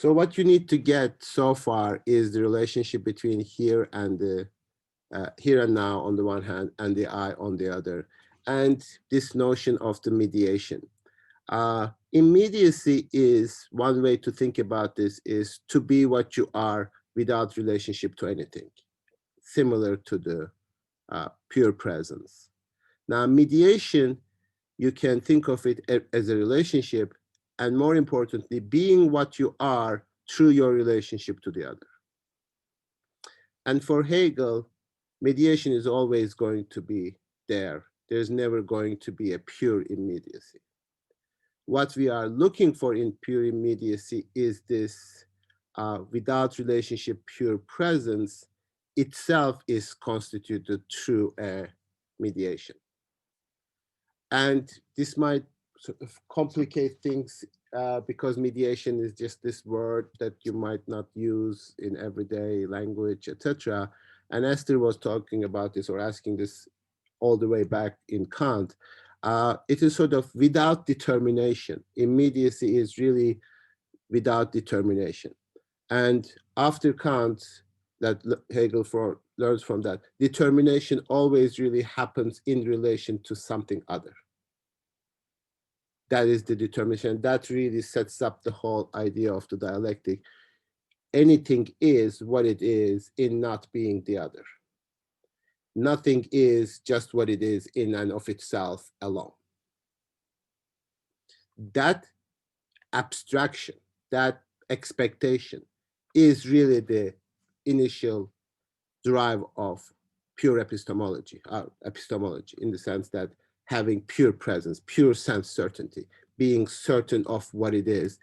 So what you need to get so far is the relationship between here and the here and now on the one hand, and the I on the other, and this notion of the mediation. Immediacy is one way to think about this, is to be what you are without relationship to anything, similar to the pure presence. Now, mediation, you can think of it as a relationship, and more importantly, being what you are through your relationship to the other. And for Hegel, mediation is always going to be there. There's never going to be a pure immediacy. What we are looking for in pure immediacy is this without relationship, pure presence itself is constituted through a mediation. And this might sort of complicate things because mediation is just this word that you might not use in everyday language, etc. And Esther was talking about this or asking this all the way back in Kant. It is sort of without determination. Immediacy is really without determination. And after Kant, that Hegel learns from that, determination always really happens in relation to something other. That is the determination. That really sets up the whole idea of the dialectic. Anything is what it is in not being the other. Nothing is just what it is in and of itself alone. That abstraction, that expectation is really the initial drive of pure epistemology, in the sense that having pure presence, pure sense certainty, being certain of what it is,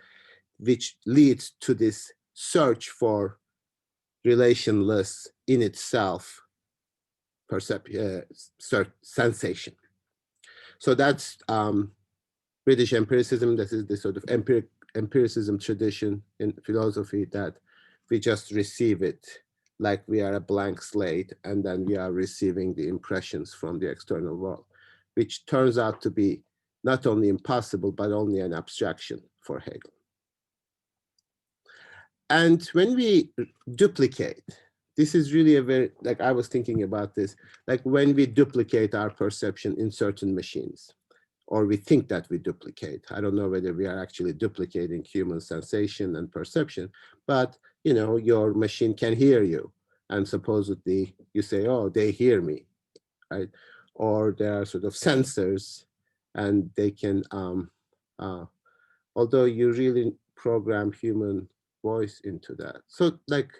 which leads to this search for relationless in itself sensation. So that's British empiricism. This is the sort of empiricism tradition in philosophy, that we just receive it like we are a blank slate, and then we are receiving the impressions from the external world, which turns out to be not only impossible, but only an abstraction for Hegel. And when we duplicate, this is really a very, like I was thinking about this, like when we duplicate our perception in certain machines, or we think that we duplicate. I don't know whether we are actually duplicating human sensation and perception, but you know, your machine can hear you, and supposedly you say, oh, they hear me, right? Or there are sort of sensors, and they can, although you really program human voice into that. So like,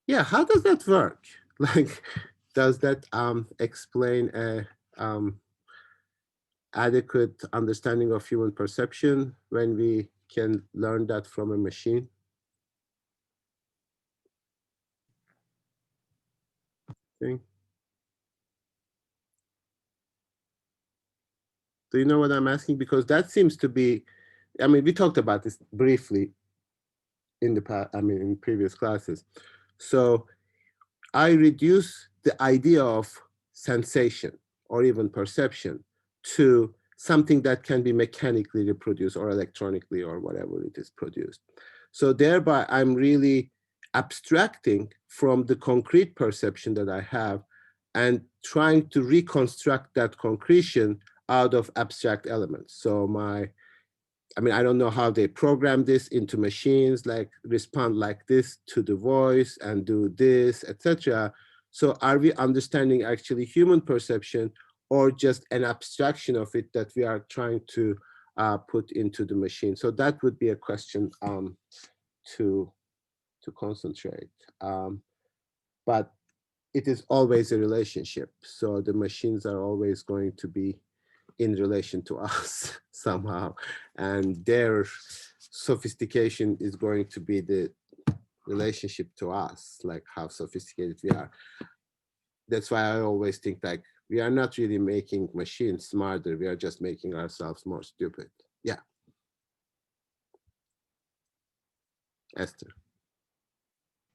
yeah, how does that work? Like, does that explain a adequate understanding of human perception when we can learn that from a machine? Okay. Do you know what I'm asking? Because that seems to be, I mean, we talked about this briefly in the past, I mean, in previous classes. So I reduce the idea of sensation or even perception to something that can be mechanically reproduced or electronically or whatever it is produced. So thereby I'm really abstracting from the concrete perception that I have and trying to reconstruct that concretion out of abstract elements. So I mean, I don't know how they program this into machines, like respond like this to the voice and do this, etc. So are we understanding actually human perception, or just an abstraction of it that we are trying to put into the machine? So that would be a question to concentrate. But it is always a relationship. So the machines are always going to be in relation to us somehow, and their sophistication is going to be the relationship to us, like how sophisticated we are. That's why I always think like we are not really making machines smarter, we are just making ourselves more stupid. Yeah. Esther.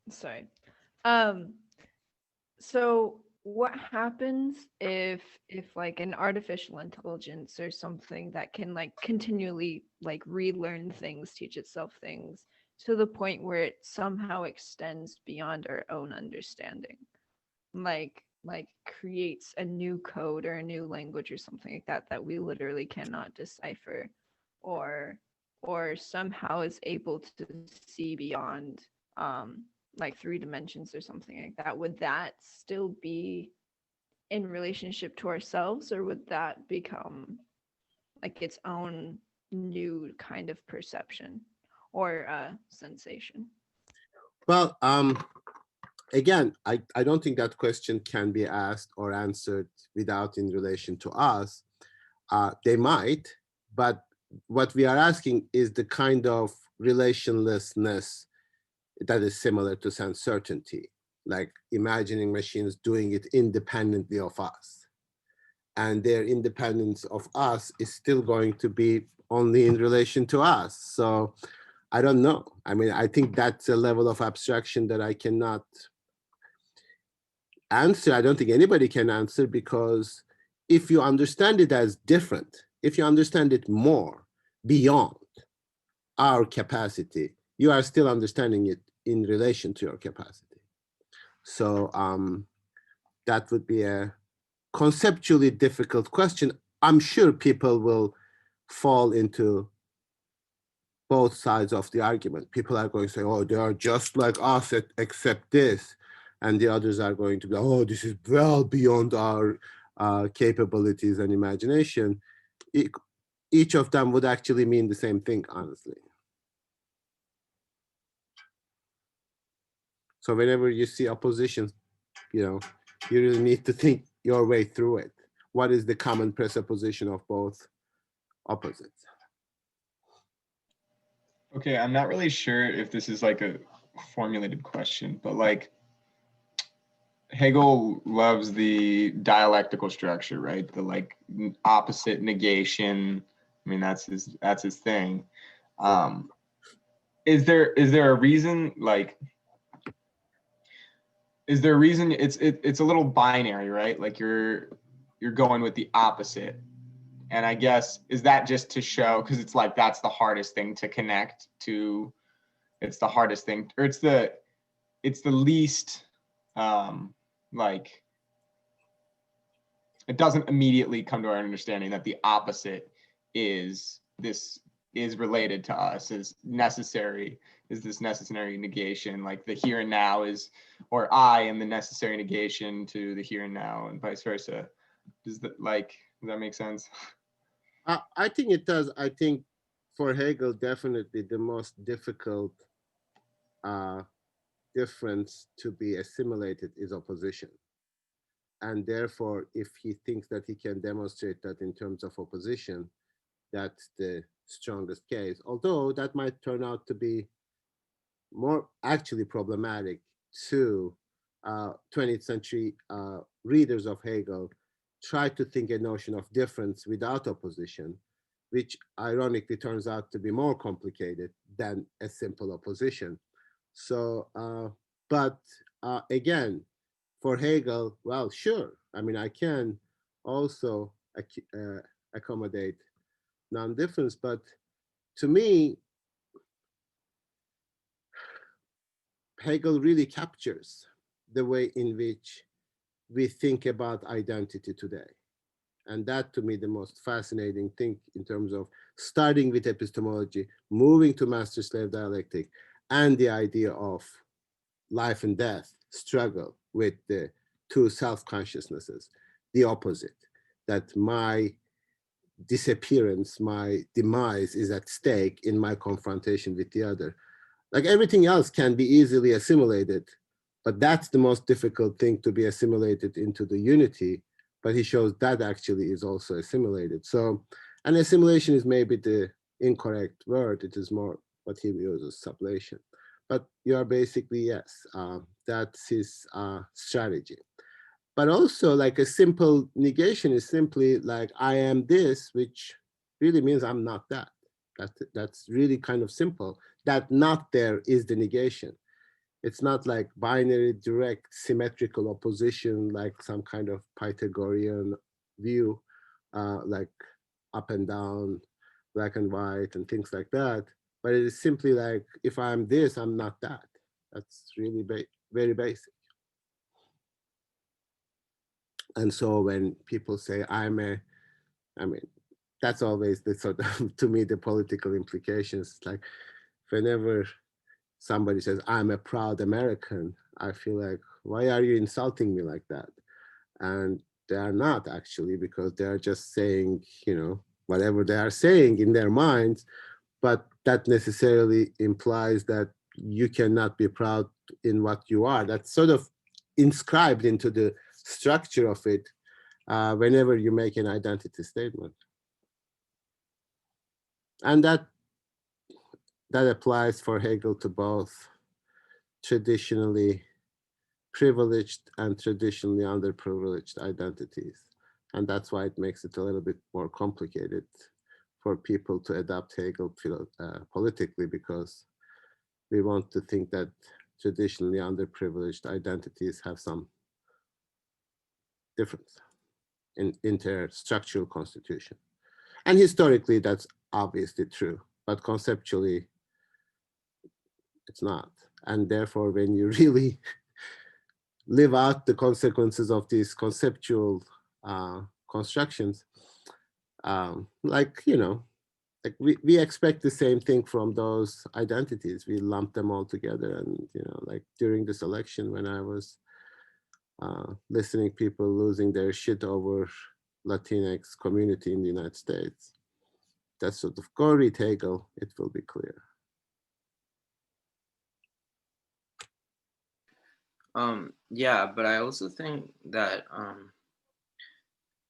Sorry. Um, so what happens if like an artificial intelligence or something that can like continually like relearn things, teach itself things, to the point where it somehow extends beyond our own understanding, like creates a new code or a new language or something like that that we literally cannot decipher, or somehow is able to see beyond, like 3 dimensions or something like that. Would that still be in relationship to ourselves, or would that become like its own new kind of perception or sensation? Well, again, I don't think that question can be asked or answered without in relation to us. They might, but what we are asking is the kind of relationlessness that is similar to sense certainty, like imagining machines doing it independently of us. And their independence of us is still going to be only in relation to us. So I don't know. I mean, I think that's a level of abstraction that I cannot answer. I don't think anybody can answer, because if you understand it as different, if you understand it more beyond our capacity, you are still understanding it in relation to your capacity. So that would be a conceptually difficult question. I'm sure people will fall into both sides of the argument. People are going to say, oh, they are just like us, except this. And the others are going to be, oh, this is well beyond our capabilities and imagination. Each of them would actually mean the same thing, honestly. So whenever you see opposition, you really need to think your way through it. What is the common presupposition of both opposites? Okay, I'm not really sure if this is like a formulated question, but like Hegel loves the dialectical structure, right? The like opposite negation. I mean, that's his thing. Um, is there a reason, like is there a reason it's a little binary, right? Like you're going with the opposite. And I guess, is that just to show, because it's like that's the hardest thing to connect to, it's the hardest thing, or it's the least like it doesn't immediately come to our understanding that the opposite is this, is related to us, is necessary, is this necessary negation, like the here and now is, or I am the necessary negation to the here and now, and vice versa. Does that make sense? I think it does. I think for Hegel, definitely the most difficult uh, difference to be assimilated is opposition. And therefore, if he thinks that he can demonstrate that in terms of opposition, that's the strongest case. Although that might turn out to be more actually problematic to 20th century readers of Hegel try to think a notion of difference without opposition, which ironically turns out to be more complicated than a simple opposition. So, but again, for Hegel, well, sure. I mean, I can also accommodate non-difference, but to me, Hegel really captures the way in which we think about identity today. And that, to me, the most fascinating thing in terms of starting with epistemology, moving to master-slave dialectic, and the idea of life and death struggle with the two self-consciousnesses, the opposite, that my disappearance, my demise is at stake in my confrontation with the other. Like everything else can be easily assimilated, but that's the most difficult thing, to be assimilated into the unity. But he shows that actually is also assimilated. So, and assimilation is maybe the incorrect word. It is more what he uses, sublation. But you are basically, yes, that's his strategy. But also, like a simple negation is simply like I am this, which really means I'm not that. That's really kind of simple. That not there is the negation. It's not like binary, direct, symmetrical opposition, like some kind of Pythagorean view, like up and down, black and white, and things like that. but it is simply like, if I'm this, I'm not that. That's really very basic. And so when people say I mean, that's always the sort of, to me, the political implications. Like whenever somebody says, I'm a proud American, I feel like, why are you insulting me like that? And they are not actually, because they are just saying, whatever they are saying in their minds, but that necessarily implies that you cannot be proud in what you are. That's sort of inscribed into the structure of it whenever you make an identity statement. And that applies for Hegel to both traditionally privileged and traditionally underprivileged identities. And that's why it makes it a little bit more complicated for people to adopt Hegel politically, because we want to think that traditionally underprivileged identities have some difference in their structural constitution. And historically, that's obviously true, but conceptually, it's not. And therefore, when you really live out the consequences of these conceptual constructions, like, like we expect the same thing from those identities. We lump them all together. And, like during this election, when I was listening people losing their shit over Latinx community in the United States, that sort of, go read Hegel, it will be clear. Yeah, but I also think that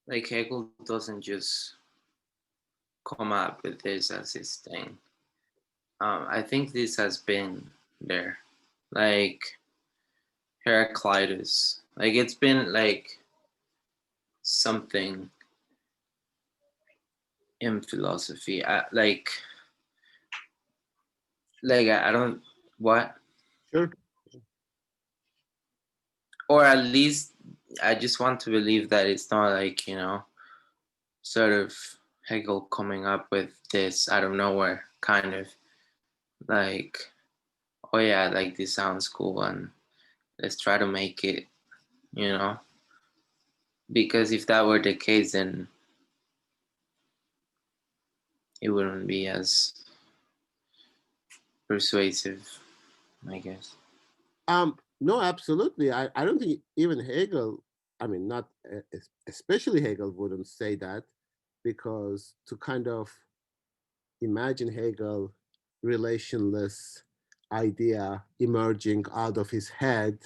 like Hegel doesn't just come up with this as his thing. I think this has been there, like Heraclitus. Like it's been like something in philosophy. I don't what, Sure. or at least I just want to believe that it's not like sort of Hegel coming up with this out of nowhere, kind of like, oh yeah, like this sounds cool and let's try to make it, because if that were the case, then it wouldn't be as persuasive, I guess. No, absolutely. I don't think even Hegel, I mean, not especially Hegel, wouldn't say that, because to kind of imagine Hegel relationless idea emerging out of his head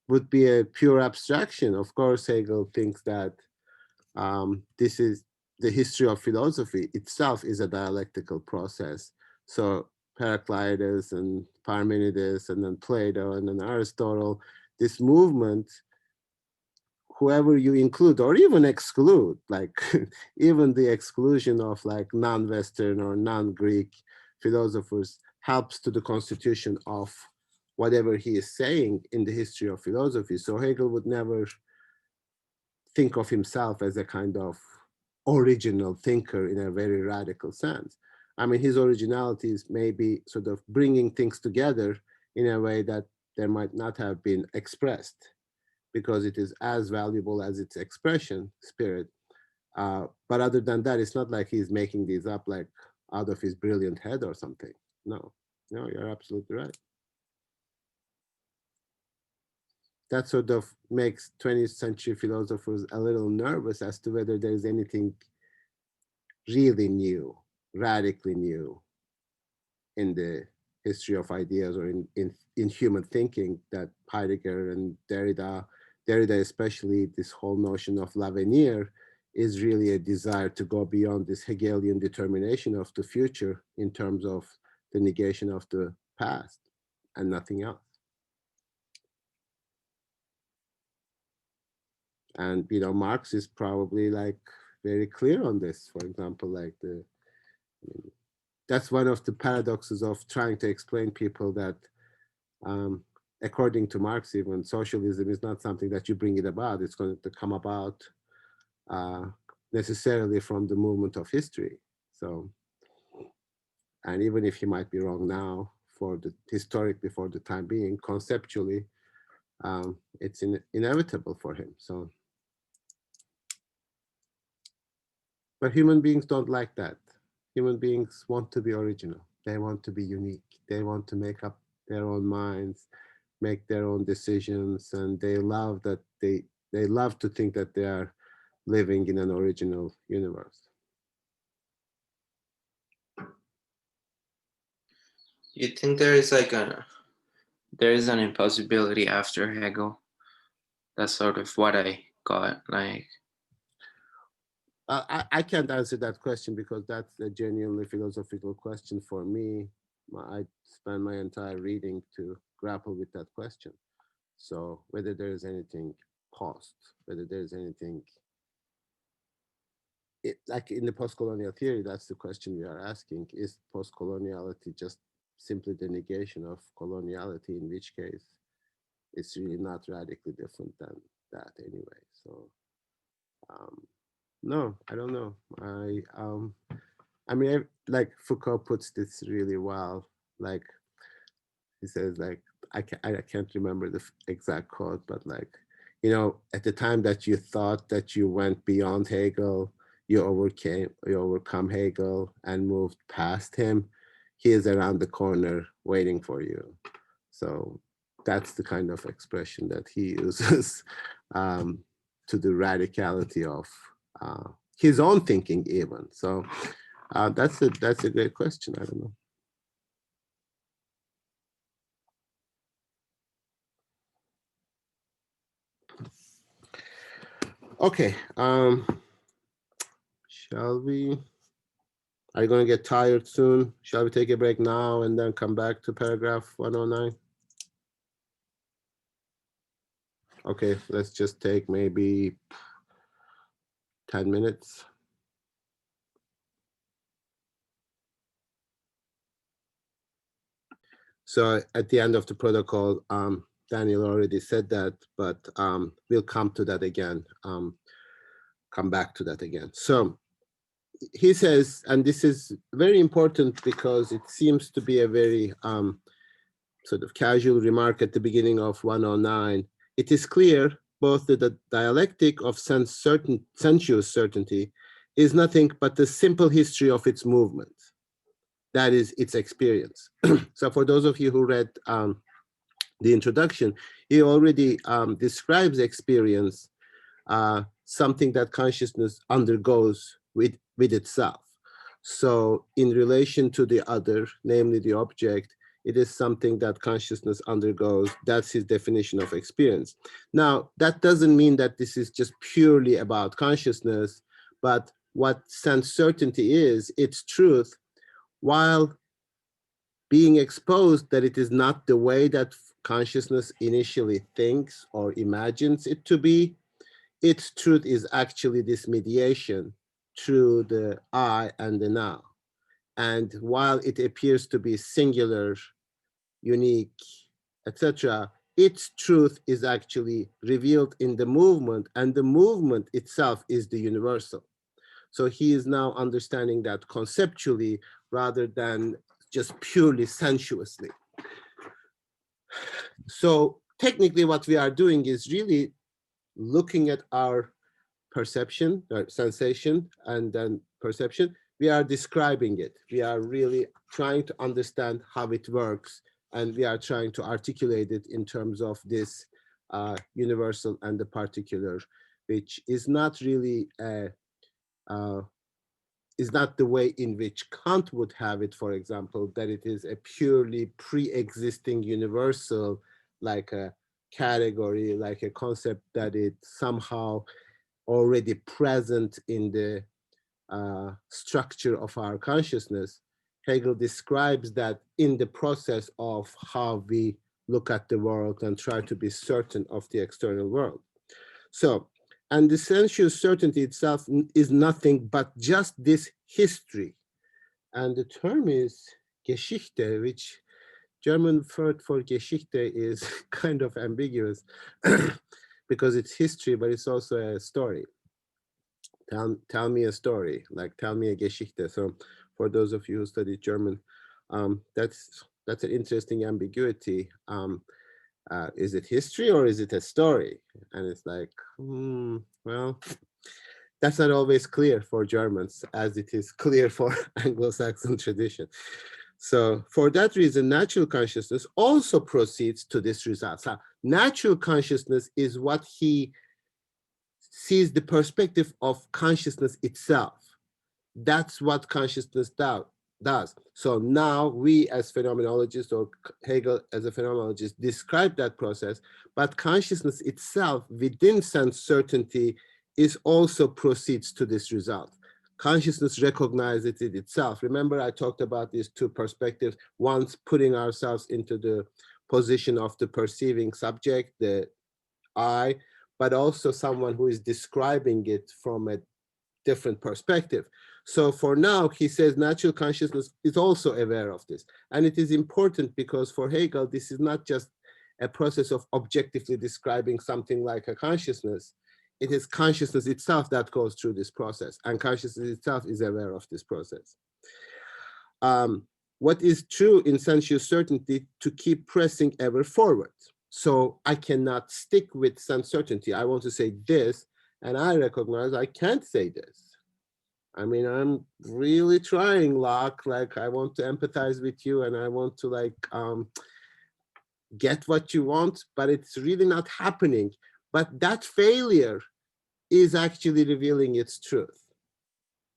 would be a pure abstraction. Of course, Hegel thinks that this is the history of philosophy itself is a dialectical process. So Heraclitus and Parmenides and then Plato and then Aristotle, this movement, whoever you include or even exclude, like even the exclusion of like non-Western or non-Greek philosophers helps to the constitution of whatever he is saying in the history of philosophy. So Hegel would never think of himself as a kind of original thinker in a very radical sense. I mean, his originality is maybe sort of bringing things together in a way that there might not have been expressed, because it is as valuable as its expression spirit. But other than that, it's not like he's making these up like out of his brilliant head or something. No, no, you're absolutely right. That sort of makes 20th century philosophers a little nervous as to whether there's anything really new, radically new in the history of ideas or in human thinking that Heidegger and Derrida especially, this whole notion of l'avenir is really a desire to go beyond this Hegelian determination of the future in terms of the negation of the past and nothing else. And Marx is probably like very clear on this. For example, like that's one of the paradoxes of trying to explain people that according to Marx, even socialism is not something that you bring it about. It's going to come about necessarily from the movement of history. So And even if he might be wrong now, for the historically, for the time being, conceptually, it's inevitable for him. So, but human beings don't like that. Human beings want to be original. They want to be unique. They want to make up their own minds, make their own decisions, and they love that they love to think that they are living in an original universe. You think there is an impossibility after Hegel? That's sort of what I got. Like, I can't answer that question because that's a genuinely philosophical question for me. I spent my entire reading to grapple with that question. So whether there is anything post, whether there is anything, like in the post-colonial theory, that's the question we are asking. Is post-coloniality just simply the negation of coloniality, in which case it's really not radically different than that anyway. So no, I don't know. I mean, like Foucault puts this really well. Like he says, like I can't remember the exact quote, but like, you know, at the time that you thought that you went beyond Hegel, you overcome Hegel and moved past him. He is around the corner waiting for you. So that's the kind of expression that he uses to the radicality of his own thinking, even. So that's a great question. I don't know. Okay. Shall we? Are you going to get tired soon? Shall we take a break now and then come back to paragraph 109? Okay, let's just take maybe 10 minutes. So at the end of the protocol, Daniel already said that, but we'll come to that again, come back to that again. So he says, and this is very important because it seems to be a very sort of casual remark at the beginning of 109. It is clear both that the dialectic of sensuous certainty is nothing but the simple history of its movement. That is its experience. So for those of you who read the introduction, he already describes experience, something that consciousness undergoes with itself. So in relation to the other, namely the object, it is something that consciousness undergoes. That's his definition of experience. Now, that doesn't mean that this is just purely about consciousness, but what sense certainty is, its truth, while being exposed that it is not the way that consciousness initially thinks or imagines it to be, its truth is actually this mediation through the I and the now. And while it appears to be singular, unique, etc., its truth is actually revealed in the movement, and the movement itself is the universal. So he is now understanding that conceptually rather than just purely sensuously. So technically what we are doing is really looking at our perception, or sensation, and then perception. We are describing it. We are really trying to understand how it works, and we are trying to articulate it in terms of this universal and the particular, which is not really is not the way in which Kant would have it, for example, that it is a purely pre-existing universal, like a category, like a concept that it somehow already present in the structure of our consciousness. Hegel describes that in the process of how we look at the world and try to be certain of the external world. So, and the sensuous certainty itself is nothing but just this history. And the term is Geschichte, which German word for Geschichte is kind of ambiguous because it's history, but it's also a story. Tell me a story, like tell me a Geschichte. So for those of you who study German. That's an interesting ambiguity. Is it history or is it a story? And it's like, well, that's not always clear for Germans as it is clear for Anglo-Saxon tradition. So for that reason, natural consciousness also proceeds to this result. So natural consciousness is what he sees the perspective of consciousness itself. That's what consciousness does. So now we as phenomenologists, or Hegel as a phenomenologist, describe that process, but consciousness itself within sense certainty is also proceeds to this result. Consciousness recognizes it itself. Remember, I talked about these two perspectives, once putting ourselves into the position of the perceiving subject, the I, but also someone who is describing it from a different perspective. So for now, he says natural consciousness is also aware of this. And it is important because for Hegel, this is not just a process of objectively describing something like a consciousness. It is consciousness itself that goes through this process, and consciousness itself is aware of this process. What is true in sensuous certainty to keep pressing ever forward. So I cannot stick with sense certainty. I want to say this, and I recognize I can't say this. I mean, I'm really trying, Locke. Like, I want to empathize with you, and I want to like get what you want, but it's really not happening. But that failure is actually revealing its truth.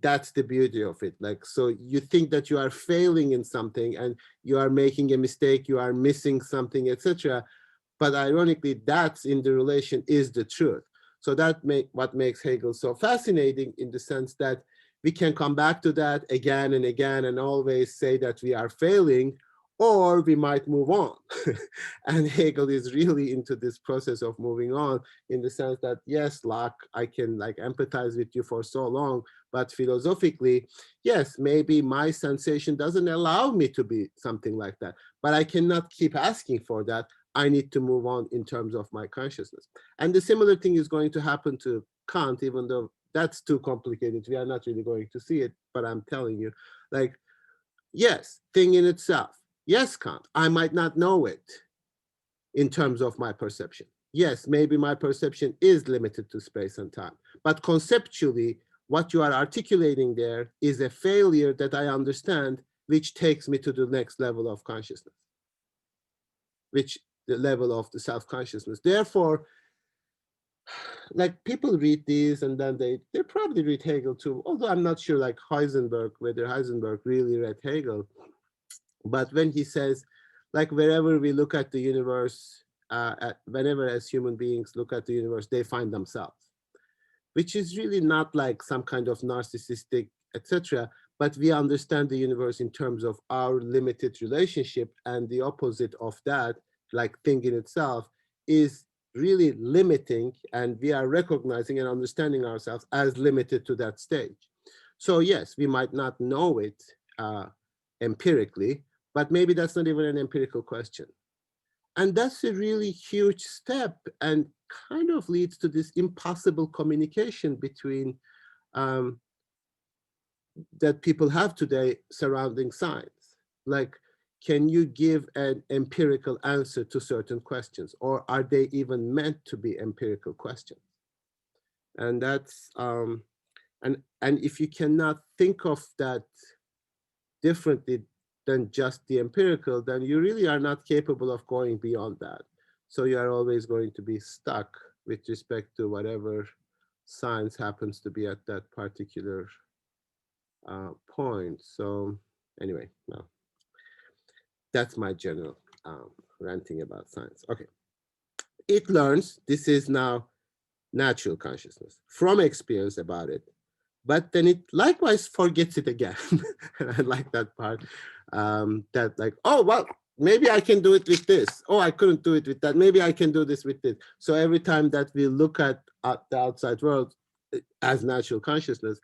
That's the beauty of it. Like, so you think that you are failing in something, and you are making a mistake, you are missing something, etc. But ironically, that's in the relation is the truth. So that what makes Hegel so fascinating, in the sense that we can come back to that again and again and always say that we are failing, or we might move on. And Hegel is really into this process of moving on, in the sense that, yes, Locke, I can like empathize with you for so long, but philosophically, yes, maybe my sensation doesn't allow me to be something like that, but I cannot keep asking for that. I need to move on in terms of my consciousness. And the similar thing is going to happen to Kant, even though that's too complicated. We are not really going to see it, but I'm telling you, like, yes, thing in itself. Yes, Kant, I might not know it in terms of my perception. Yes, maybe my perception is limited to space and time, but conceptually, what you are articulating there is a failure that I understand, which takes me to the next level of consciousness, which the level of the self-consciousness. Therefore, like, people read these and then they probably read Hegel too, although I'm not sure, like Heisenberg, whether Heisenberg really read Hegel. But when he says, like, wherever we look at the universe, whenever as human beings look at the universe, they find themselves, which is really not like some kind of narcissistic, etc. But we understand the universe in terms of our limited relationship, and the opposite of that, like thing in itself, is really limiting, and we are recognizing and understanding ourselves as limited to that stage. So yes, we might not know it empirically, but maybe that's not even an empirical question. And that's a really huge step, and kind of leads to this impossible communication between that people have today surrounding science. Like, can you give an empirical answer to certain questions, or are they even meant to be empirical questions? And that's and if you cannot think of that differently than just the empirical, then you really are not capable of going beyond that. So you are always going to be stuck with respect to whatever science happens to be at that particular point. So anyway, no, that's my general ranting about science. Okay, it learns, this is now natural consciousness, from experience about it, but then it likewise forgets it again. And I like that part, that like, oh, well, maybe I can do it with this. Oh, I couldn't do it with that. Maybe I can do this with this. So every time that we look at the outside world as natural consciousness,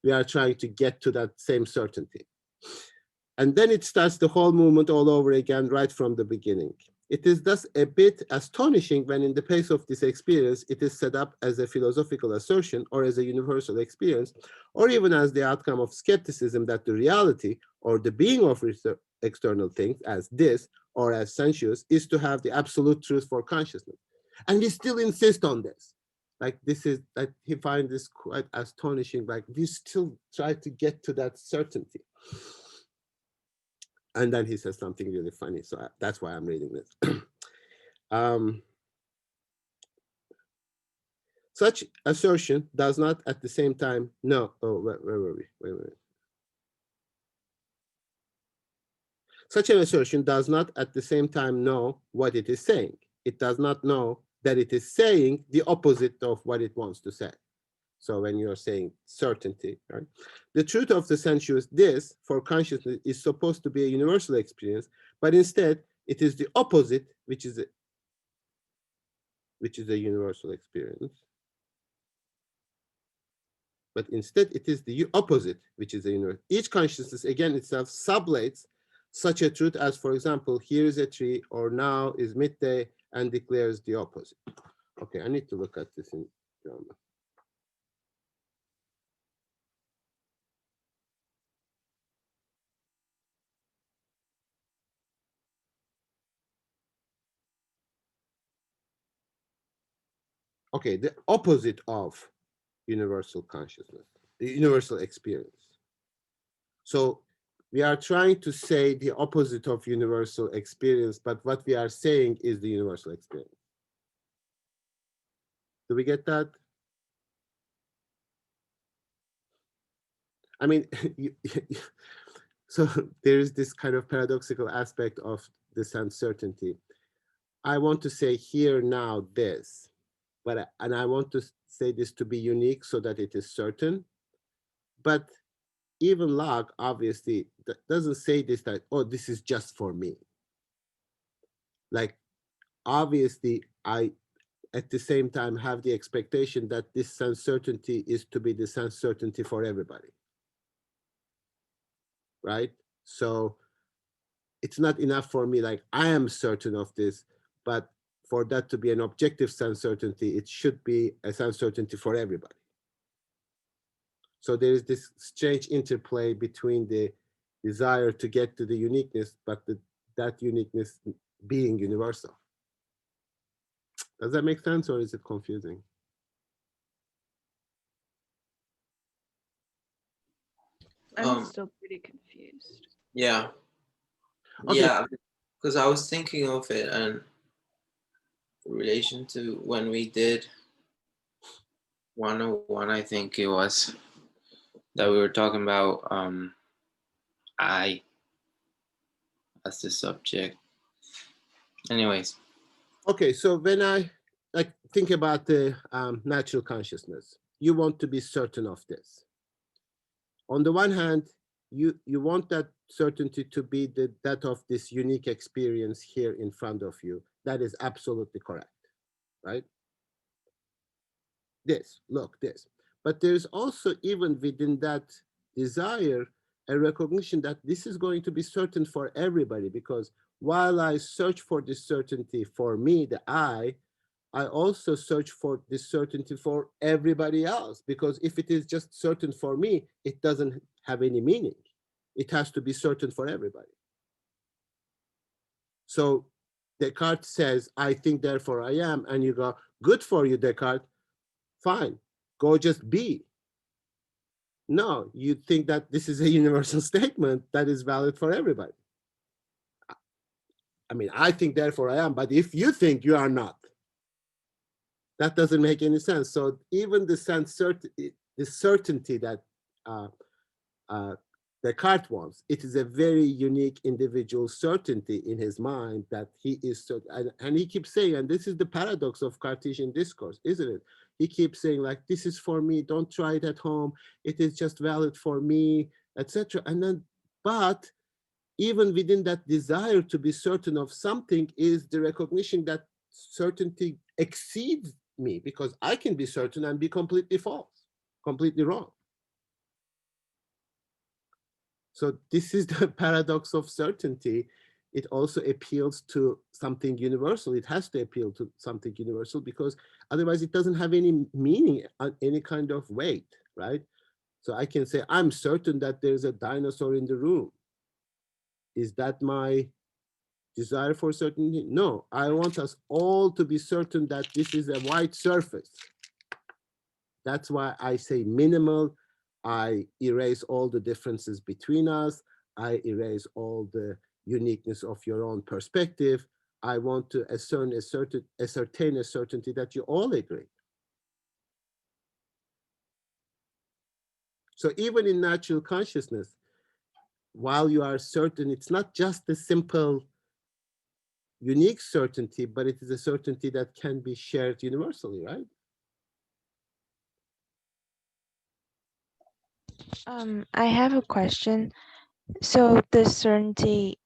we are trying to get to that same certainty. And then it starts the whole movement all over again, right from the beginning. It is thus a bit astonishing when in the face of this experience, it is set up as a philosophical assertion or as a universal experience, or even as the outcome of skepticism that the reality or the being of external things as this or as sensuous is to have the absolute truth for consciousness. And we still insist on this. Like this is, like he finds this quite astonishing, like we still try to get to that certainty. And then he says something really funny. So that's why I'm reading this. Such assertion does not at the same time, no, oh, where were we? Wait. Such an assertion does not at the same time know what it is saying. It does not know that it is saying the opposite of what it wants to say. So when you're saying certainty, right? The truth of the sensuous this for consciousness is supposed to be a universal experience, but instead it is the opposite, which is a universal experience. But instead it is the opposite, which is a universal. Each consciousness again itself sublates such a truth as, for example, here is a tree, or now is midday, and declares the opposite. Okay, I need to look at this in German. Okay, the opposite of universal consciousness, the universal experience. So we are trying to say the opposite of universal experience, but what we are saying is the universal experience. Do we get that? I mean, so there is this kind of paradoxical aspect of this uncertainty. I want to say here now this, and I want to say this to be unique so that it is certain. But even Locke obviously doesn't say this, that, oh, this is just for me. Like, obviously, I at the same time have the expectation that this uncertainty is to be this uncertainty for everybody, right? So it's not enough for me, like I am certain of this, but for that to be an objective uncertainty, it should be a uncertainty for everybody. So there is this strange interplay between the desire to get to the uniqueness, but that uniqueness being universal. Does that make sense, or is it confusing? I'm still pretty confused. Yeah. Okay. Yeah, because I was thinking of it and in relation to when we did 101, I think it was, that we were talking about I as the subject. Anyways. Okay, so when I like think about the natural consciousness, you want to be certain of this. On the one hand, you want that certainty to be that of this unique experience here in front of you. That is absolutely correct, right? This, look, this. But there's also, even within that desire, a recognition that this is going to be certain for everybody, because while I search for this certainty for me, the I also search for this certainty for everybody else, because if it is just certain for me, it doesn't have any meaning. It has to be certain for everybody. So Descartes says, I think, therefore I am, and you go, good for you, Descartes, fine, go just be. No, you think that this is a universal statement that is valid for everybody. I mean, I think, therefore I am, but if you think, you are not. That doesn't make any sense. So even the certainty that Descartes wants, it is a very unique individual certainty in his mind that he is certain. And he keeps saying, and this is the paradox of Cartesian discourse, isn't it? He keeps saying, like, this is for me, don't try it at home, it is just valid for me, etc. And then, but even within that desire to be certain of something is the recognition that certainty exceeds me, because I can be certain and be completely false, completely wrong. So this is the paradox of certainty it also appeals to something universal. It has to appeal to something universal, because otherwise it doesn't have any meaning, any kind of weight, right? So I can say, I'm certain that there's a dinosaur in the room. Is that my desire for certainty? No, I want us all to be certain that this is a white surface. That's why I say minimal. I erase all the differences between us. I erase all the uniqueness of your own perspective. I want to ascertain a certainty that you all agree. So even in natural consciousness, while you are certain, it's not just a simple unique certainty, but it is a certainty that can be shared universally, right? I have a question. So the certainty,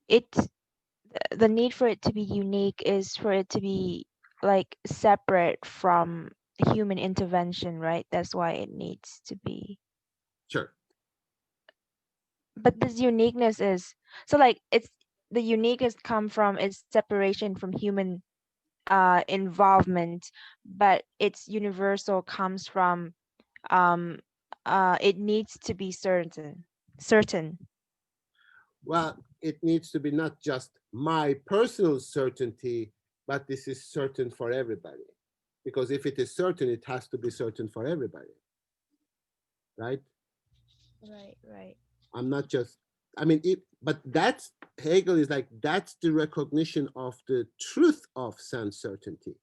it's the need for it to be unique is for it to be like separate from human intervention, right? That's why it needs to be. Sure. But this uniqueness is so like it's the uniqueness come from its separation from human involvement, but its universal comes from um it needs to be certain. Well, it needs to be not just my personal certainty, but this is certain for everybody. Because if it is certain, it has to be certain for everybody, right? Right. I'm not just, I mean, but that's, Hegel is like, that's the recognition of the truth of sense certainty.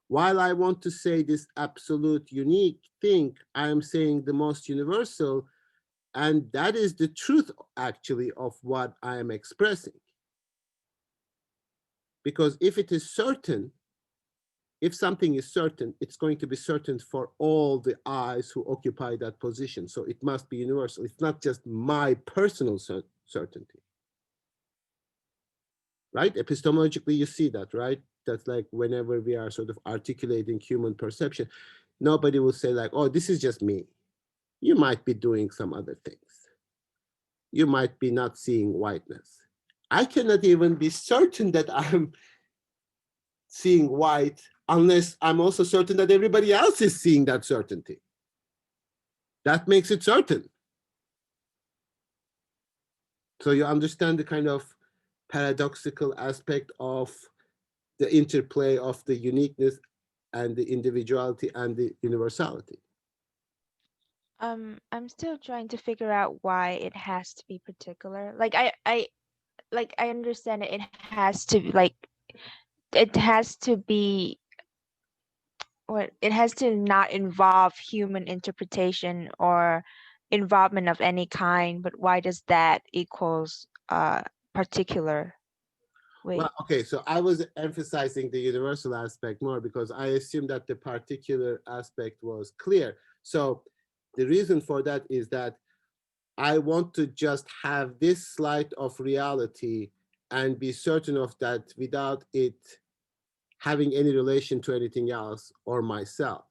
While I want to say this absolute unique thing, I am saying the most universal, and that is the truth actually of what I am expressing. Because if it is certain, if something is certain, it's going to be certain for all the eyes who occupy that position. So it must be universal. It's not just my personal certainty. Right? Epistemologically, you see that, right? That's like whenever we are sort of articulating human perception, nobody will say like, oh, this is just me. You might be doing some other things. You might be not seeing whiteness. I cannot even be certain that I'm seeing white unless I'm also certain that everybody else is seeing that certainty. That makes it certain. So you understand the kind of paradoxical aspect of the interplay of the uniqueness and the individuality and the universality. I'm still trying to figure out why it has to be particular. I understand it has to it has to be what it has to not involve human interpretation or involvement of any kind, but why does that equals particular? Wait. Well, okay, so I was emphasizing the universal aspect more because I assumed that the particular aspect was clear. So the reason for that is that I want to just have this slight of reality and be certain of that without it having any relation to anything else or myself.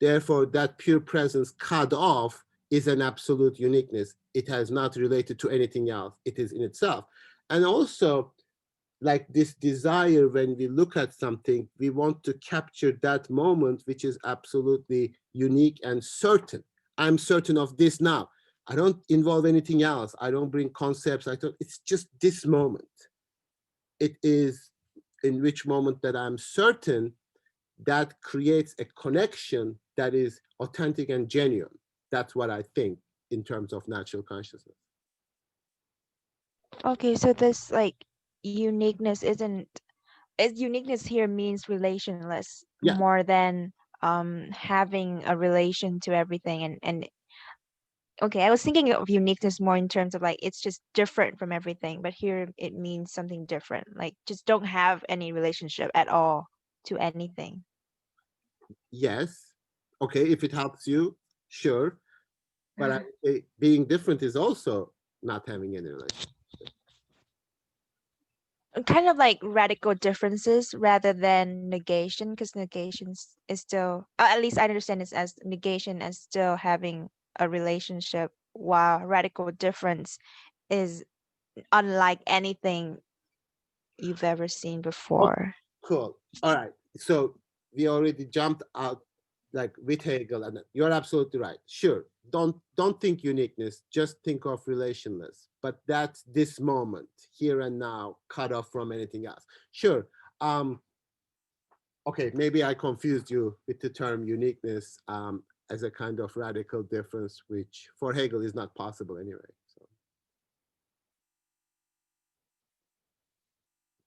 Therefore, that pure presence cut off is an absolute uniqueness. It has not related to anything else. It is in itself. And also, like this desire, when we look at something, we want to capture that moment, which is absolutely unique and certain. I'm certain of this now. I don't involve anything else. I don't bring concepts. It's just this moment. It is in which moment that I'm certain that creates a connection that is authentic and genuine. That's what I think in terms of natural consciousness. Okay, so this like uniqueness isn't uniqueness here means relationless Yeah, more than having a relation to everything and okay, I was thinking of uniqueness more in terms of like it's just different from everything, but here it means something different. Like just don't have any relationship at all to anything. yes. Okay, if it helps you, sure. But I would say being different is also not having any relation. Kind of like radical differences rather than negation, because negation is still at least I understand it as negation as still having a relationship, while radical difference is unlike anything you've ever seen before. Cool. All right. So we already jumped out like with Hegel, and you're absolutely right. Sure. Don't think uniqueness, just think of relationless. But that's this moment, here and now, cut off from anything else. Sure. Okay, maybe I confused you with the term uniqueness as a kind of radical difference, which for Hegel is not possible anyway. So,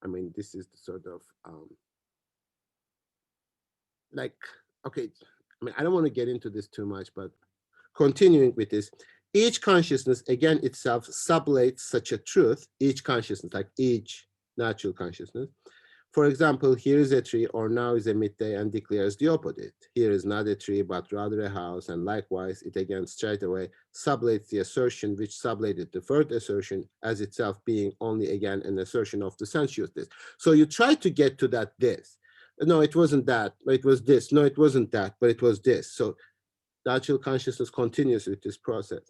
I mean, this is the sort of like, okay, I mean, I don't want to get into this too much, but continuing with this, each consciousness, again, itself sublates such a truth, each consciousness, like each natural consciousness. For example, here is a tree, or now is a midday, and declares the opposite. Here is not a tree, but rather a house, and likewise, it again straightway sublates the assertion which sublated the first assertion as itself being only again an assertion of the sensuous this. So you try to get to that this. No, it wasn't that, but it was this. No, it wasn't that, but it was this. So natural consciousness continues with this process.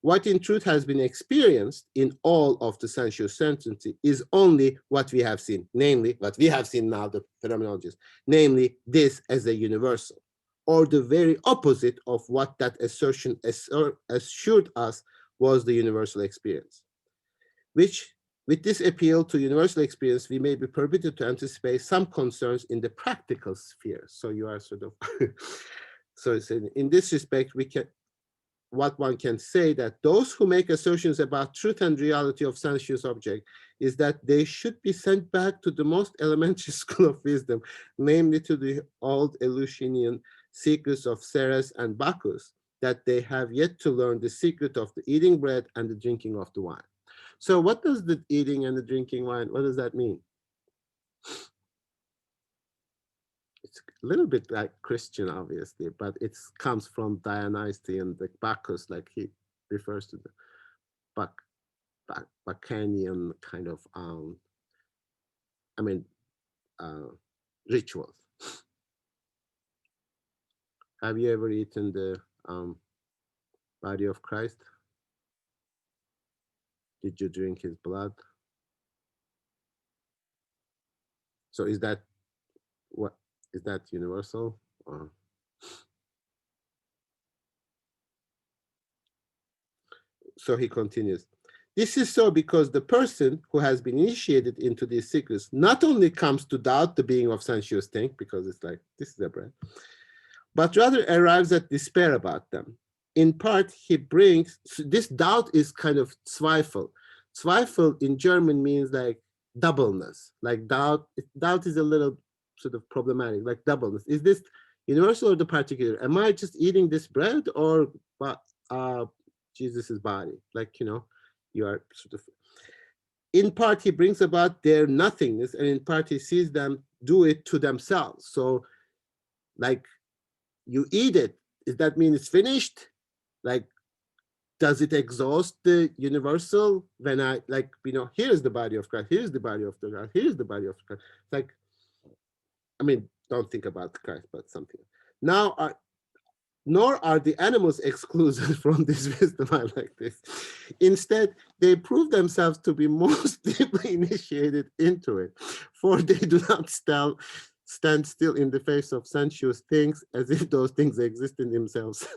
What in truth has been experienced in all of the sensuous certainty is only what we have seen, namely what we have seen now, the phenomenologists, namely this as a universal, or the very opposite of what that assertion assured us was the universal experience, which with this appeal to universal experience, we may be permitted to anticipate some concerns in the practical sphere. So you are sort of, so in this respect, we can, what one can say that those who make assertions about truth and reality of sensuous object is that they should be sent back to the most elementary school of wisdom, namely to the old Eleusinian secrets of Ceres and Bacchus, that they have yet to learn the secret of the eating bread and the drinking of the wine. So what does the eating and the drinking wine, what does that mean? It's a little bit like Christian, obviously, but it comes from Dionysian, the Bacchus, like he refers to the Bacchanalian kind of, rituals. Have you ever eaten the body of Christ? Did you drink his blood? So is that what, is that universal? Or? So he continues. This is so because the person who has been initiated into these secrets not only comes to doubt the being of sensuous thing, because it's like, this is a bread, but rather arrives at despair about them. In part, he brings, this doubt is kind of Zweifel. Zweifel in German means like doubleness, like doubt. Doubt is a little sort of problematic, like doubleness. Is this universal or the particular? Am I just eating this bread or Jesus's body? Like, you know, you are sort of, in part, he brings about their nothingness, and in part, he sees them do it to themselves. So, like, you eat it, does that mean it's finished? Like, does it exhaust the universal? When I, like, you know, here's the body of Christ, here's the body of the Christ, here's the body of Christ. Like, I mean, don't think about Christ, but something. Now, nor are the animals excluded from this wisdom. I like this. Instead, they prove themselves to be most deeply initiated into it, for they do not stand still in the face of sensuous things as if those things exist in themselves.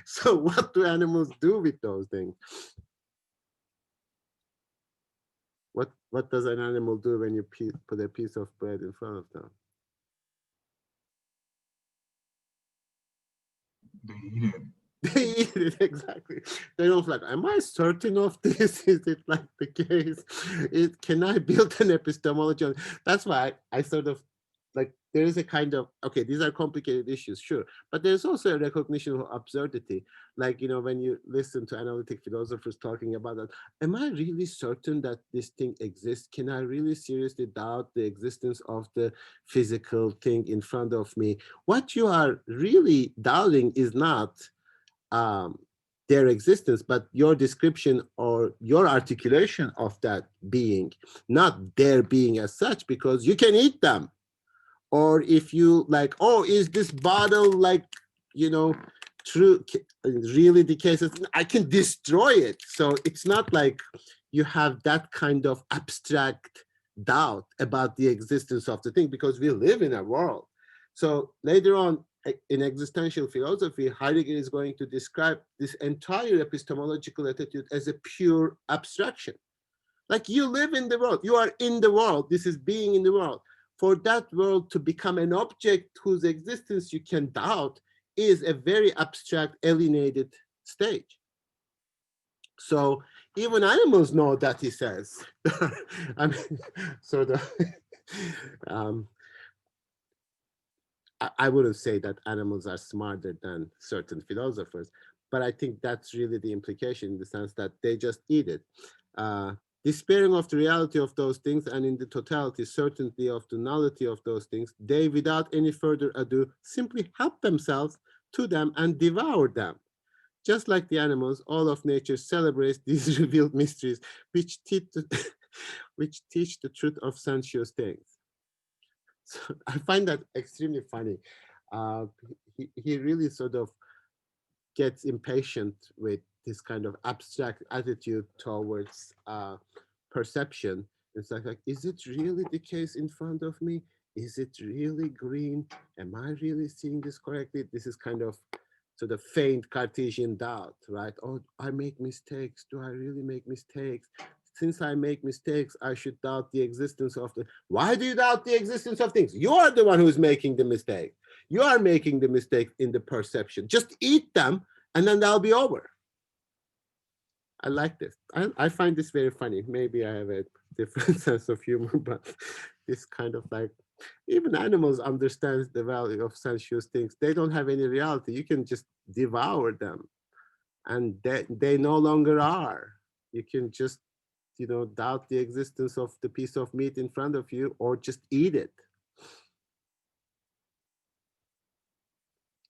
So what do animals do with those things? What does an animal do when you put a piece of bread in front of them? They eat it. They eat it, exactly. They don't like, am I certain of this? Is it like the case? Can I build an epistemology on? That's why I sort of like, there is a kind of, okay, these are complicated issues, sure, but there's also a recognition of absurdity. Like, you know, when you listen to analytic philosophers talking about that, am I really certain that this thing exists? Can I really seriously doubt the existence of the physical thing in front of me? What you are really doubting is not their existence, but your description or your articulation of that being, not their being as such, because you can eat them. Or if you like, oh, is this bottle like, you know, true, really the case is I can destroy it. So it's not like you have that kind of abstract doubt about the existence of the thing, because we live in a world. So later on in existential philosophy, Heidegger is going to describe this entire epistemological attitude as a pure abstraction. Like you live in the world, you are in the world, this is being in the world. For that world to become an object whose existence you can doubt is a very abstract, alienated stage. So even animals know that, he says. I mean, so um, I wouldn't say that animals are smarter than certain philosophers, but I think that's really the implication, in the sense that they just eat it. Despairing of the reality of those things and in the totality, certainty of the nullity of those things, they, without any further ado, simply help themselves to them and devour them. Just like the animals, all of nature celebrates these revealed mysteries, which teach which teach the truth of sensuous things. So I find that extremely funny. He really sort of gets impatient with this kind of abstract attitude towards perception. It's like, is it really the case in front of me? Is it really green? Am I really seeing this correctly? This is kind of sort of faint Cartesian doubt, right? Oh, I make mistakes. Do I really make mistakes? Since I make mistakes, I should doubt the existence of the. Why do you doubt the existence of things? You are the one who's making the mistake. You are making the mistake in the perception. Just eat them and then that'll be over. I like this. I find this very funny. Maybe I have a different sense of humor, but this kind of like, even animals understand the value of sensuous things. They don't have any reality. You can just devour them and they no longer are. You can just, doubt the existence of the piece of meat in front of you or just eat it.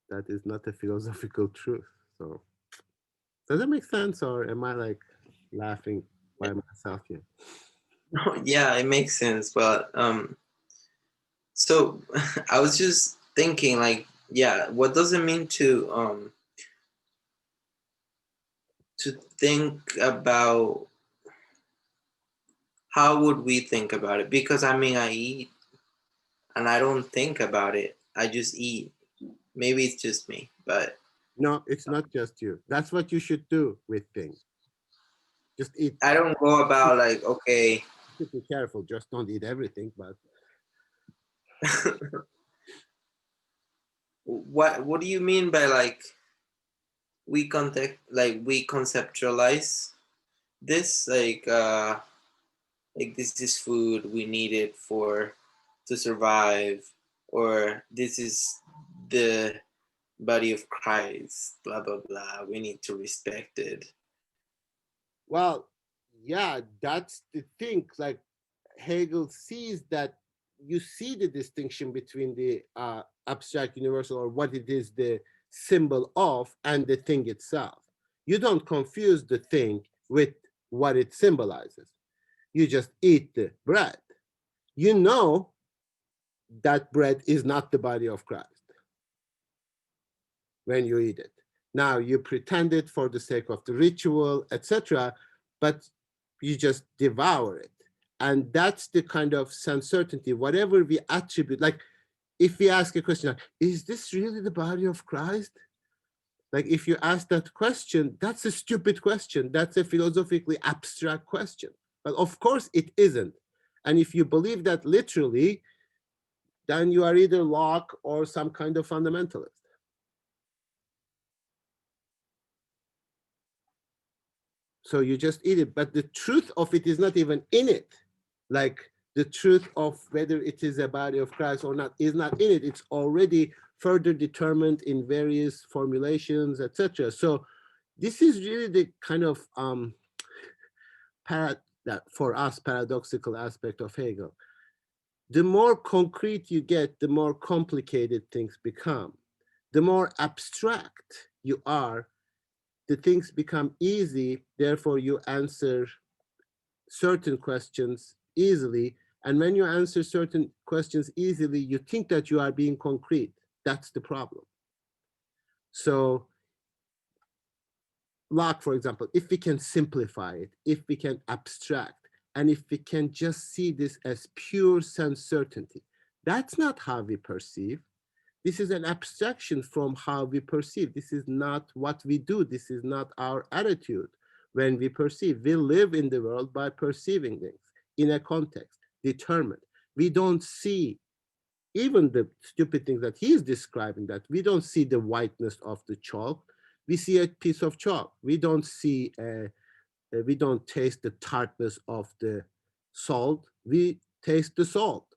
That is not a philosophical truth. So does that make sense, or am I like laughing by myself here? Yeah, it makes sense. But so I was just thinking, like, yeah, what does it mean to think about, how would we think about it? Because I mean, I eat and I don't think about it. I just eat. Maybe it's just me, but No, it's not just you. That's what you should do with things. Just eat. I don't go about like, okay. Be careful. Just don't eat everything. But What do you mean by like we conceptualize this, like this is food, we need it to survive, or this is the body of Christ, blah blah blah, we need to respect it. well, yeah, that's the thing. Like Hegel sees that you see the distinction between the abstract universal, or what it is the symbol of, and the thing itself. You don't confuse the thing with what it symbolizes. You just eat the bread. You know that bread is not the body of Christ when you eat it. Now you pretend it for the sake of the ritual, etc., but you just devour it. And that's the kind of uncertainty, whatever we attribute. Like if we ask a question, like, is this really the body of Christ? Like if you ask that question, that's a stupid question. That's a philosophically abstract question. But of course it isn't. And if you believe that literally, then you are either Locke or some kind of fundamentalist. So you just eat it, but the truth of it is not even in it. Like the truth of whether it is a body of Christ or not is not in it. It's already further determined in various formulations, etc. So this is really the kind of for us paradoxical aspect of Hegel. The more concrete you get, the more complicated things become. The more abstract you are, the things become easy, therefore you answer certain questions easily. And when you answer certain questions easily, you think that you are being concrete. That's the problem. So Locke, for example, if we can simplify it, if we can abstract, and if we can just see this as pure sense certainty, that's not how we perceive. This is an abstraction from how we perceive. This is not what we do. This is not our attitude when we perceive. We live in the world by perceiving things in a context, determined. We don't see even the stupid things that he's describing, that we don't see the whiteness of the chalk. We see a piece of chalk. We don't see, we don't taste the tartness of the salt. We taste the salt.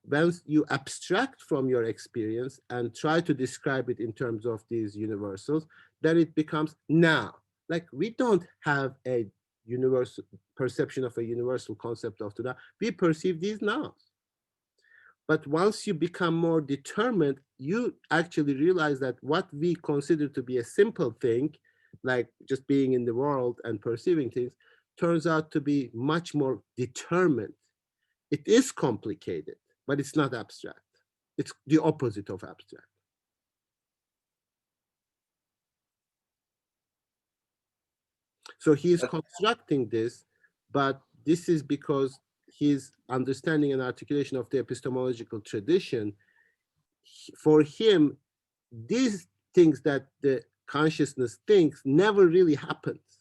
When you abstract from your experience and try to describe it in terms of these universals, then it becomes now. Like we don't have a universal perception of a universal concept of the now. We perceive these nows. But once you become more determined, you actually realize that what we consider to be a simple thing, like just being in the world and perceiving things, turns out to be much more determined. It is complicated, but it's not abstract. It's the opposite of abstract. So he's constructing this, but this is because his understanding and articulation of the epistemological tradition, for him, these things that the consciousness thinks never really happens.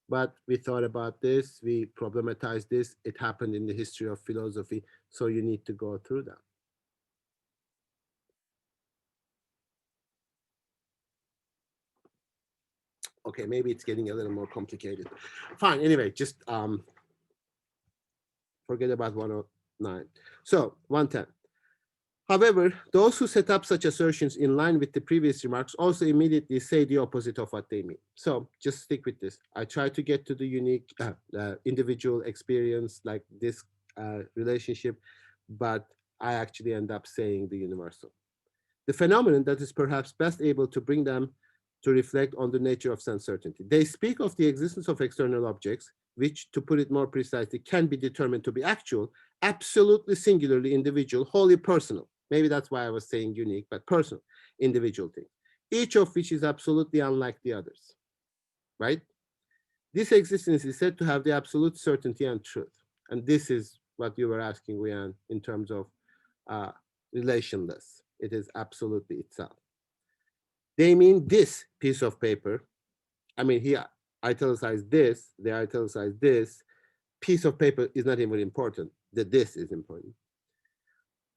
But we thought about this, we problematized this, it happened in the history of philosophy, so you need to go through that. Okay, maybe it's getting a little more complicated. Fine, anyway, just forget about 109. So 110. However, those who set up such assertions in line with the previous remarks also immediately say the opposite of what they mean. So just stick with this. I try to get to the unique individual experience, like this relationship, but I actually end up saying the universal. The phenomenon that is perhaps best able to bring them to reflect on the nature of sense certainty. They speak of the existence of external objects, which, to put it more precisely, can be determined to be actual, absolutely singularly individual, wholly personal. Maybe that's why I was saying unique, but personal, individual things, each of which is absolutely unlike the others, right? This existence is said to have the absolute certainty and truth. And this is what you were asking, Rian, in terms of relationless. It is absolutely itself. They mean this piece of paper. I mean, he italicized this, they italicized this. Piece of paper is not even important. The this is important.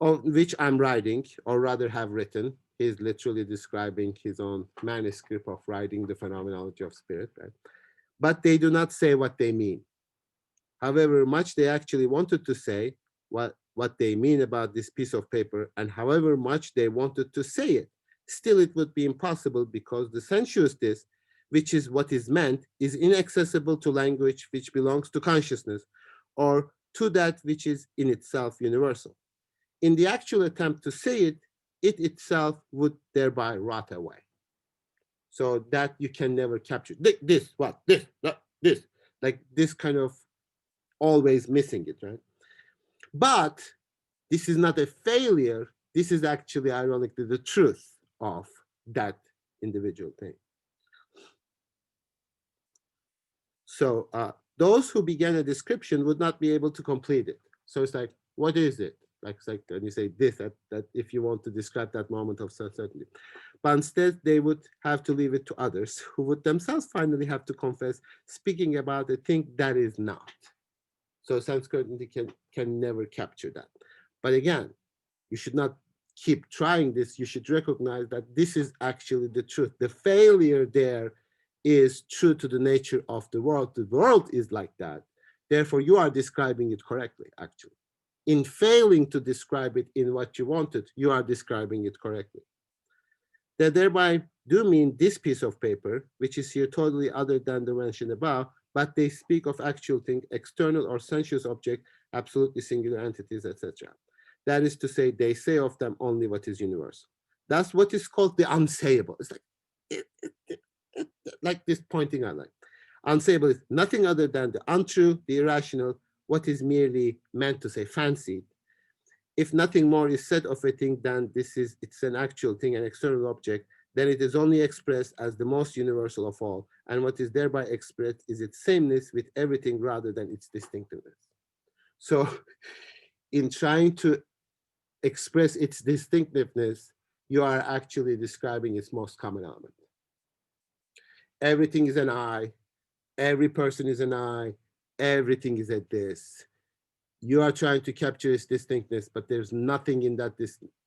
Of which I'm writing, or rather have written. He's literally describing his own manuscript of writing the phenomenology of spirit, right? But they do not say what they mean. However much they actually wanted to say what they mean about this piece of paper, and however much they wanted to say it, still it would be impossible because the sensuous this, which is what is meant, is inaccessible to language which belongs to consciousness, or to that which is in itself universal. In the actual attempt to say it, it itself would thereby rot away. So that you can never capture. This, what, this, this, like this kind of always missing it, right? But this is not a failure. This is actually, ironically, the truth of that individual thing. So those who began a description would not be able to complete it. So it's like, what is it? Like, it's like when you say this, that if you want to describe that moment of certainty. But instead, they would have to leave it to others who would themselves finally have to confess speaking about a thing that is not. So sense certainty can never capture that. But again, you should not keep trying this. You should recognize that this is actually the truth. The failure there is true to the nature of the world. The world is like that. Therefore, you are describing it correctly, actually. In failing to describe it in what you wanted, you are describing it correctly. They thereby do mean this piece of paper, which is here totally other than the mentioned above, but they speak of actual thing, external or sensuous object, absolutely singular entities, etc. That is to say, they say of them only what is universal. That's what is called the unsayable. It's like, like this pointing out, like unsayable is nothing other than the untrue, the irrational, what is merely meant to say fancied, if nothing more is said of a thing than it's an actual thing, an external object, then it is only expressed as the most universal of all. And what is thereby expressed is its sameness with everything rather than its distinctiveness. So in trying to express its distinctiveness, you are actually describing its most common element. Everything is an I, every person is an I, everything is a this. You are trying to capture its distinctness, but there's nothing in that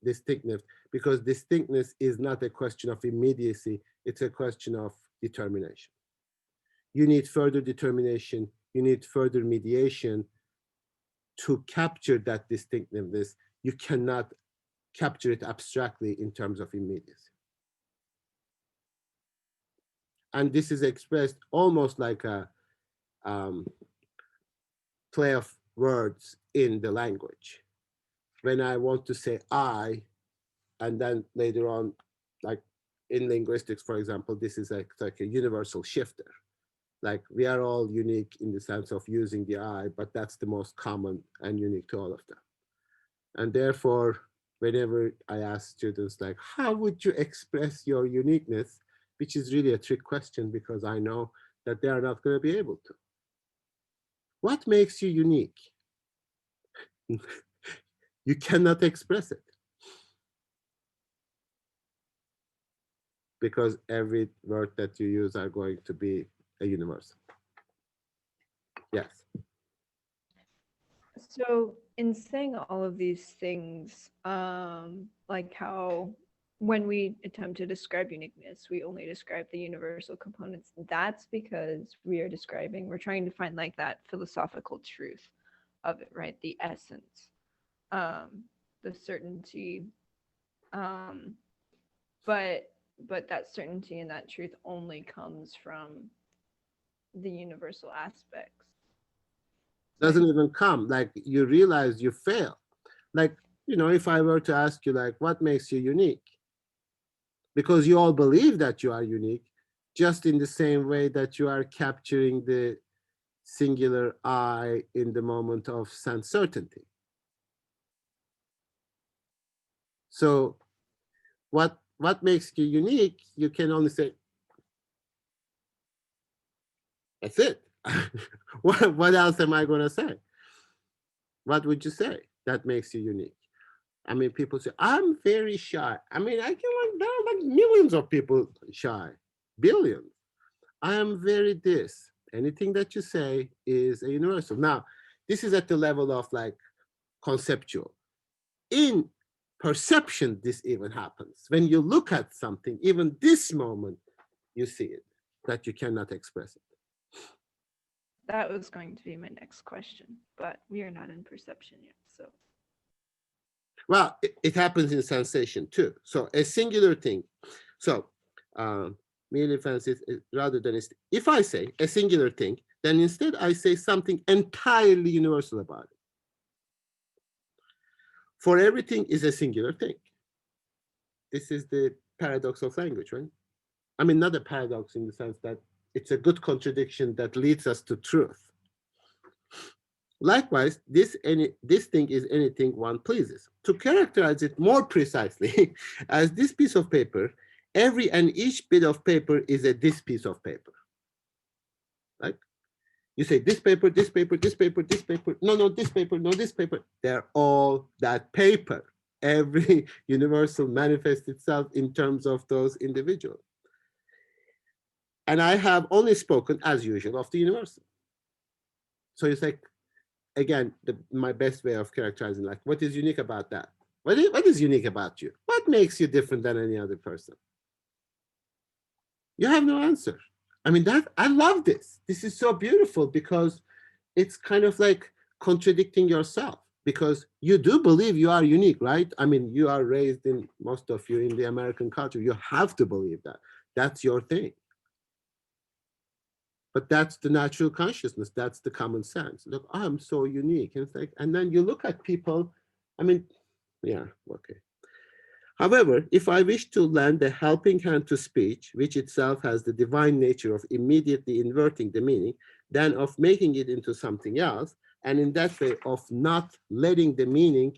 distinctness, because distinctness is not a question of immediacy, it's a question of determination. You need further determination, you need further mediation to capture that distinctiveness. You cannot capture it abstractly in terms of immediacy. And this is expressed almost like a play of words in the language. When I want to say I, and then later on, like in linguistics, for example, this is like a universal shifter. Like we are all unique in the sense of using the I, but that's the most common and unique to all of them. And therefore, whenever I ask students like, how would you express your uniqueness? Which is really a trick question, because I know that they are not going to be able to. What makes you unique? You cannot express it, because every word that you use are going to be a universal. Yes. So in saying all of these things, like how when we attempt to describe uniqueness, we only describe the universal components. That's because we're trying to find like that philosophical truth of it, right? The essence, the certainty. But that certainty and that truth only comes from the universal aspects. Doesn't even come, like you realize you fail. Like, if I were to ask you, like, what makes you unique? Because you all believe that you are unique, just in the same way that you are capturing the singular I in the moment of sense certainty. So what makes you unique? You can only say, that's it. What else am I going to say? What would you say that makes you unique? I mean, people say, I'm very shy. I mean, there are like millions of people shy, billions. I am very this. Anything that you say is a universal. Now, this is at the level of like conceptual. In perception, this even happens. When you look at something, even this moment, you see it, that you cannot express it. That was going to be my next question, but we are not in perception yet, so. Well, it happens in sensation too. So a singular thing. So merely fancy rather than if I say a singular thing, then instead I say something entirely universal about it. For everything is a singular thing. This is the paradox of language, right? I mean, not a paradox in the sense that it's a good contradiction that leads us to truth. Likewise, this thing is anything one pleases. To characterize it more precisely, as this piece of paper, every and each bit of paper is a this piece of paper. Like you say this paper, this paper, this paper, this paper, no, this paper, no, this paper. They're all that paper. Every universal manifests itself in terms of those individuals. And I have only spoken, as usual, of the universal. So it's like, again, my best way of characterizing, like, what is unique about that? What is unique about you? What makes you different than any other person? You have no answer. I mean, I love this. This is so beautiful, because it's kind of like contradicting yourself, because you do believe you are unique, right? I mean, you are raised in, most of you, in the American culture. You have to believe that. That's your thing. But that's the natural consciousness. That's the common sense. Look, I'm so unique. And it's like, and then you look at people, I mean, yeah, okay. However, if I wish to lend a helping hand to speech, which itself has the divine nature of immediately inverting the meaning, then of making it into something else, and in that way of not letting the meaning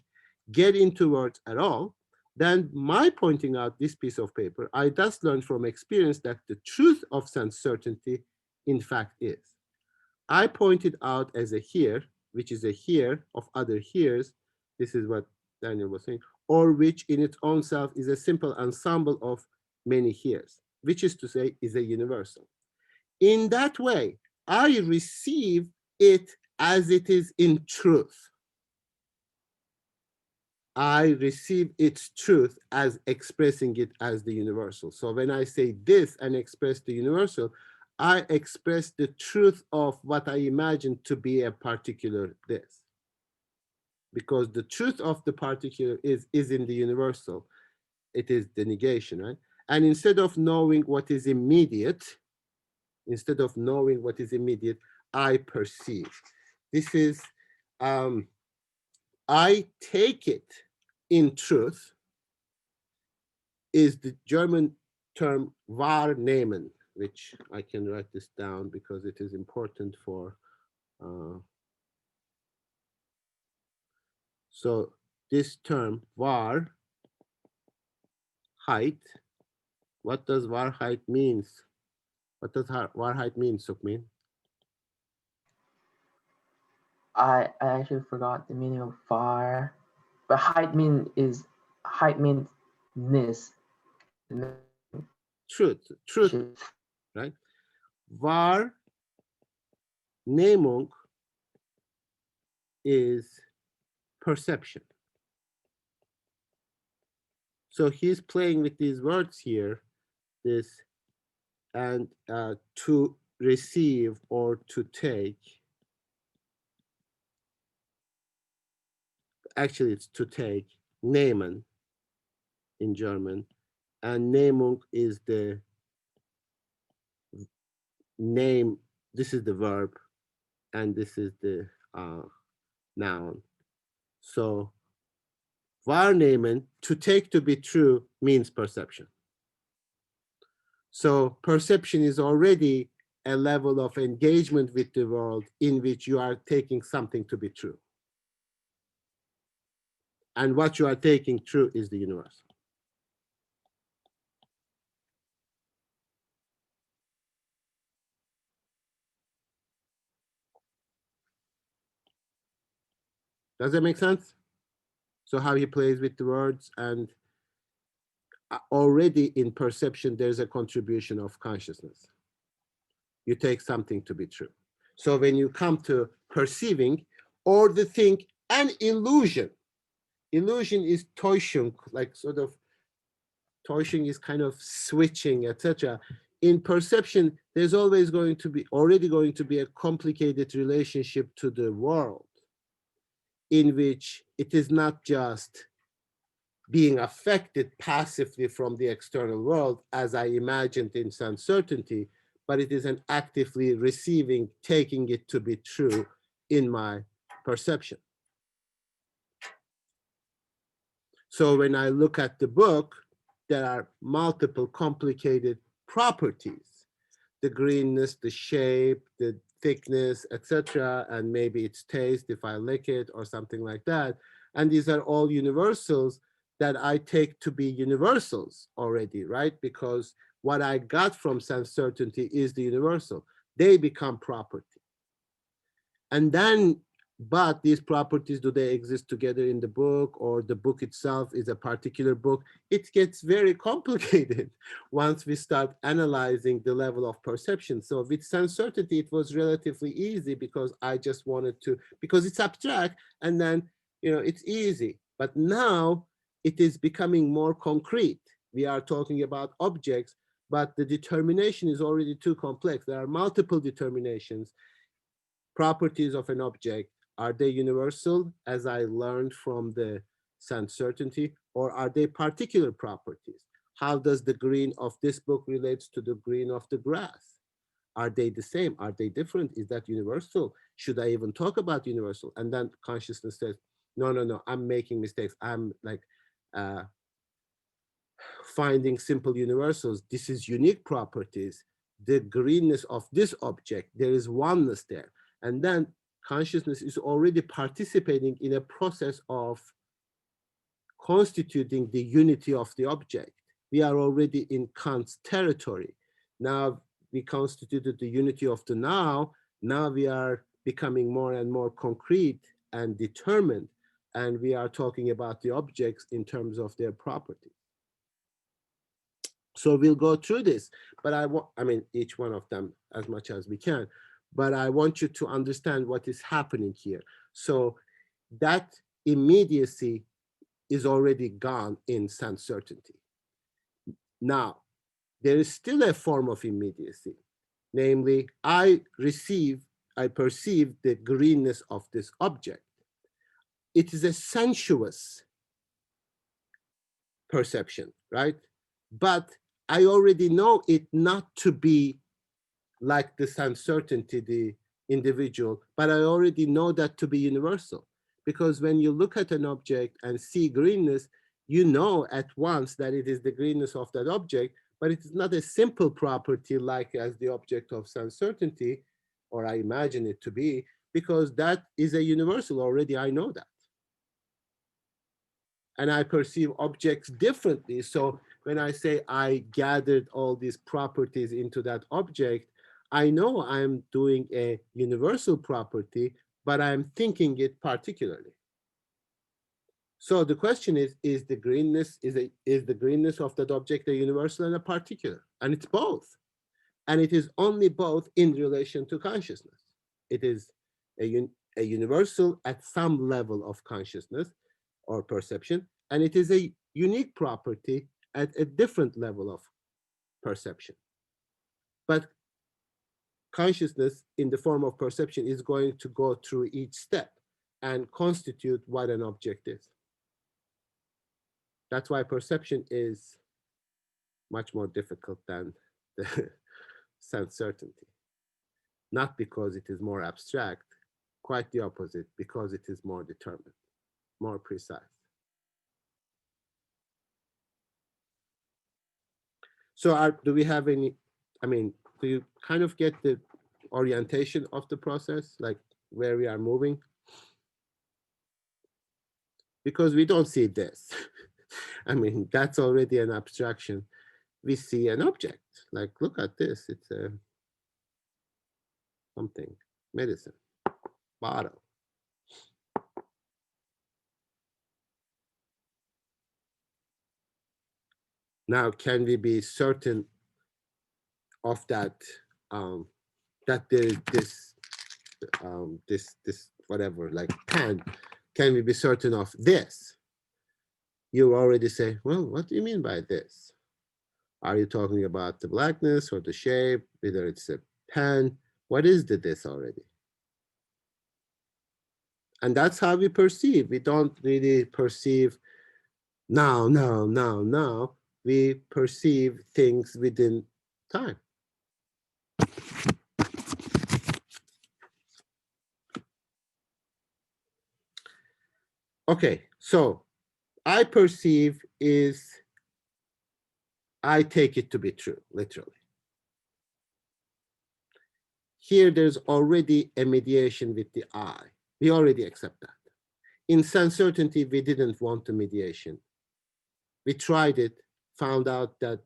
get into words at all, then my pointing out this piece of paper, I thus learned from experience that the truth of sense certainty, in fact, is. I pointed out as a here, which is a here of other heres. This is what Daniel was saying, or which in its own self is a simple ensemble of many heres, which is to say, is a universal. In that way, I receive it as it is in truth. I receive its truth as expressing it as the universal. So when I say this and express the universal, I express the truth of what I imagine to be a particular this. Because the truth of the particular is in the universal. It is the negation, right? And instead of knowing what is immediate, I perceive. This is, I take it in truth, is the German term wahrnehmen, which I can write this down because it is important for, so this term Wahrheit, what does Wahrheit means? What does Wahrheit mean, Sukmin? I actually forgot the meaning of var, but height means ness. Truth, right? Wahrnehmung is perception. So he's playing with these words here, this, and to receive or to take. Actually, it's to take, nehmen in German, and Nehmung is the name. This is the verb, and this is the noun. So wahrnehmen, to take to be true, means perception. So perception is already a level of engagement with the world in which you are taking something to be true. And what you are taking true is the universe. Does that make sense? So how he plays with the words, and already in perception, there's a contribution of consciousness. You take something to be true. So when you come to perceiving or the thing, an illusion is Täuschung, like sort of Täuschung is kind of switching, etc. In perception, there's always already going to be a complicated relationship to the world, in which it is not just being affected passively from the external world, as I imagined in sense certainty, but it is an actively receiving, taking it to be true in my perception. So when I look at the book, there are multiple complicated properties, the greenness, the shape, the thickness, etc., and maybe its taste if I lick it or something like that. And these are all universals that I take to be universals already, right? Because what I got from sense certainty is the universal. They become property. And then, but these properties, do they exist together in the book, or the book itself is a particular book? It gets very complicated once we start analyzing the level of perception. So with sense certainty, it was relatively easy because I just wanted to, because it's abstract, and then, it's easy. But now it is becoming more concrete. We are talking about objects, but the determination is already too complex. There are multiple determinations. Properties of an object, are they universal, as I learned from the sense certainty, or are they particular properties? How does the green of this book relates to the green of the grass? Are they the same? Are they different? Is that universal? Should I even talk about universal? And then consciousness says, no, I'm making mistakes. I'm like finding simple universals. This is unique properties. The greenness of this object, there is oneness there. And then consciousness is already participating in a process of constituting the unity of the object. We are already in Kant's territory. Now we constituted the unity of the now. Now we are becoming more and more concrete and determined, and we are talking about the objects in terms of their properties. So we'll go through this, but I mean, each one of them as much as we can, but I want you to understand what is happening here. So that immediacy is already gone in sense certainty. Now, there is still a form of immediacy, namely, I perceive the greenness of this object. It is a sensuous perception, right? But I already know it not to be like the sense certainty, the individual, but I already know that to be universal. Because when you look at an object and see greenness, you know at once that it is the greenness of that object, but it is not a simple property like as the object of sense certainty, or I imagine it to be, because that is a universal. Already I know that. And I perceive objects differently. So when I say I gathered all these properties into that object, I know I'm doing a universal property, but I'm thinking it particularly. So the question is the greenness of that object a universal and a particular? And it's both. And it is only both in relation to consciousness. It is a universal at some level of consciousness or perception, and it is a unique property at a different level of perception. But consciousness in the form of perception is going to go through each step and constitute what an object is. That's why perception is much more difficult than the sense certainty. Not because it is more abstract, quite the opposite, because it is more determined, more precise. So do we have any, I mean, do you kind of get the orientation of the process, like where we are moving? Because we don't see this. I mean, that's already an abstraction. We see an object, like look at this, it's a something, medicine, bottle. Now, can we be certain of that, that there is this whatever, like pen, can we be certain of this? You already say, well, what do you mean by this? Are you talking about the blackness or the shape, whether it's a pen? What is the this already? And that's how we perceive. We don't really perceive now. We perceive things within time. Okay, so I perceive is I take it to be true, literally. Here, there's already a mediation with the I. We already accept that. In sense certainty, we didn't want the mediation. We tried it, found out that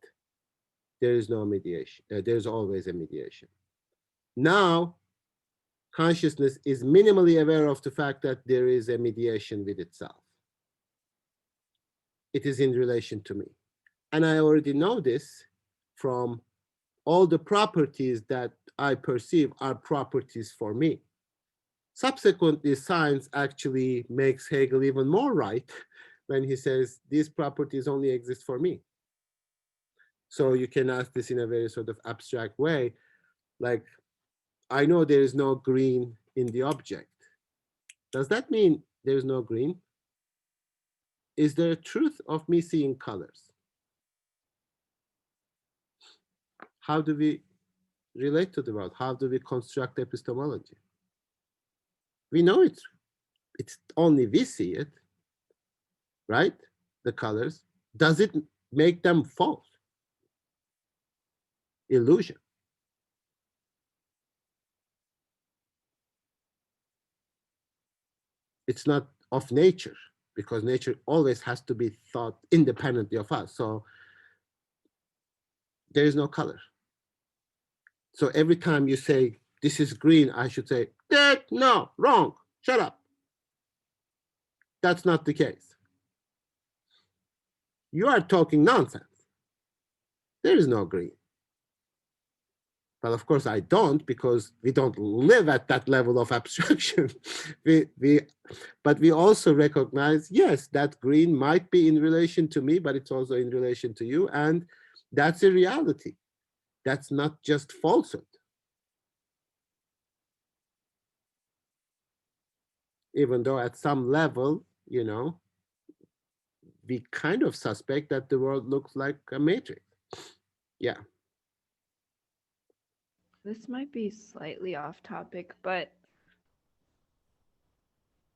there is no mediation. There's always a mediation. Now, consciousness is minimally aware of the fact that there is a mediation with itself. It is in relation to me. And I already know this from all the properties that I perceive are properties for me. Subsequently, science actually makes Hegel even more right when he says these properties only exist for me. So you can ask this in a very sort of abstract way, like, I know there is no green in the object. Does that mean there's no green? Is there a truth of me seeing colors? How do we relate to the world? How do we construct epistemology? We know it's only we see it, right? The colors. Does it make them false? Illusion. It's not of nature because nature always has to be thought independently of us. So there is no color. So every time you say, this is green, I should say, no, wrong, shut up. That's not the case. You are talking nonsense. There is no green. But of course I don't, because we don't live at that level of abstraction. But we also recognize, yes, that green might be in relation to me, but it's also in relation to you. And that's a reality. That's not just falsehood. Even though at some level, we kind of suspect that the world looks like a matrix. Yeah. This might be slightly off topic, but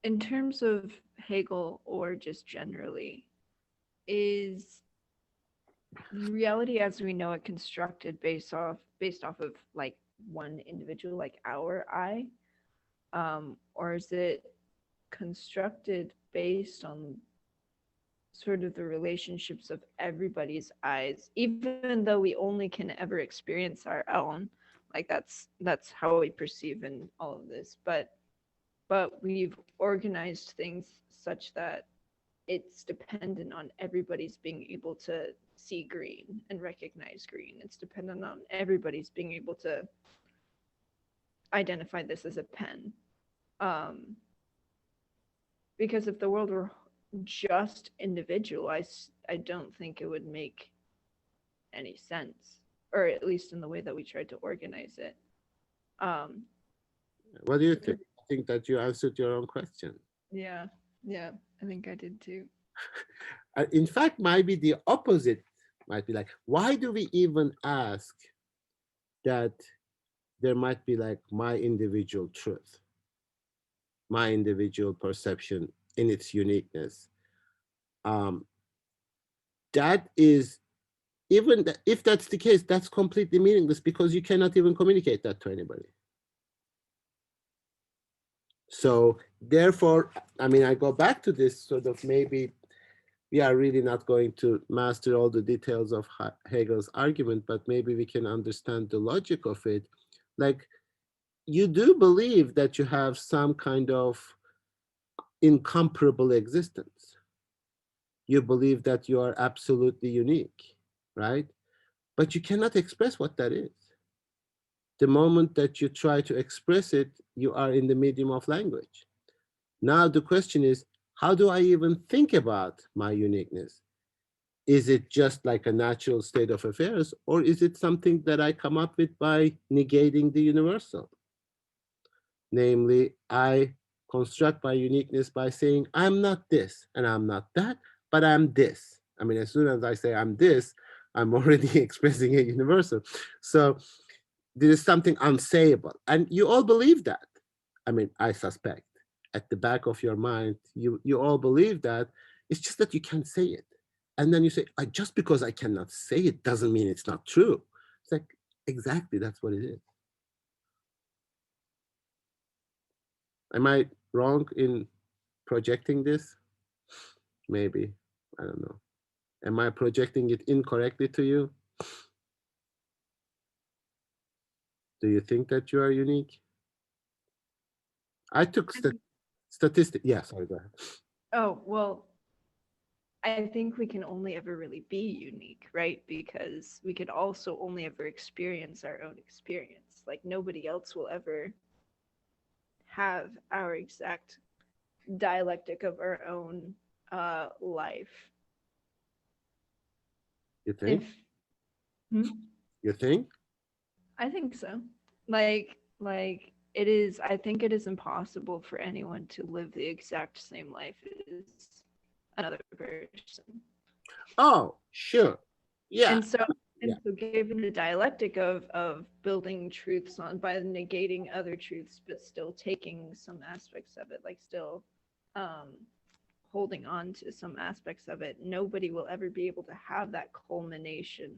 in terms of Hegel or just generally, is reality as we know it constructed based off of like one individual, like our I, or is it constructed based on sort of the relationships of everybody's eyes, even though we only can ever experience our own? Like that's how we perceive in all of this, but we've organized things such that it's dependent on everybody's being able to see green and recognize green. It's dependent on everybody's being able to identify this as a pen. Um, because if the world were just individual, I don't think it would make any sense, or at least in the way that we tried to organize it. Um, What do you think? I think that you answered your own question. yeah, yeah, I think I did too. In fact, maybe the opposite might be like, why do we even ask that there might be like my individual truth, my individual perception in its uniqueness? Um, that is, if that's the case, that's completely meaningless, because you cannot even communicate that to anybody. So therefore, I mean, I go back to this sort of, maybe we are really not going to master all the details of Hegel's argument, but maybe we can understand the logic of it. Like, you do believe that you have some kind of incomparable existence. You believe that you are absolutely unique, right? But you cannot express what that is. The moment that you try to express it, you are in the medium of language. Now the question is, how do I even think about my uniqueness? Is it just like a natural state of affairs, or is it something that I come up with by negating the universal? Namely, I construct my uniqueness by saying, I'm not this and I'm not that, but I'm this. I mean, as soon as I say I'm this, I'm already expressing a universal. So there is something unsayable. And you all believe that. I mean, I suspect at the back of your mind, you all believe that. It's just that you can't say it. And then you say, just because I cannot say it doesn't mean it's not true. It's like, exactly, that's what it is. Am I wrong in projecting this? Maybe. I don't know. Am I projecting it incorrectly to you? Do you think that you are unique? I took statistics. Yeah, sorry, go ahead. Oh, well, I think we can only ever really be unique, right? Because we could also only ever experience our own experience. Like nobody else will ever have our exact dialectic of our own life. You think? If hmm? You think? I think so. Like it is, I think it is impossible for anyone to live the exact same life as another person. Oh, sure. Yeah. And so Yeah. and so given the dialectic of building truths on by negating other truths but still taking some aspects of it, like still um holding on to some aspects of it, nobody will ever be able to have that culmination,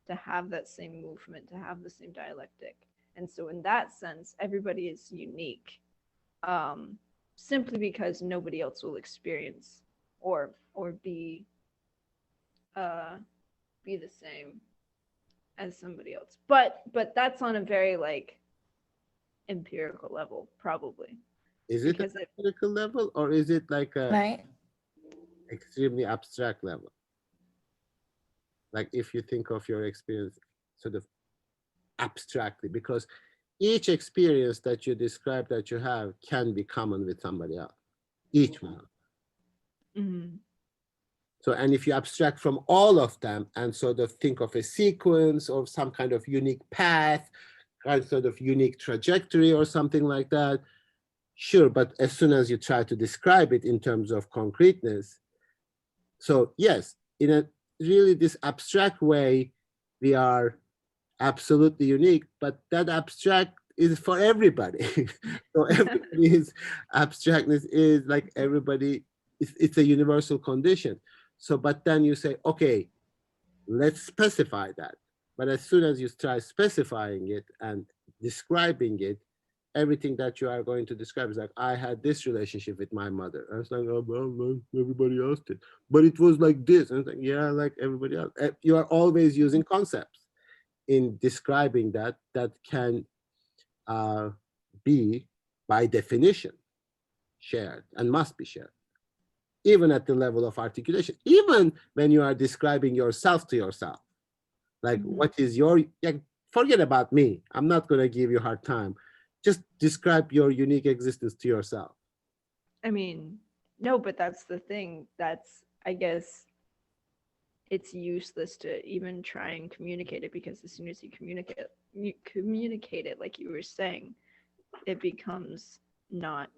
to have that same movement, to have the same dialectic. And so in that sense, everybody is unique, simply because nobody else will experience or be the same as somebody else. But that's on a very like empirical level, probably. Is it a Because it, empirical level, or is it like a Right. extremely abstract level? Like if you think of your experience sort of abstractly, because each experience that you describe that you have can be common with somebody else, each one. mhm. So, and if you abstract from all of them and sort of think of a sequence or some kind of unique path, kind of sort of unique trajectory or something like that, sure. But as soon as you try to describe it in terms of concreteness, so yes, in a really this abstract way, we are absolutely unique, but that abstract is for everybody. So everybody's abstractness is like everybody, it's a universal condition. So, but then you say, okay, let's specify that. But as soon as you try specifying it and describing it, everything that you are going to describe is like, I had this relationship with my mother. And it's like, oh, well, like everybody else did. But it was like this. And it's like, yeah, like everybody else. You are always using concepts in describing that can uh, be, by definition, shared and must be shared, even at the level of articulation, even when you are describing yourself to yourself. Like, what is your, like, forget about me. I'm not going to give you a hard time. Just describe your unique existence to yourself. I mean, no, but that's the thing. That's, I guess, it's useless to even try and communicate it, because as soon as you communicate it, like you were saying, it becomes not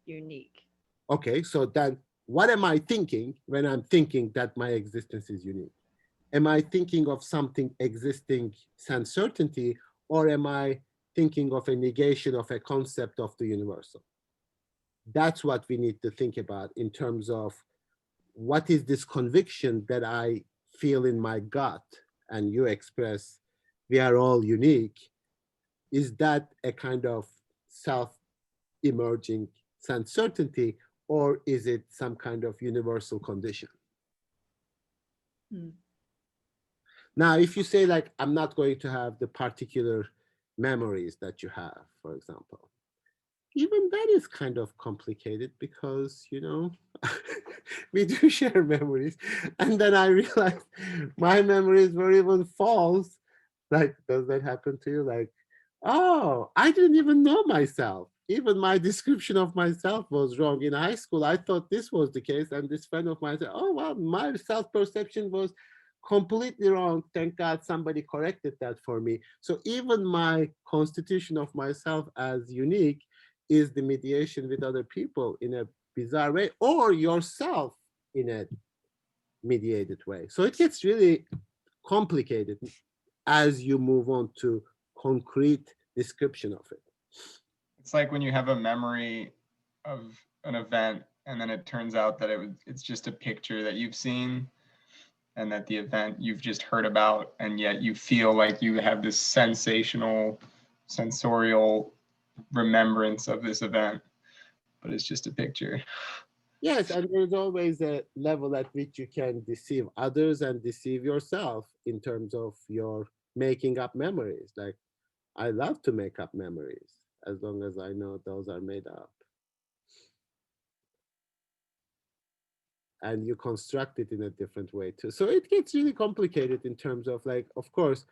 unique. Okay, so then what am I thinking when I'm thinking that my existence is unique? Am I thinking of something existing sans certainty, or am I thinking of a negation of a concept of the universal? That's what we need to think about in terms of what is this conviction that I feel in my gut and you express, we are all unique. Is that a kind of self-emerging sans certainty, or is it some kind of universal condition? Hmm. Now, if you say like, I'm not going to have the particular memories that you have, for example, even that is kind of complicated because, you know, we do share memories. And then I realized my memories were even false. Like, does that happen to you? Like, oh, I didn't even know myself. Even my description of myself was wrong. In high school, I thought this was the case. And this friend of mine said, oh, well, my self perception was completely wrong. Thank God somebody corrected that for me. So even my constitution of myself as unique is the mediation with other people in a bizarre way, or yourself in a mediated way. So it gets really complicated as you move on to concrete description of it. It's like when you have a memory of an event and then it turns out that it's just a picture that you've seen, and that the event you've just heard about, and yet you feel like you have this sensational, sensorial remembrance of this event, but it's just a picture. Yes, and there's always a level at which you can deceive others and deceive yourself in terms of your making up memories. Like, I love to make up memories as long as I know those are made up. And you construct it in a different way too. So it gets really complicated in terms of, like, of course,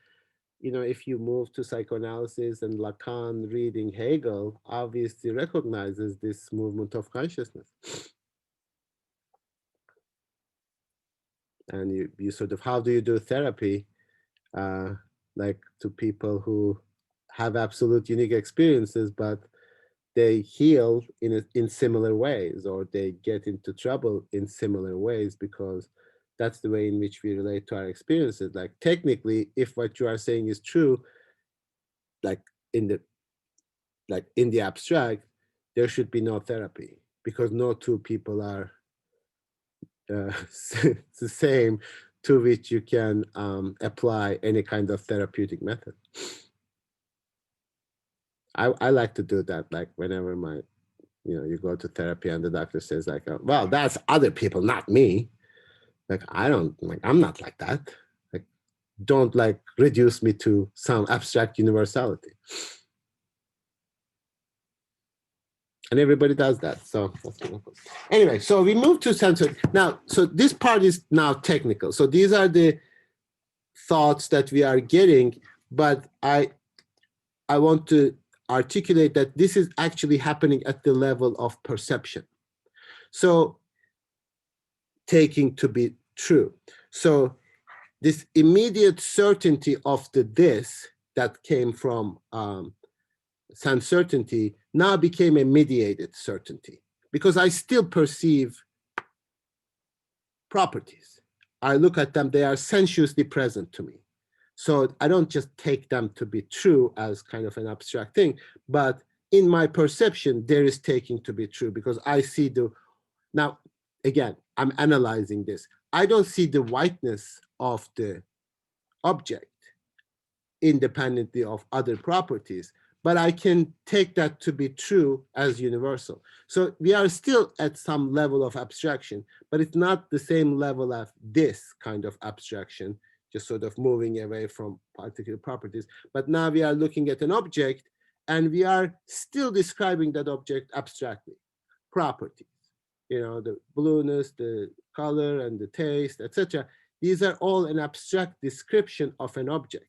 you know, if you move to psychoanalysis and Lacan reading Hegel, obviously recognizes this movement of consciousness. And you sort of, how do you do therapy, like to people who have absolute unique experiences, but they heal in similar ways, or they get into trouble in similar ways, because that's the way in which we relate to our experiences. Like, technically, if what you are saying is true, like in the abstract, there should be no therapy, because no two people are the same to which you can apply any kind of therapeutic method. I like to do that, like whenever my You know, you go to therapy and the doctor says like, well, that's other people, not me. Like, I'm not like that. Like, don't like reduce me to some abstract universality. And everybody does that. So that's kind of cool. Anyway, so we move to sensory. Now, so this part is now technical. So these are the thoughts that we are getting, but I want to articulate that this is actually happening at the level of perception. So taking to be true. So this immediate certainty of the this that came from sense certainty now became a mediated certainty, because I still perceive properties. I look at them, they are sensuously present to me. So I don't just take them to be true as kind of an abstract thing, but in my perception, there is taking to be true, because I see the, now, again, I'm analyzing this. I don't see the whiteness of the object independently of other properties, but I can take that to be true as universal. So we are still at some level of abstraction, but it's not the same level of this kind of abstraction, just sort of moving away from particular properties. But now we are looking at an object and we are still describing that object abstractly. Properties, you know, the blueness, the color and the taste, etc. These are all an abstract description of an object,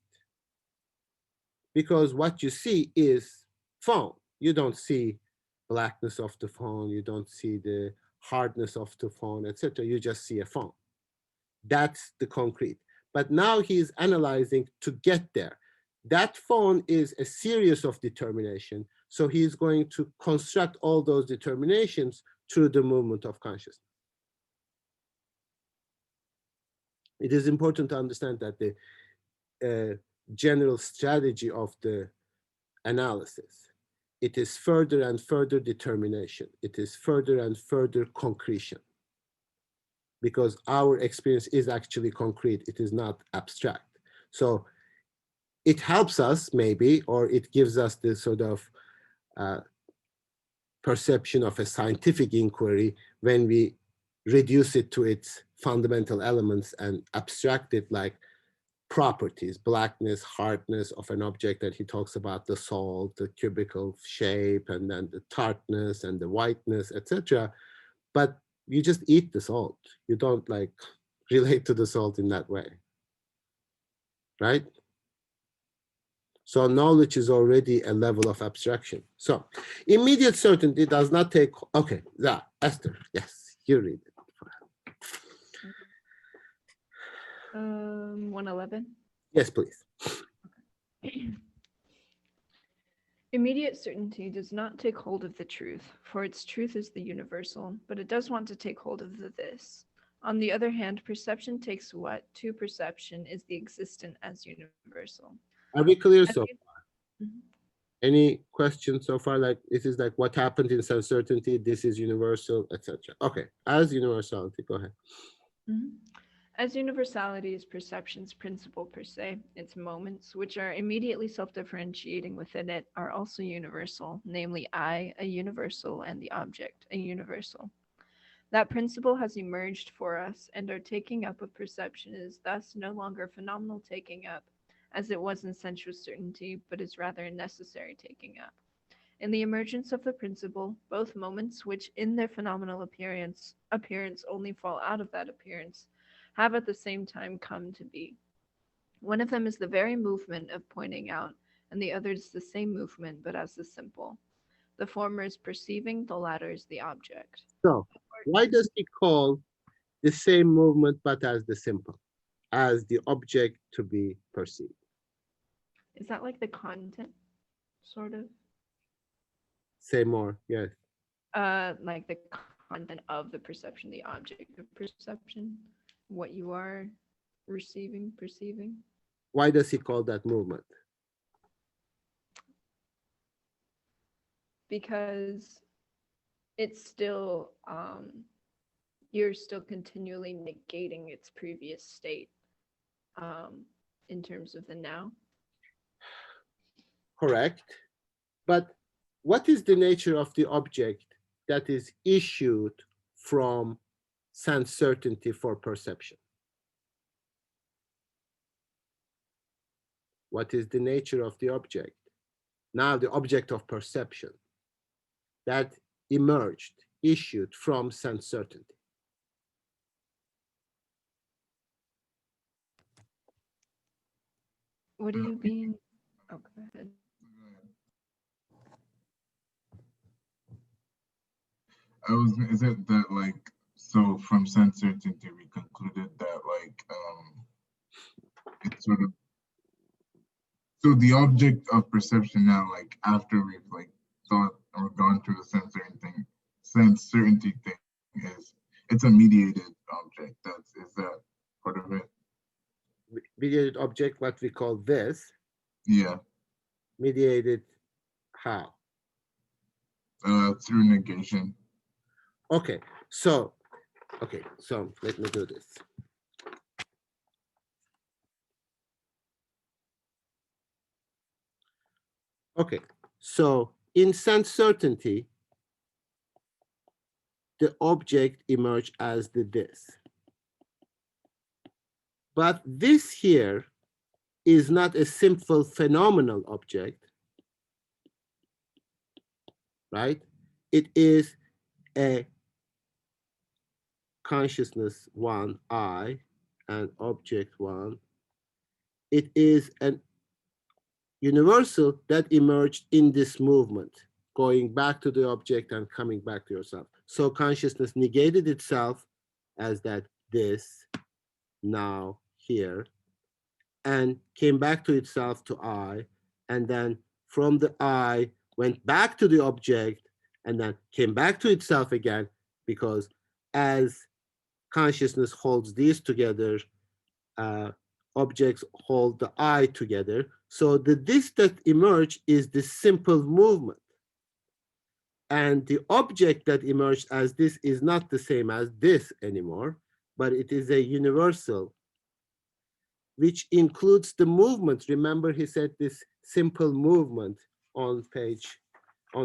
because what you see is phone. You don't see blackness of the phone, you don't see the hardness of the phone, etc. You just see a phone. That's the concrete. But now he's analyzing to get there. That phone is a series of determination. So he's going to construct all those determinations through the movement of consciousness. It is important to understand that the general strategy of the analysis, it is further and further determination. It is further and further concretion, because our experience is actually concrete. It is not abstract. So it helps us maybe, or it gives us this sort of perception of a scientific inquiry when we reduce it to its fundamental elements and abstract it like properties, blackness, hardness of an object that he talks about, the salt, the cubical shape, and then the tartness and the whiteness, etc. But you just eat the salt. You don't like relate to the salt in that way, right? So knowledge is already a level of abstraction. So immediate certainty does not take, okay, yeah, Esther, yes, you read it. 111. Yes, please. Immediate certainty does not take hold of the truth, for its truth is the universal, but it does want to take hold of the this. On the other hand, perception takes what to perception is the existent as universal. Are we clear And so we- far? Mhm. Any questions so far? Like, this is like what happened in sense certainty, this is universal, etc. Okay, as universality, go ahead. Mhm. As universality is perception's principle per se, its moments, which are immediately self-differentiating within it, are also universal, namely I, a universal, and the object, a universal. That principle has emerged for us, and our taking up of perception is thus no longer phenomenal taking up, as it was in sensuous certainty, but is rather a necessary taking up. In the emergence of the principle, both moments which in their phenomenal appearance only fall out of that appearance, have at the same time come to be. One of them is the very movement of pointing out, and the other is the same movement, but as the simple. The former is perceiving, the latter is the object. So why does he call the same movement but as the simple, as the object to be perceived? Is that like the content, sort of? Say more, yes. Like the content of the perception, the object of perception, what you are receiving, perceiving. Why does he call that movement? Because it's still you're still continually negating its previous state in terms of the now. Correct. But what is the nature of the object that is issued from sense certainty for perception. What is the nature of the object? Now the object of perception that emerged, issued from sense certainty. What do you mean? Oh, go ahead. Is it that like, so from sense certainty we concluded that like it's sort of, so the object of perception now, like after we've like thought or gone through the sense certainty thing is, it's a mediated object. Is that part of it? Mediated object, what we call this, Yeah. mediated how? Through negation. Okay, so let me do this. Okay, so in sense certainty, the object emerged as the this. But this here is not a simple phenomenal object, right? It is a consciousness one, I, and object one. It is an universal that emerged in this movement, going back to the object and coming back to yourself. So consciousness negated itself as that this, now, here, and came back to itself to I, and then from the I went back to the object and then came back to itself again, because as consciousness holds these together, objects hold the I together. So the this that emerged is the simple movement. And the object that emerged as this is not the same as this anymore, but it is a universal, which includes the movement. Remember, he said this simple movement on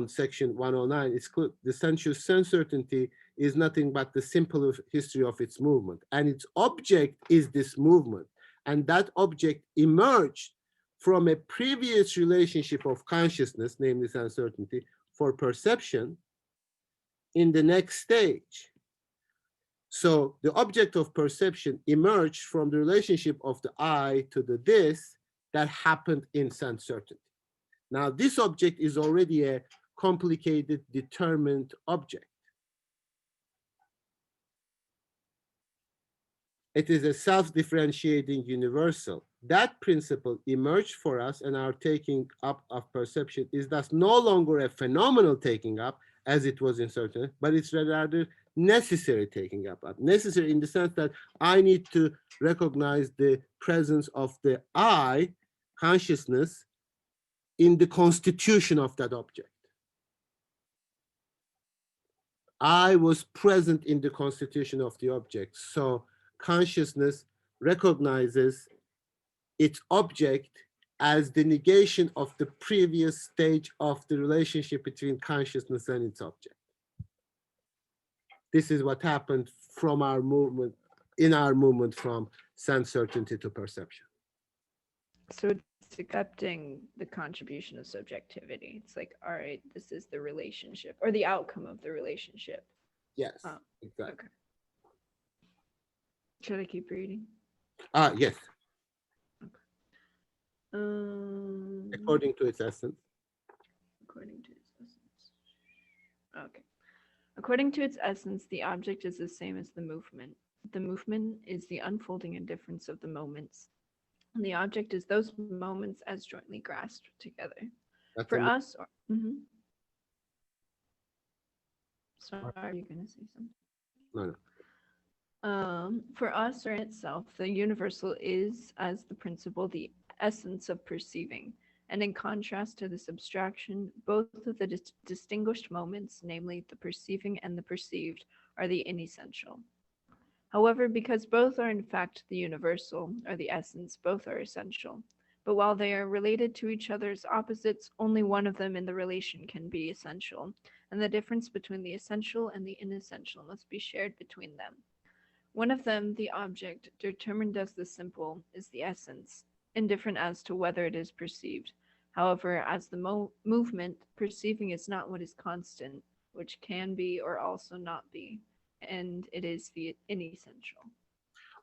section 109. It's the sensuous sense certainty is nothing but the simple history of its movement. And its object is this movement. And that object emerged from a previous relationship of consciousness, namely sense certainty, for perception in the next stage. So the object of perception emerged from the relationship of the I to the this that happened in sense certainty. Now this object is already a complicated, determined object. It is a self-differentiating universal. That principle emerged for us, and our taking up of perception is thus no longer a phenomenal taking up as it was in certain, but it's rather necessary taking up. Necessary in the sense that I need to recognize the presence of the I, consciousness, in the constitution of that object. I was present in the constitution of the object. So consciousness recognizes its object as the negation of the previous stage of the relationship between consciousness and its object. This is what happened from our movement, in our movement from sense certainty to perception. So it's accepting the contribution of subjectivity. It's like, all right, this is the relationship or the outcome of the relationship. Yes, Oh, exactly. okay. Should I keep reading? Yes, Um, according to its essence. according to its essence. Okay. According to its essence, the object is the same as the movement. The movement is the unfolding indifference of the moments, and the object is those moments as jointly grasped together. That's For a- us, or, sorry, are you going to say something? No. For us or in itself, the universal is, as the principle, the essence of perceiving. And in contrast to this abstraction, both of the distinguished moments, namely the perceiving and the perceived, are the inessential. However, because both are in fact the universal, or the essence, both are essential. But while they are related to each other's opposites, only one of them in the relation can be essential, and the difference between the essential and the inessential must be shared between them. One of them, the object, determined as the simple, is the essence, indifferent as to whether it is perceived. However, as the movement, perceiving is not what is constant, which can be or also not be, and it is the inessential.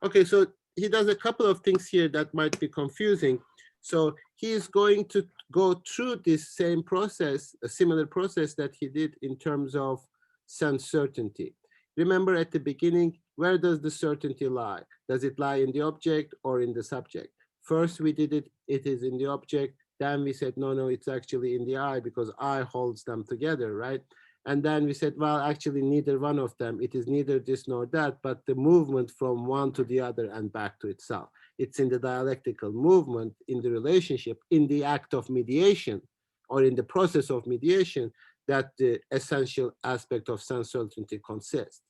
Okay, so he does a couple of things here that might be confusing. So he is going to go through this same process, a similar process that he did in terms of sense certainty. Remember at the beginning, where does the certainty lie? Does it lie in the object or in the subject? First we did it, it is in the object. Then we said, no, it's actually in the I because I holds them together, right? And then we said, well, actually neither one of them, it is neither this nor that, but the movement from one to the other and back to itself. It's in the dialectical movement, in the relationship, in the act of mediation, or in the process of mediation, that the essential aspect of sense certainty consists.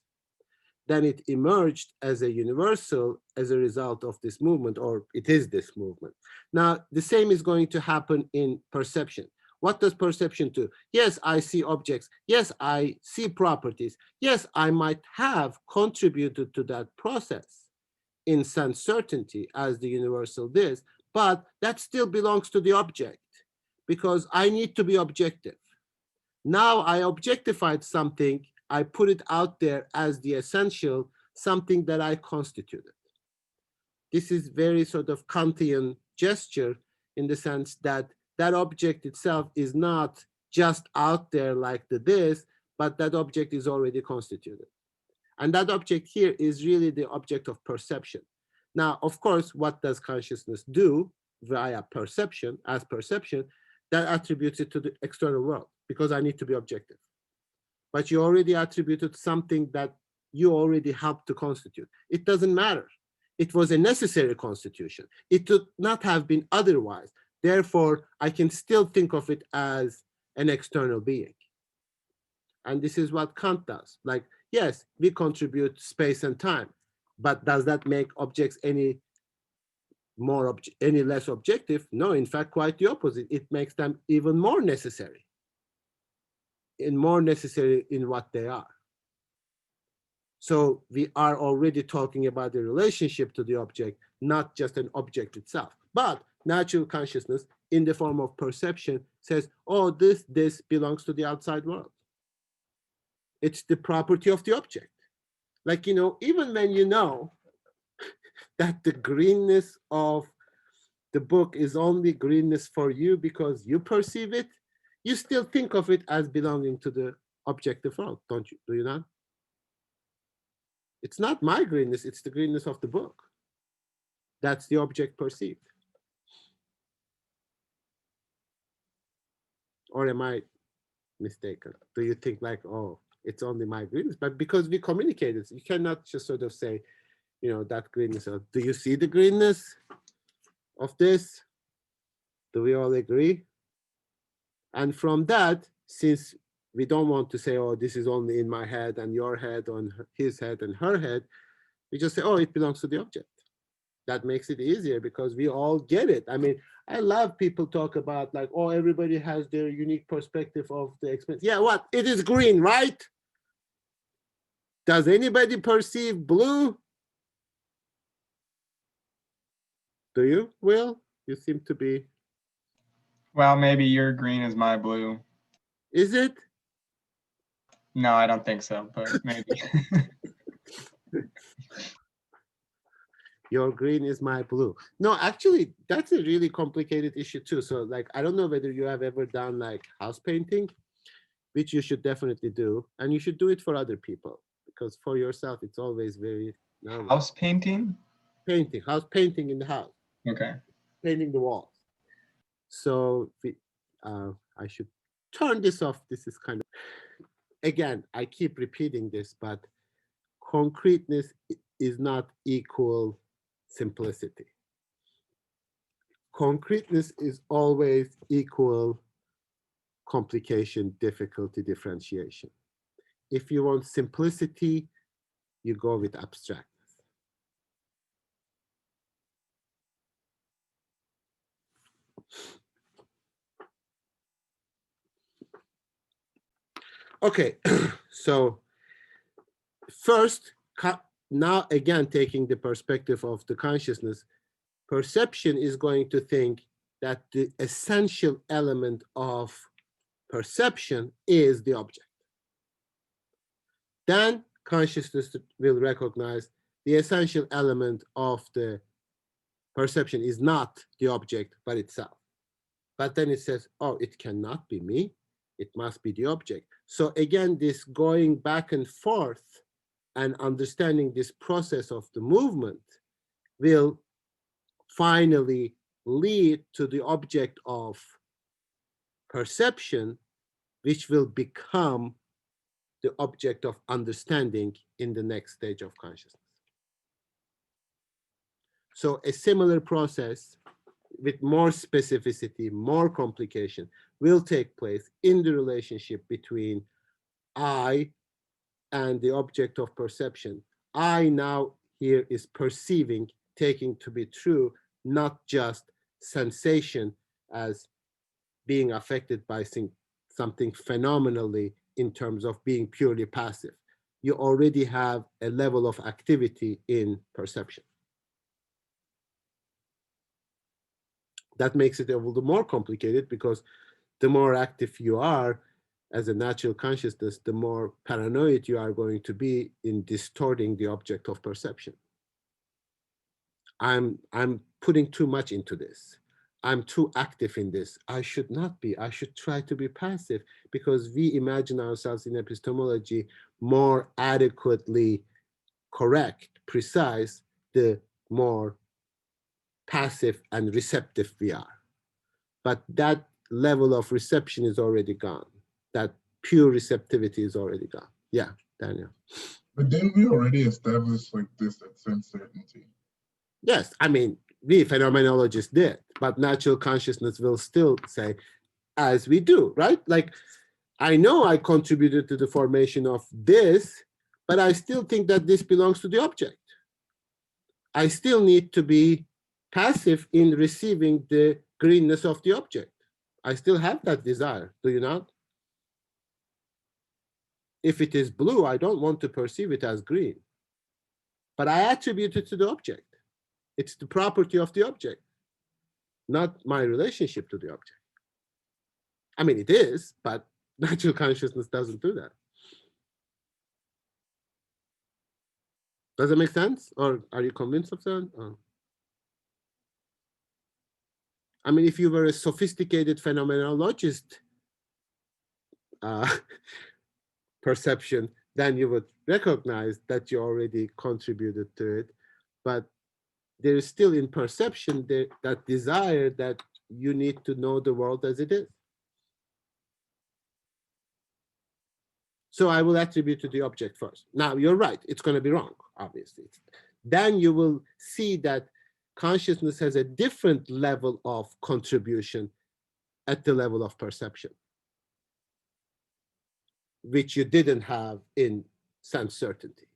Then it emerged as a universal as a result of this movement, or it is this movement. Now, the same is going to happen in perception. What does perception do? Yes, I see objects. Yes, I see properties. Yes, I might have contributed to that process in sense certainty as the universal did, but that still belongs to the object because I need to be objective. Now I objectified something, I put it out there as the essential, something that I constituted. This is very sort of Kantian gesture in the sense that that object itself is not just out there like the this, but that object is already constituted. And that object here is really the object of perception. Now, of course, what does consciousness do via perception, as perception? That attributes it to the external world because I need to be objective. But you already attributed something that you already helped to constitute. It doesn't matter. It was a necessary constitution. It would not have been otherwise. Therefore, I can still think of it as an external being. And this is what Kant does. Like, yes, we contribute space and time, but does that make objects any less objective? No, in fact, quite the opposite. It makes them even more necessary, and more necessary in what they are. So we are already talking about the relationship to the object, not just an object itself. But natural consciousness in the form of perception says, oh, this belongs to the outside world. It's the property of the object. Like, even when you know that the greenness of the book is only greenness for you because you perceive it, you still think of it as belonging to the objective world, don't you? Do you not? It's not my greenness, it's the greenness of the book. That's the object perceived. Or am I mistaken? Do you think like, oh, it's only my greenness? But because we communicated, you cannot just sort of say, that greenness. Do you see the greenness of this? Do we all agree? And from that, since we don't want to say, oh, this is only in my head and your head, on his head and her head, we just say, oh, it belongs to the object. That makes it easier because we all get it. I mean, I love people talk about like, oh, everybody has their unique perspective of the experience. Yeah, what? It is green, right? Does anybody perceive blue? Do you, Will? You seem to be. Well, maybe your green is my blue. Is it? No, I don't think so, but maybe. Your green is my blue. No, actually, that's a really complicated issue too. So like, I don't know whether you have ever done like house painting, which you should definitely do. And you should do it for other people because for yourself, it's always very nervous. House painting? House painting in the house. Okay. Painting the walls. So I should turn this off. This is kind of, again, I keep repeating this, but concreteness is not equal simplicity. Concreteness is always equal complication, difficulty, differentiation. If you want simplicity, you go with abstractness. Okay, so first, now again, taking the perspective of the consciousness, perception is going to think that the essential element of perception is the object. Then consciousness will recognize the essential element of the perception is not the object, but itself. But then it says, oh, it cannot be me. It must be the object. So again, this going back and forth and understanding this process of the movement will finally lead to the object of perception, which will become the object of understanding in the next stage of consciousness. So a similar process with more specificity, more complication, will take place in the relationship between I and the object of perception. I now here is perceiving, taking to be true, not just sensation as being affected by something phenomenally in terms of being purely passive. You already have a level of activity in perception. That makes it a little more complicated because the more active you are as a natural consciousness, the more paranoid you are going to be in distorting the object of perception. I'm putting too much into this. I'm too active in this. I should not be. I should try to be passive because we imagine ourselves in epistemology more adequately correct, precise, the more passive and receptive we are. But that level of reception is already gone. That pure receptivity is already gone. Yeah, Daniel. But didn't we already establish like this at sense certainty? Yes, I mean, we phenomenologists did, but natural consciousness will still say, as we do, right? Like, I know I contributed to the formation of this, but I still think that this belongs to the object. I still need to be passive in receiving the greenness of the object. I still have that desire, do you not? If it is blue, I don't want to perceive it as green, but I attribute it to the object. It's the property of the object, not my relationship to the object. I mean, it is, but natural consciousness doesn't do that. Does it make sense? Or are you convinced of that? Or... I mean, if you were a sophisticated phenomenologist perception, then you would recognize that you already contributed to it. But there is still in perception that desire that you need to know the world as it is. So I will attribute to the object first. Now, you're right, it's going to be wrong, obviously. Then you will see that consciousness has a different level of contribution at the level of perception, which you didn't have in sense certainty.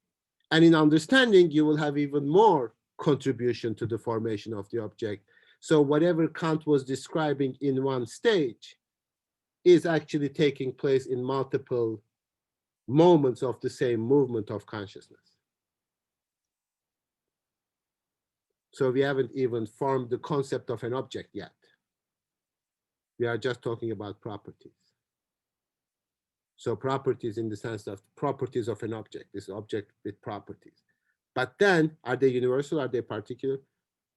And in understanding, you will have even more contribution to the formation of the object. So whatever Kant was describing in one stage is actually taking place in multiple moments of the same movement of consciousness. So we haven't even formed the concept of an object yet. We are just talking about properties. So properties in the sense of properties of an object, this object with properties. But then, are they universal? Are they particular?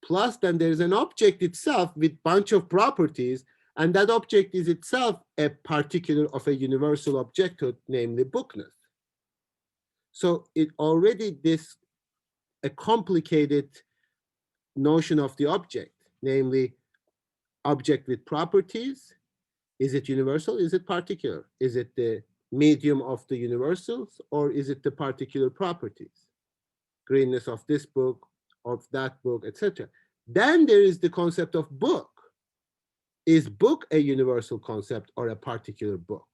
Plus, then there's an object itself with bunch of properties, and that object is itself a particular of a universal objecthood, namely bookness. So it already a complicated notion of the object, namely object with properties. Is it universal? Is it particular? Is it the medium of the universals, or is it the particular properties? Greenness of this book, of that book, etc. Then there is the concept of book. Is book a universal concept or a particular book?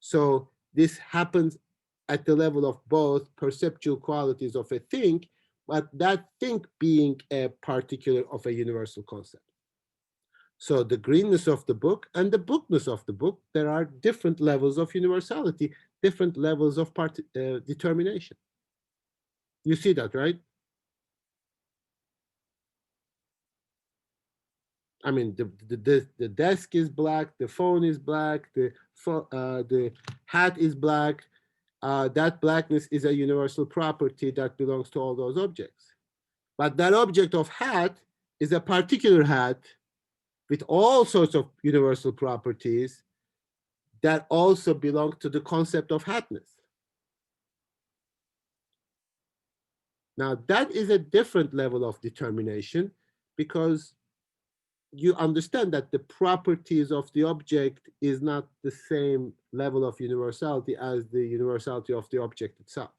So this happens at the level of both perceptual qualities of a thing, but that thing being a particular of a universal concept. So the greenness of the book and the bookness of the book, there are different levels of universality, different levels of determination. You see that, right? I mean, the desk is black, the phone is black, the hat is black. That blackness is a universal property that belongs to all those objects. But that object of hat is a particular hat with all sorts of universal properties that also belong to the concept of hatness. Now, that is a different level of determination because you understand that the properties of the object is not the same level of universality as the universality of the object itself.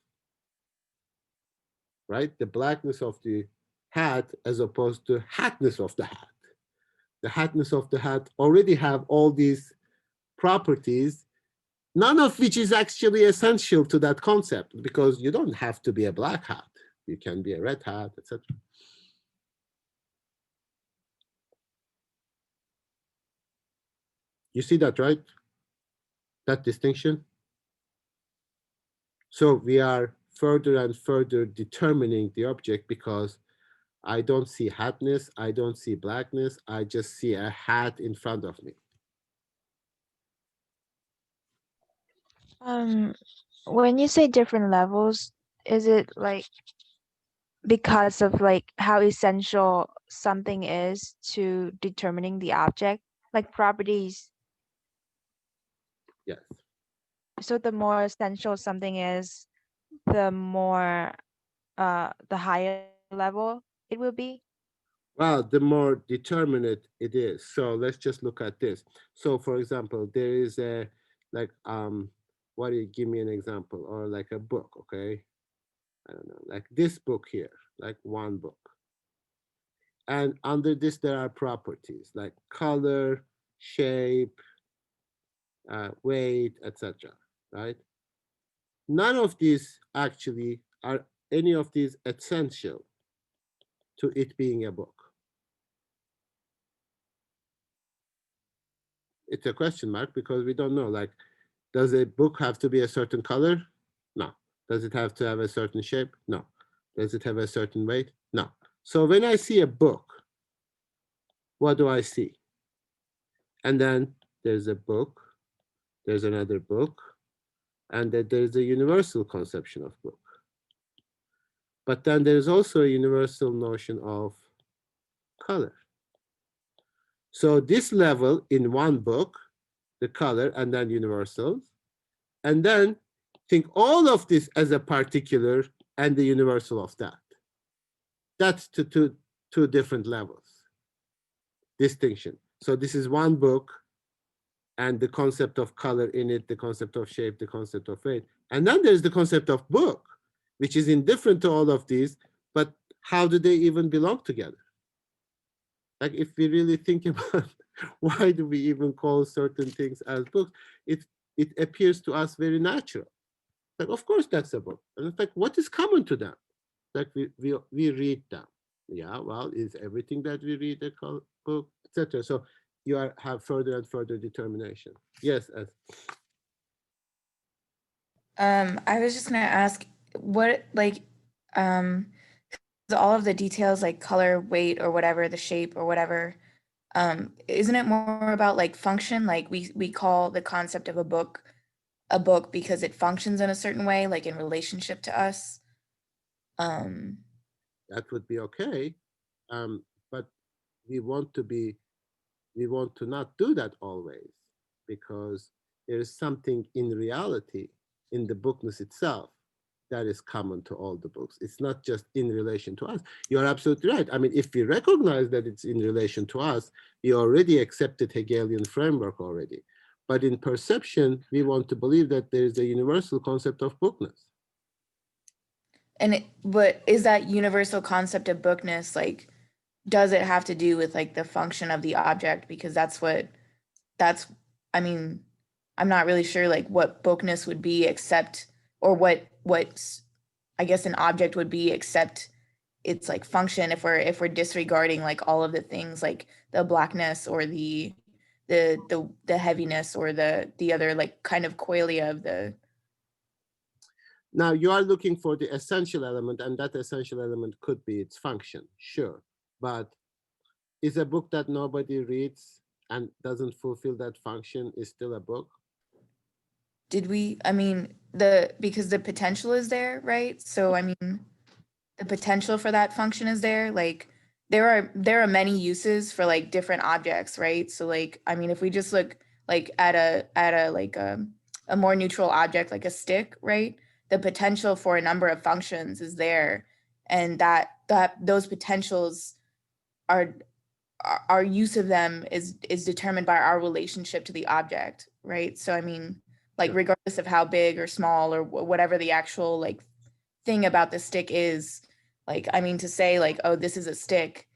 Right? The blackness of the hat as opposed to hatness of the hat. The hatness of the hat already have all these properties, none of which is actually essential to that concept because you don't have to be a black hat. You can be a red hat, etc. You see that, right? That distinction? So we are further and further determining the object because I don't see hatness, I don't see blackness, I just see a hat in front of me. When you say different levels, is it like because of like how essential something is to determining the object, like properties? Yes. So the more essential something is, the more the higher level it will be. Well, the more determinate it is. So let's just look at this. So for example, there is a, like, what do you, give me an example, or like a book, okay? I don't know, like this book here, like one book. And under this, there are properties like color, shape, weight, etc., right? None of these actually are any of these essential to it being a book. It's a question mark because we don't know, like, does a book have to be a certain color? No. Does it have to have a certain shape? No. Does it have a certain weight? No. So when I see a book, what do I see? And then there's a book, there's another book, and then there's a universal conception of book. But then there's also a universal notion of color. So this level in one book, the color, and then universals, and then think all of this as a particular and the universal of that. That's two different levels. Distinction. So this is one book and the concept of color in it, the concept of shape, the concept of weight. And then there's the concept of book, which is indifferent to all of these, but how do they even belong together? Like if we really think about why do we even call certain things as books, it appears to us very natural. Like, of course that's a book. And it's like, what is common to them? Like we read them. Yeah, well, is everything that we read a book, etc. So you have further and further determination. Yes, I was just gonna ask what like all of the details like color, weight, or whatever, the shape or whatever, isn't it more about like function? Like we call the concept of a book because it functions in a certain way, like in relationship to us. That would be okay. But we want to not do that always, because there is something in reality in the bookness itself that is common to all the books. It's not just in relation to us. You're absolutely right. I mean, if we recognize that it's in relation to us, we already accepted Hegelian framework already. But in perception, we want to believe that there is a universal concept of bookness. But is that universal concept of bookness, like, does it have to do with like the function of the object? Because I mean, I'm not really sure like what bookness would be except, or what I guess an object would be except its like function if we're disregarding like all of the things like the blackness or the heaviness or the other like kind of qualia of the. Now you are looking for the essential element, and that essential element could be its function, sure. But is a book that nobody reads and doesn't fulfill that function is still a book? Did we, I mean, because the potential is there, right? So I mean, the potential for that function is there. Like there are many uses for like different objects, right? So like, I mean, if we just look like at a like a more neutral object like a stick, right? The potential for a number of functions is there, and that those potentials are our use of them is determined by our relationship to the object, right? So I mean, like Sure. regardless of how big or small or whatever the actual like thing about the stick is, like I mean to say like, oh, this is a stick,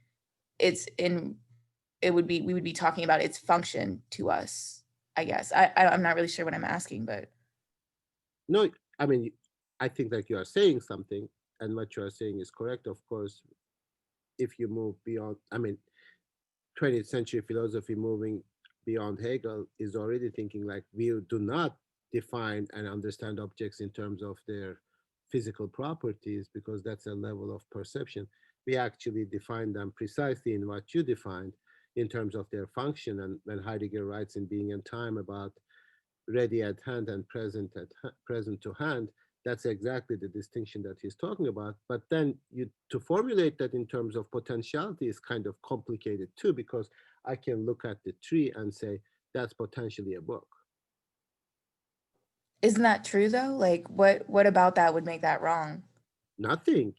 we would be talking about its function to us, I guess. I'm not really sure what I'm asking, but No, I mean, I think that you are saying something, and what you are saying is correct. Of course, if you move beyond, I mean, 20th century philosophy moving beyond Hegel is already thinking like we do not define and understand objects in terms of their physical properties because that's a level of perception. We actually define them precisely in what you defined in terms of their function. And when Heidegger writes in Being and Time about ready at hand and present to hand, that's exactly the distinction that he's talking about. But then to formulate that in terms of potentiality is kind of complicated too, because I can look at the tree and say that's potentially a book. isn't that true though? Like what about that would make that wrong? Nothing,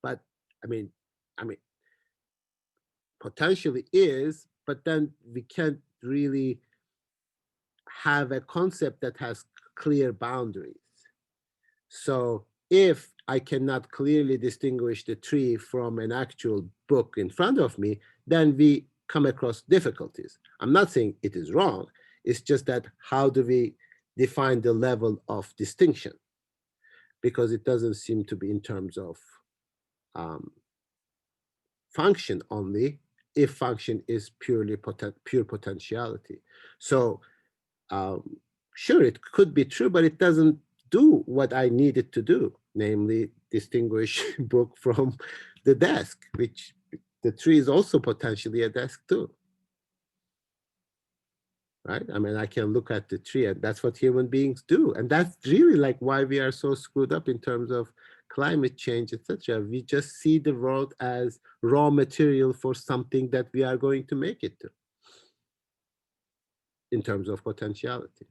but I mean potentially is, but then we can't really have a concept that has clear boundaries. So if I cannot clearly distinguish the tree from an actual book in front of me, then we come across difficulties. I'm not saying it is wrong. It's just that how do we define the level of distinction? Because it doesn't seem to be in terms of function only, if function is pure potentiality. So sure, it could be true, but it doesn't do what I need it to do, namely distinguish book from the desk, which the tree is also potentially a desk too. Right? I mean, I can look at the tree, and that's what human beings do. And that's really like why we are so screwed up in terms of climate change, etc. We just see the world as raw material for something that we are going to make it to in terms of potentiality.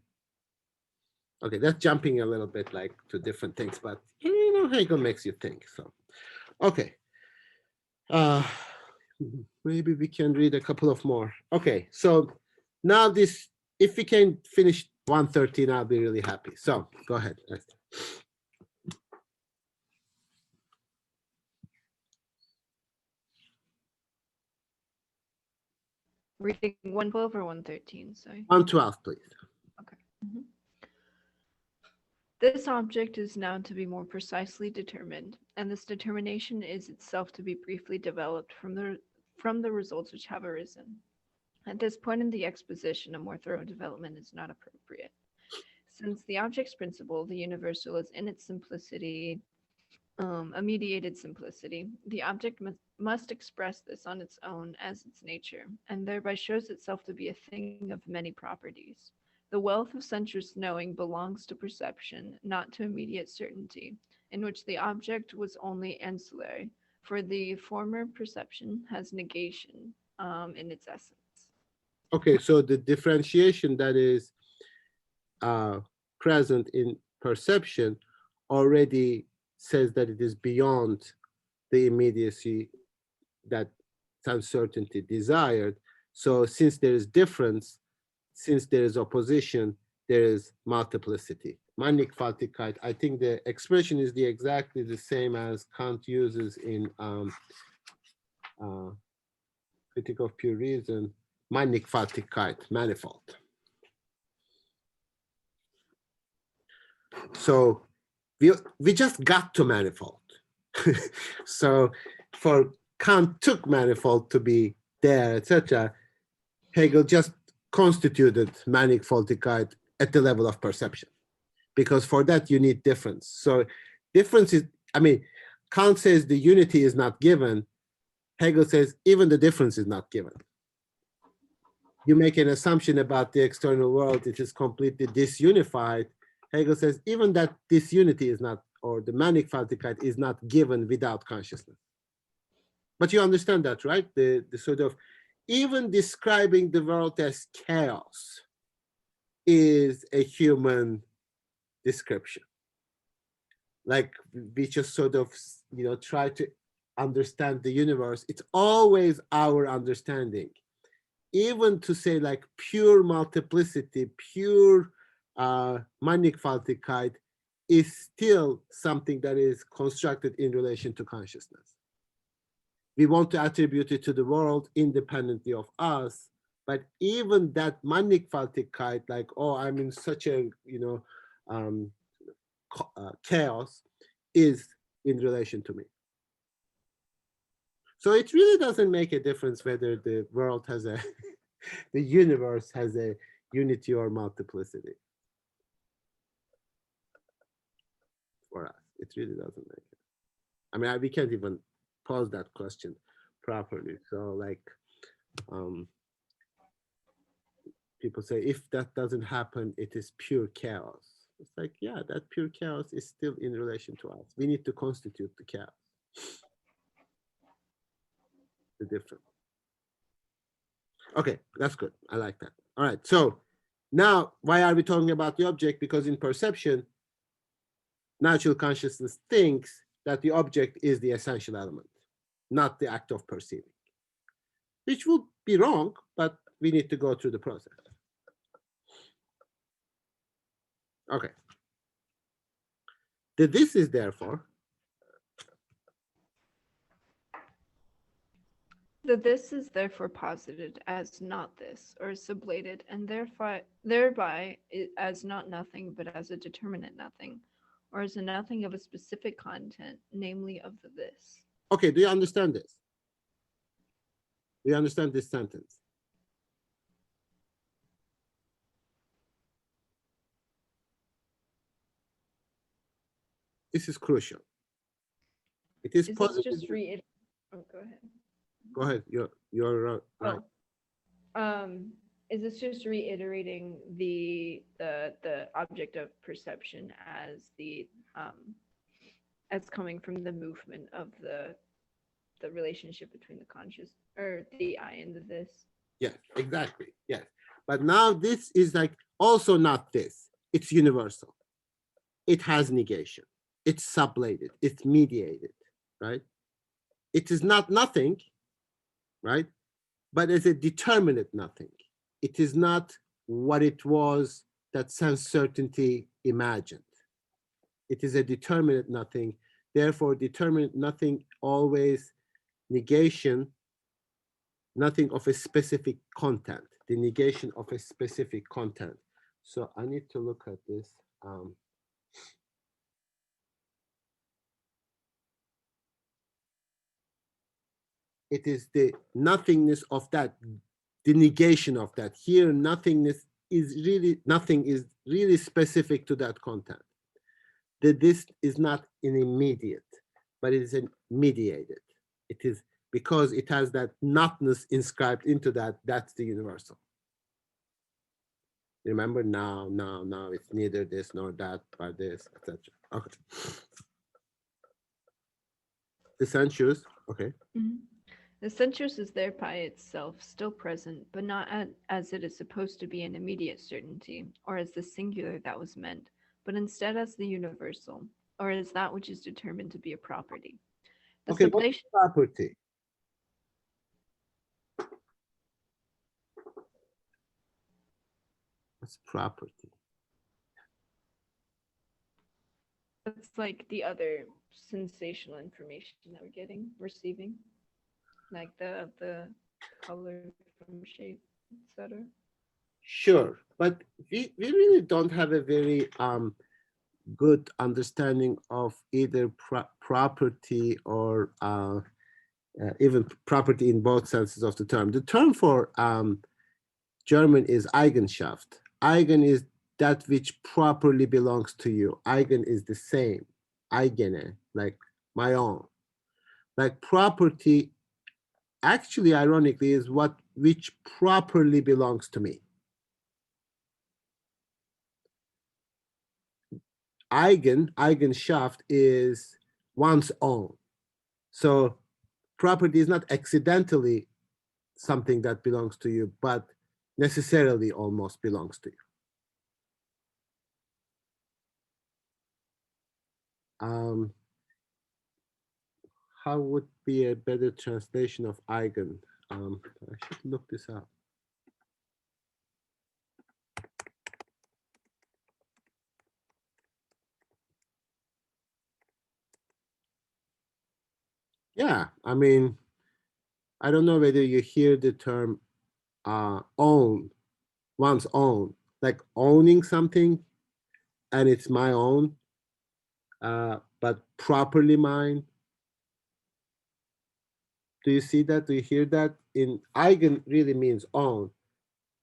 Okay, that's jumping a little bit like to different things, but you know, Hegel makes you think. So, okay. Maybe we can read a couple of more. Okay, so now this, if we can finish 113, I'll be really happy. So go ahead. Reading 112 or 113, sorry. 112, please. Okay. Mhm. This object is now to be more precisely determined, and this determination is itself to be briefly developed from the results which have arisen. At this point in the exposition, a more thorough development is not appropriate. Since the object's principle, the universal, is in its simplicity, a mediated simplicity, the object must express this on its own as its nature, and thereby shows itself to be a thing of many properties. The wealth of sensuous knowing belongs to perception, not to immediate certainty, in which the object was only ancillary, for the former perception has negation in its essence. Okay, so the differentiation that is present in perception already says that it is beyond the immediacy that uncertainty desired. So since there is difference, since there is opposition, there is multiplicity. Mannigfaltigkeit, I think the expression is exactly the same as Kant uses in Critique of Pure Reason, Mannigfaltigkeit, manifold. So we just got to manifold. So for Kant took manifold to be there, etc., Hegel just constituted mannigfaltigkeit at the level of perception, because for that you need difference. So difference is, I mean, Kant says the unity is not given. Hegel says even the difference is not given. You make an assumption about the external world, it is completely disunified. Hegel says even that disunity is not, or the mannigfaltigkeit is not given without consciousness. But you understand that, right? The sort of, even describing the world as chaos is a human description. Like we just sort of, try to understand the universe. It's always our understanding. Even to say like pure multiplicity, pure mannigfaltigkeit is still something that is constructed in relation to consciousness. We want to attribute it to the world independently of us, but even that mannigfaltigkeit, like, oh, I'm in such a, chaos, is in relation to me. So it really doesn't make a difference whether the world has a, the universe has a unity or multiplicity. For us, it really doesn't make it. I mean, we can't even pose that question properly. So like, people say, if that doesn't happen, it is pure chaos. It's like, yeah, that pure chaos is still in relation to us. We need to constitute the chaos. The difference. Okay, that's good. I like that. All right, so now why are we talking about the object? Because in perception, natural consciousness thinks that the object is the essential element, not the act of perceiving, which will be wrong, but we need to go through the process. Okay. The this is therefore. The this is therefore posited as not this, or sublated, and thereby as not nothing, but as a determinate nothing, or as a nothing of a specific content, namely of the this. Okay, do you understand this? Do you understand this sentence? This is crucial. It is Is this positive. just reiterate? Oh, go ahead. Go ahead. You're right. Is this just reiterating the object of perception as the as coming from the movement of the relationship between the conscious, or the I and the this? Yes, exactly. Yes. But now this is like also not this. It's universal. It has negation. It's sublated. It's mediated, right? It is not nothing, right? But it's a determinate nothing. It is not what it was that sense certainty imagined. It is a determinate nothing. Therefore, determinate nothing always negation, nothing of a specific content, the negation of a specific content. So I need to look at this. It is the nothingness of that, the negation of that. Here, nothingness is really, nothing is really specific to that content. That this is not an immediate, but it is a mediated. It is because it has that notness inscribed into that, that's the universal. Remember, now, it's neither this nor that, but this, etc. Okay. The sensuous, okay. Mm-hmm. The sensuous is there by itself, still present, but not as it is supposed to be an immediate certainty, or as the singular that was meant, but instead as the universal, or as that which is determined to be a property. The Okay, what's sublation property? What's property? That's like the other sensational information that we're receiving, like the color from shape, etc. Sure, but we really don't have a very good understanding of either property or even property in both senses of the term. The term for German is Eigenschaft. Eigen is that which properly belongs to you. Eigen is the same. Eigene, like my own. Like property, actually, ironically, is what which properly belongs to me. Eigenschaft is one's own. So property is not accidentally something that belongs to you, but necessarily almost belongs to you. How would be a better translation of eigen? I should look this up. Yeah, I mean, I don't know whether you hear the term own, one's own, like owning something and it's my own, but properly mine. Do you see that? Do you hear that? In eigen really means own,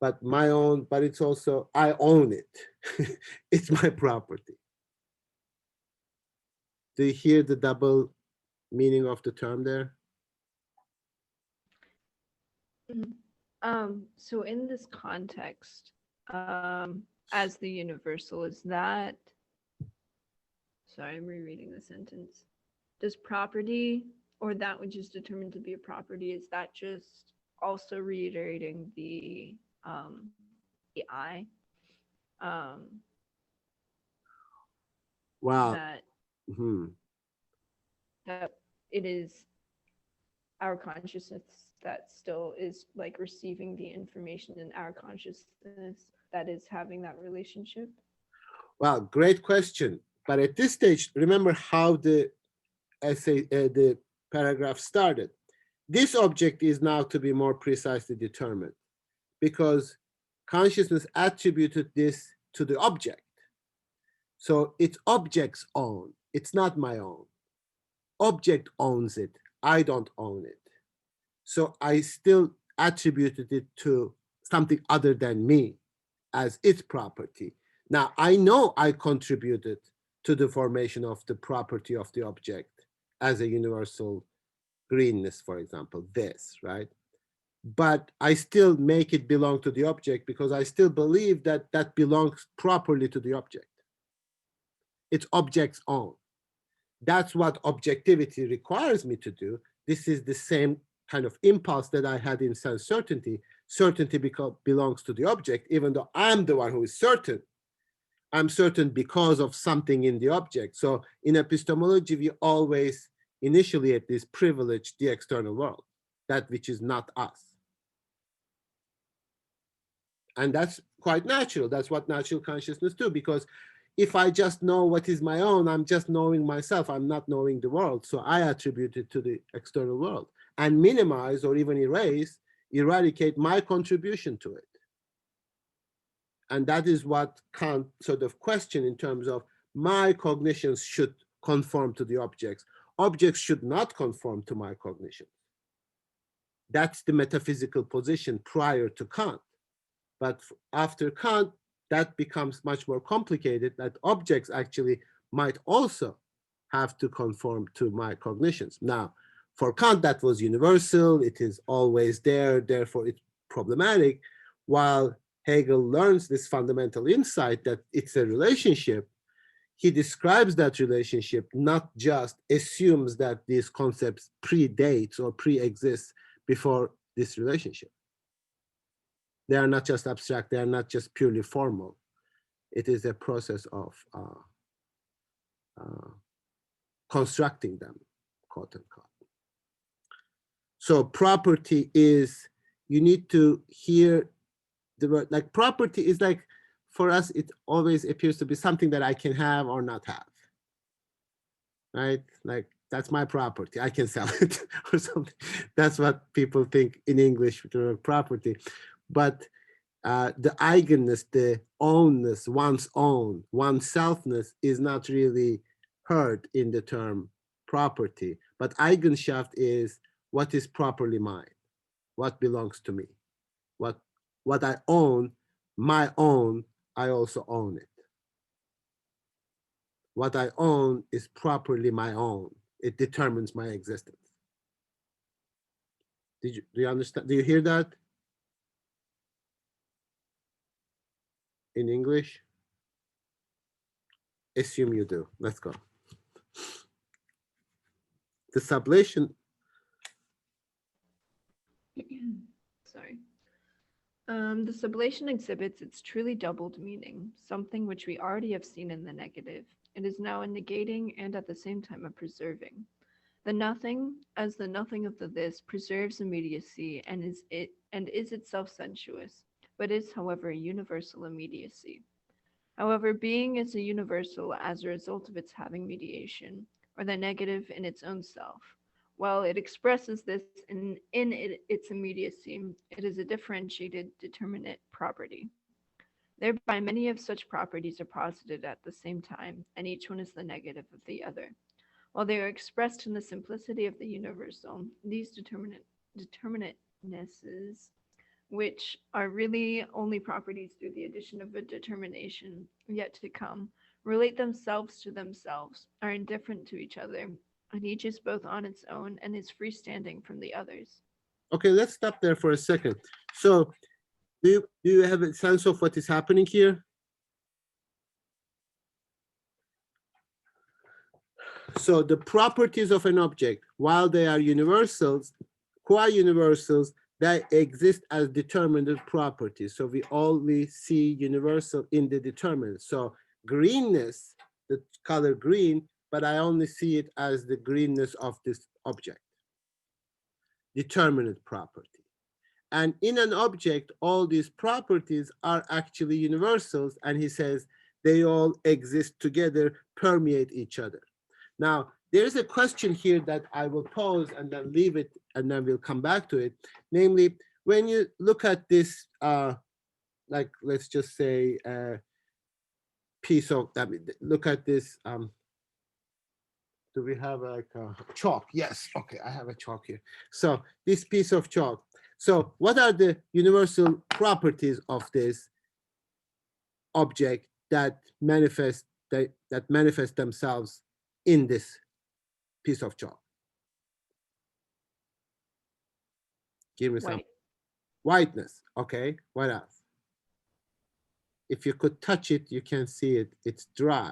but my own, but it's also, I own it. It's my property. Do you hear the double meaning of the term there? So in this context, as the universal, is that, sorry, I'm rereading the sentence. Does property, or that which is determined to be a property, is that just also reiterating the I? Wow. That Mhm. that it is our consciousness that still is like receiving the information in our consciousness that is having that relationship? Well, great question. But at this stage, remember how the essay, the paragraph started. This object is now to be more precisely determined because consciousness attributed this to the object. So it's object's own. It's not my own. Object owns it. I don't own it. So I still attributed it to something other than me as its property. Now, I know I contributed to the formation of the property of the object as a universal greenness, for example, this, right? But I still make it belong to the object because I still believe that that belongs properly to the object. It's object's own. That's what objectivity requires me to do. This is the same kind of impulse that I had in sense certainty. Certainty belongs to the object, even though I'm the one who is certain. I'm certain because of something in the object. So in epistemology, we always initially at least privilege the external world, that which is not us. And that's quite natural. That's what natural consciousness do, because if I just know what is my own, I'm just knowing myself. I'm not knowing the world. So I attribute it to the external world and minimize or even eradicate my contribution to it. And that is what Kant sort of questioned in terms of my cognitions should conform to the objects. Objects should not conform to my cognition. That's the metaphysical position prior to Kant. But after Kant, that becomes much more complicated, that objects actually might also have to conform to my cognitions. Now, for Kant, that was universal. It is always there. Therefore, it's problematic. While Hegel learns this fundamental insight that it's a relationship, he describes that relationship, not just assumes that these concepts predate or pre-exist before this relationship. They are not just abstract, they are not just purely formal. It is a process of constructing them, quote unquote. So property is, you need to hear the word, like property is like, for us, it always appears to be something that I can have or not have, right? Like, that's my property, I can sell it or something. That's what people think in English with the word property. But the eigenness, the ownness, one's own, oneselfness is not really heard in the term property. But Eigenschaft is what is properly mine, what belongs to me, what I own, my own, I also own it. What I own is properly my own. It determines my existence. Do you understand? Do you hear that? In English? Assume you do. Let's go. The sublation. Sorry. The sublation exhibits its truly doubled meaning, something which we already have seen in the negative. It is now a negating and at the same time a preserving. The nothing, as the nothing of the this, preserves immediacy and is itself sensuous, but is, however, a universal immediacy. However, being is a universal as a result of its having mediation, or the negative in its own self. While it expresses this its immediacy, it is a differentiated determinate property. Thereby, many of such properties are posited at the same time, and each one is the negative of the other. While they are expressed in the simplicity of the universal, these determinatenesses, which are really only properties through the addition of a determination yet to come, relate themselves to themselves, are indifferent to each other, and each is both on its own and is freestanding from the others. Okay, let's stop there for a second. So do you have a sense of what is happening here? So the properties of an object, while they are universals, qua-universals, they exist as determinate properties. So we only see universal in the determinant. So greenness, the color green, but I only see it as the greenness of this object. Determinate property. And in an object, all these properties are actually universals. And he says they all exist together, permeate each other. Now, there's a question here that I will pose and then leave it, and then we'll come back to it. Namely, when you look at this, like, let's just say, piece of, look at this, do we have like a chalk? Yes, okay, I have a chalk here. So this piece of chalk. So what are the universal properties of this object that manifest themselves in this piece of chalk? Give me some. White. Whiteness. Okay, what else? If you could touch it, you can see it. It's dry.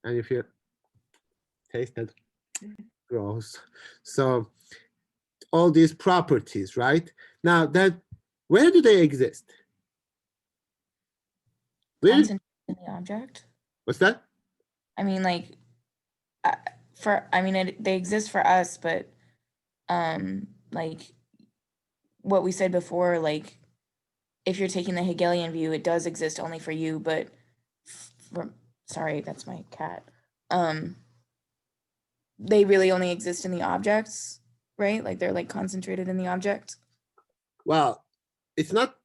And if you taste it, gross. So all these properties, right? Now that, where do they exist? Where, Concentrated in the object. what's that? I mean, like, they exist for us, but like what we said before, like if you're taking the Hegelian view, it does exist only for you, but sorry, that's my cat. They really only exist in the objects, right? Like they're like concentrated in the object. Well, it's not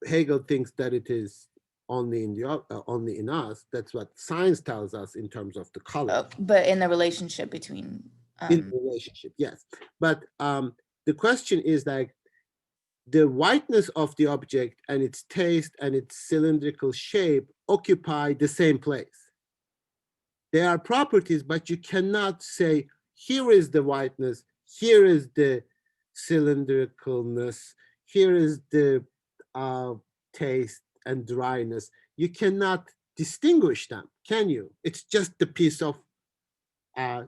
Hegel thinks that it is only in only in us. That's what science tells us in terms of the color. But in the relationship between In the relationship, yes. But the question is like the whiteness of the object and its taste and its cylindrical shape occupy the same place. They are properties, but you cannot say, here is the whiteness, here is the cylindricalness, here is the taste and dryness. You cannot distinguish them, can you? It's just the piece of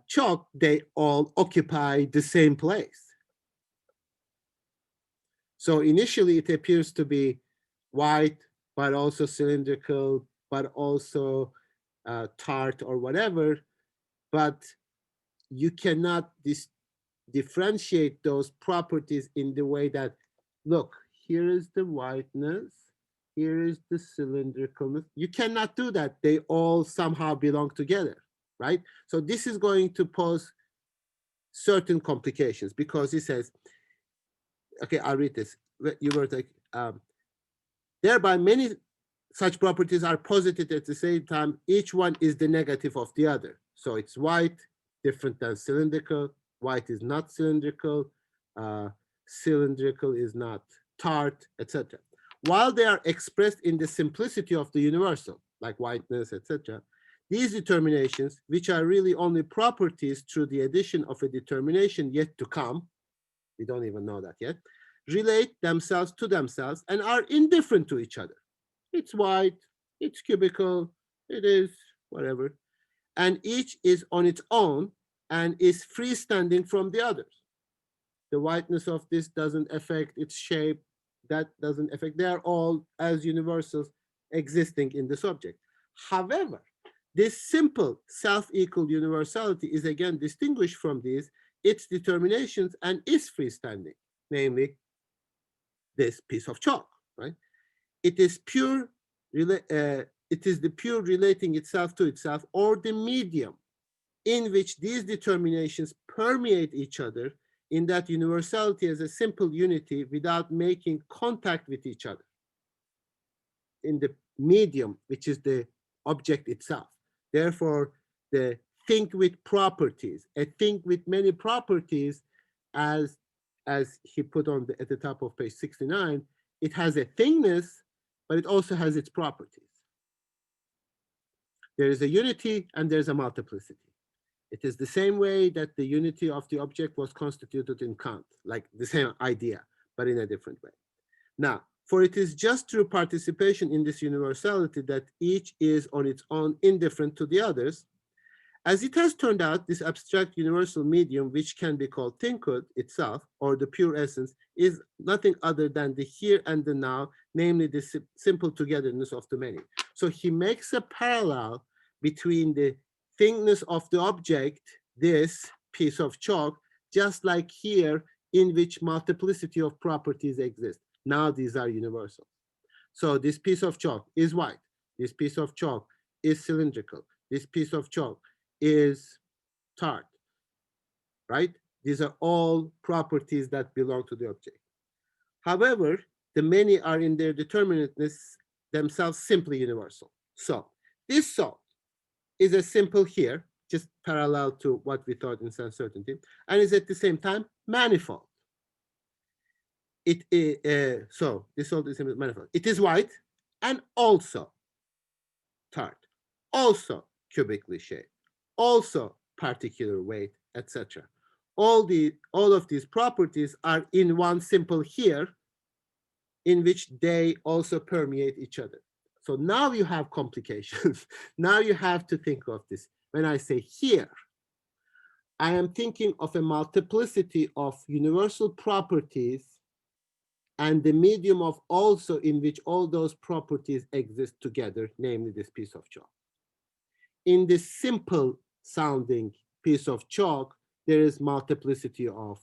chalk. They all occupy the same place. So initially it appears to be white, but also cylindrical, but also tart or whatever, but you cannot differentiate those properties in the way that, look, here is the whiteness, here is the cylindricalness. You cannot do that. They all somehow belong together, right? So this is going to pose certain complications because he says, okay, I'll read this. You were like, thereby many such properties are posited at the same time. Each one is the negative of the other. So it's white, different than cylindrical. White is not cylindrical. cylindrical is not tart, etc. While they are expressed in the simplicity of the universal, like whiteness, etc., these determinations, which are really only properties through the addition of a determination yet to come, we don't even know that yet, relate themselves to themselves and are indifferent to each other. It's white, it's cubical, it is whatever. And each is on its own and is freestanding from the others. The whiteness of this doesn't affect its shape, that doesn't affect, they are all as universals existing in this object. However, this simple self-equal universality is again distinguished from these, its determinations, and is freestanding, namely this piece of chalk, right? It is pure, it is the pure relating itself to itself, or the medium in which these determinations permeate each other in that universality as a simple unity without making contact with each other. In the medium, which is the object itself. Therefore, the thing with properties, a thing with many properties, as he put on at the top of page 69, it has a thingness, but it also has its properties. There is a unity and there's a multiplicity. It is the same way that the unity of the object was constituted in Kant, like the same idea, but in a different way. Now, for it is just through participation in this universality that each is on its own indifferent to the others. As it has turned out, this abstract universal medium, which can be called thinkhood itself, or the pure essence, is nothing other than the here and the now, namely the simple togetherness of the many. So he makes a parallel between the thingness of the object, this piece of chalk, just like here, in which multiplicity of properties exist. Now these are universal. So this piece of chalk is white. This piece of chalk is cylindrical. This piece of chalk is tart, right? These are all properties that belong to the object. However, the many are in their determinateness themselves simply universal. So this salt is a simple here, just parallel to what we thought in sense certainty, and is at the same time manifold. It is, so this salt is manifold. It is white and also tart, also cubically shaped, also particular weight, etc. All of these properties are in one simple here, in which they also permeate each other. So now you have complications. Now you have to think of this. When I say here, I am thinking of a multiplicity of universal properties and the medium of also in which all those properties exist together, namely this piece of chalk. In this simple sounding piece of chalk, there is multiplicity of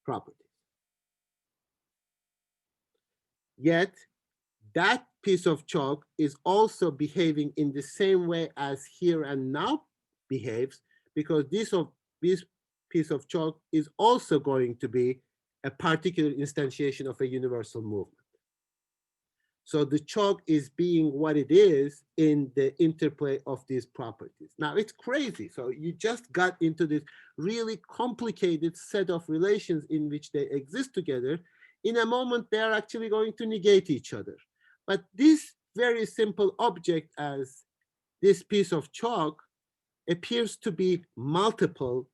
properties. Yet, that piece of chalk is also behaving in the same way as here and now behaves, because this piece of chalk is also going to be a particular instantiation of a universal movement. So the chalk is being what it is in the interplay of these properties. Now it's crazy. So you just got into this really complicated set of relations in which they exist together. In a moment, they are actually going to negate each other. But this very simple object as this piece of chalk appears to be multiple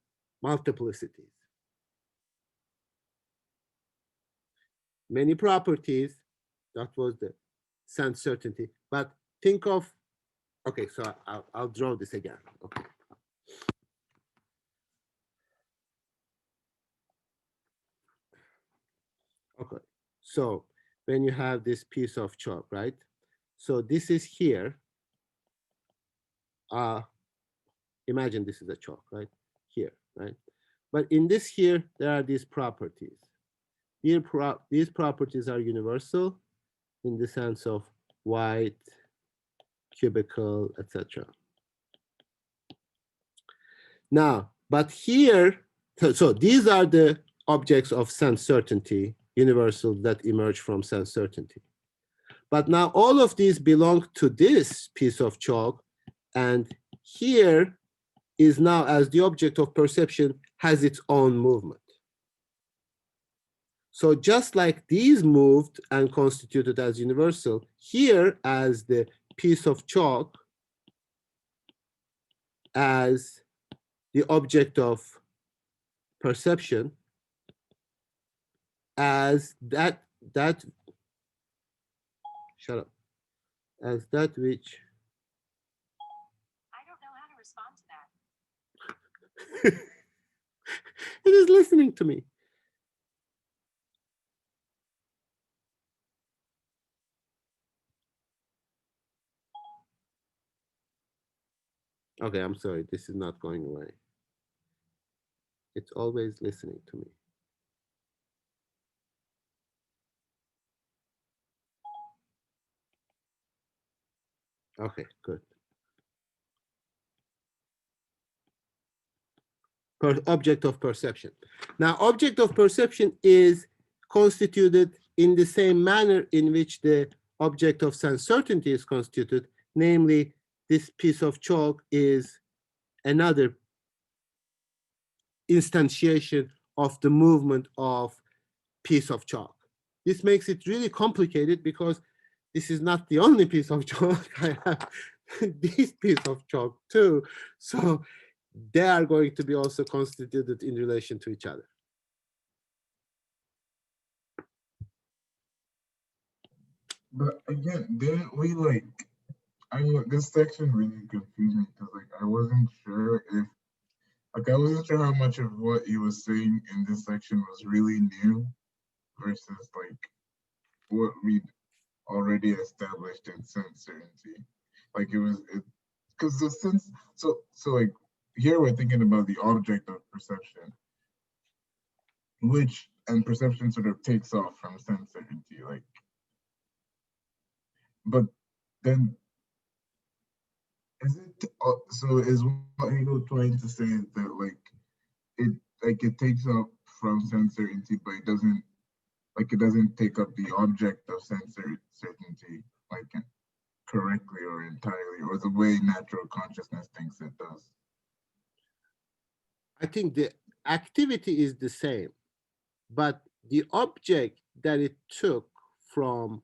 multiplicities. Many properties, that was the sense certainty. But think of, okay, so I'll draw this again. Okay. Okay, so when you have this piece of chalk, right? So this is here. Imagine this is a chalk, right? Here, right? But in this here, there are these properties. These properties are universal in the sense of white, cubical, etc. Now, but here, so these are the objects of sense certainty, universal, that emerge from sense certainty. But now all of these belong to this piece of chalk, and here is now, as the object of perception, has its own movement. So just like these moved and constituted as universal, here as the piece of chalk, as the object of perception, as that shut up, as that which I don't know how to respond to that. it is listening to me. Okay, I'm sorry, this is not going away. It's always listening to me. Okay, good. Object of perception. Now, object of perception is constituted in the same manner in which the object of sense certainty is constituted, namely, this piece of chalk is another instantiation of the movement of piece of chalk. This makes it really complicated because this is not the only piece of chalk. I have this piece of chalk too. So they are going to be also constituted in relation to each other. But again, didn't we like? I mean, this section really confused me because like I wasn't sure if I wasn't sure how much of what he was saying in this section was really new versus like what we'd already established in sense certainty. Like it was because the sense so like here we're thinking about the object of perception, which and perception sort of takes off from sense certainty, like but then is it so is what Hegel trying to say is that like it takes up from sense certainty, but it doesn't take up the object of sense certainty like correctly or entirely, or the way natural consciousness thinks it does. I think the activity is the same, but the object that it took from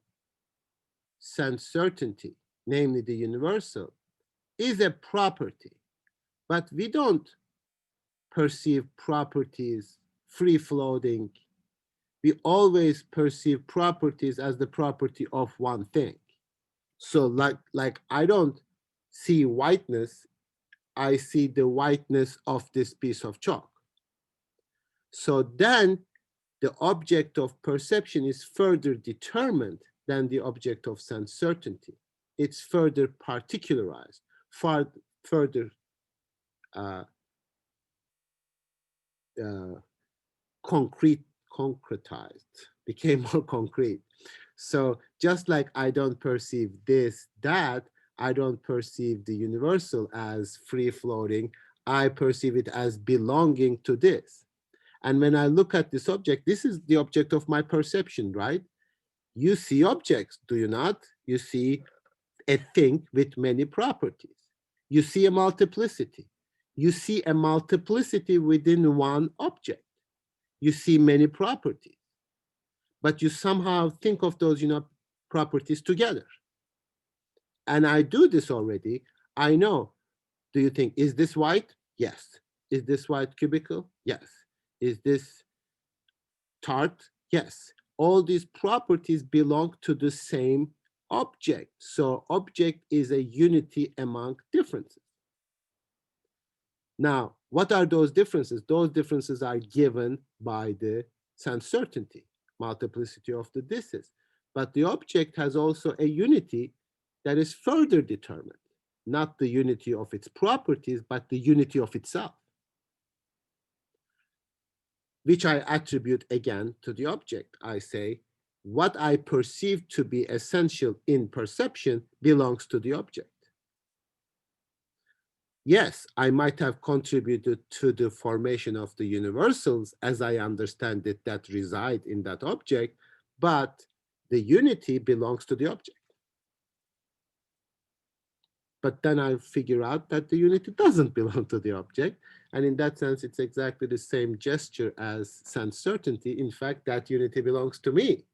sense certainty, namely the universal, is a property, but we don't perceive properties free floating. We always perceive properties as the property of one thing. So like I don't see whiteness, I see the whiteness of this piece of chalk. So then the object of perception is further determined than the object of sense certainty. It's further particularized, further concretized, became more concrete. So just like I don't perceive this, that, I don't perceive the universal as free floating, I perceive it as belonging to this. And when I look at this object, this is the object of my perception, right? You see objects, do you not? You see a thing with many properties. You see a multiplicity. You see a multiplicity within one object. You see many properties, but you somehow think of those, properties together. And I do this already. I know. Do you think, is this white? Yes. Is this white cubicle? Yes. Is this tart? Yes. All these properties belong to the same object. So object is a unity among differences. Now, what are those differences? Those differences are given by the sense certainty, multiplicity of the disses. But the object has also a unity that is further determined, not the unity of its properties, but the unity of itself, which I attribute again to the object. I say, what I perceive to be essential in perception belongs to the object. Yes, I might have contributed to the formation of the universals as I understand it that reside in that object, but the unity belongs to the object. But then I figure out that the unity doesn't belong to the object. And in that sense, it's exactly the same gesture as sense certainty. In fact, that unity belongs to me.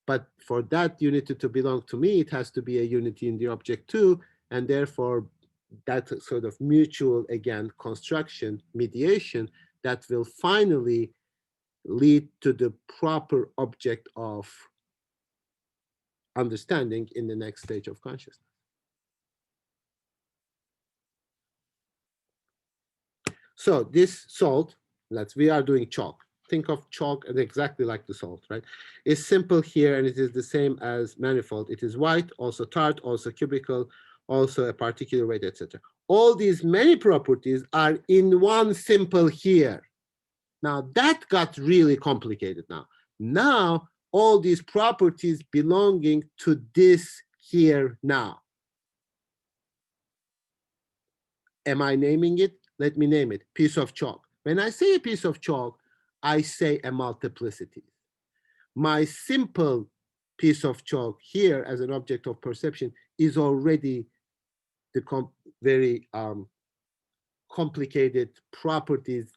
But for that unity to belong to me, it has to be a unity in the object too. And therefore, that sort of mutual, again, construction, mediation, that will finally lead to the proper object of understanding in the next stage of consciousness. So this salt, we are doing chalk. Think of chalk as exactly like the salt, right? It's simple here, and it is the same as manifold. It is white, also tart, also cubical, also a particular weight, etc. All these many properties are in one simple here. Now that got really complicated now. Now all these properties belonging to this here now. Am I naming it? Let me name it, piece of chalk. When I say a piece of chalk, I say a multiplicity. My simple piece of chalk here as an object of perception is already the very complicated properties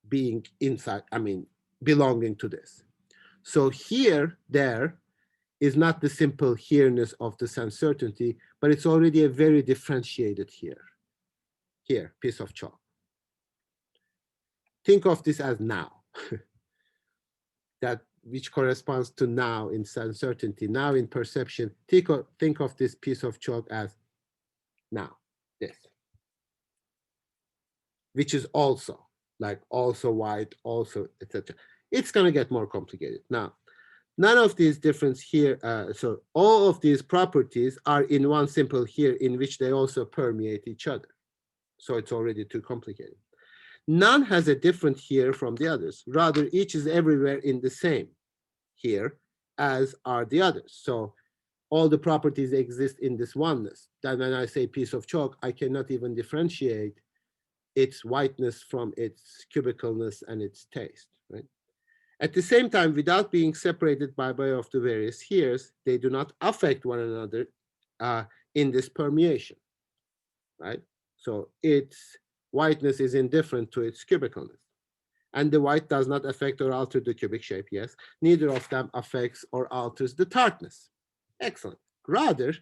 being inside, belonging to this. So here, there is not the simple here-ness of the sense certainty, but it's already a very differentiated here. Here, piece of chalk. Think of this as now, that which corresponds to now in sense certainty, now in perception. Think of this piece of chalk as now, this, which is also, like also white, also, etc. It's going to get more complicated. Now, none of these difference here, so all of these properties are in one simple here in which they also permeate each other. So it's already too complicated. None has a different here from the others. Rather, each is everywhere in the same here as are the others. So all the properties exist in this oneness. Then when I say piece of chalk, I cannot even differentiate its whiteness from its cubicalness and its taste, right? At the same time, without being separated by way of the various heres, they do not affect one another in this permeation, right? So its whiteness is indifferent to its cubicalness. And the white does not affect or alter the cubic shape, yes. Neither of them affects or alters the tartness. Excellent. Rather,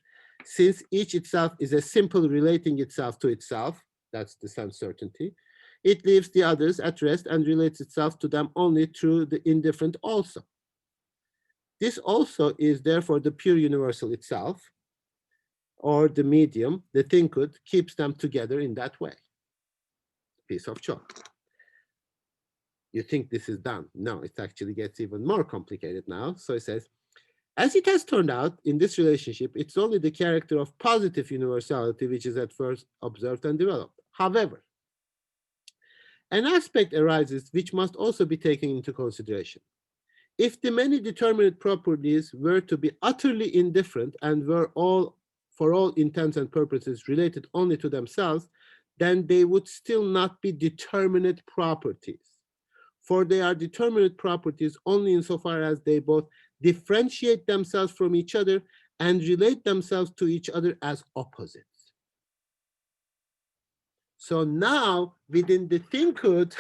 since each itself is a simple relating itself to itself, that's the sense certainty, it leaves the others at rest and relates itself to them only through the indifferent also. This also is therefore the pure universal itself, or the medium, the thinkhood, keeps them together in that way. Piece of chalk. You think this is done. No, it actually gets even more complicated now. So it says, as it has turned out, in this relationship, it's only the character of positive universality which is at first observed and developed. However, an aspect arises which must also be taken into consideration. If the many determinate properties were to be utterly indifferent and were all, for all intents and purposes, related only to themselves, then they would still not be determinate properties. For they are determinate properties only insofar as they both differentiate themselves from each other and relate themselves to each other as opposites. So now, within the thinkhood,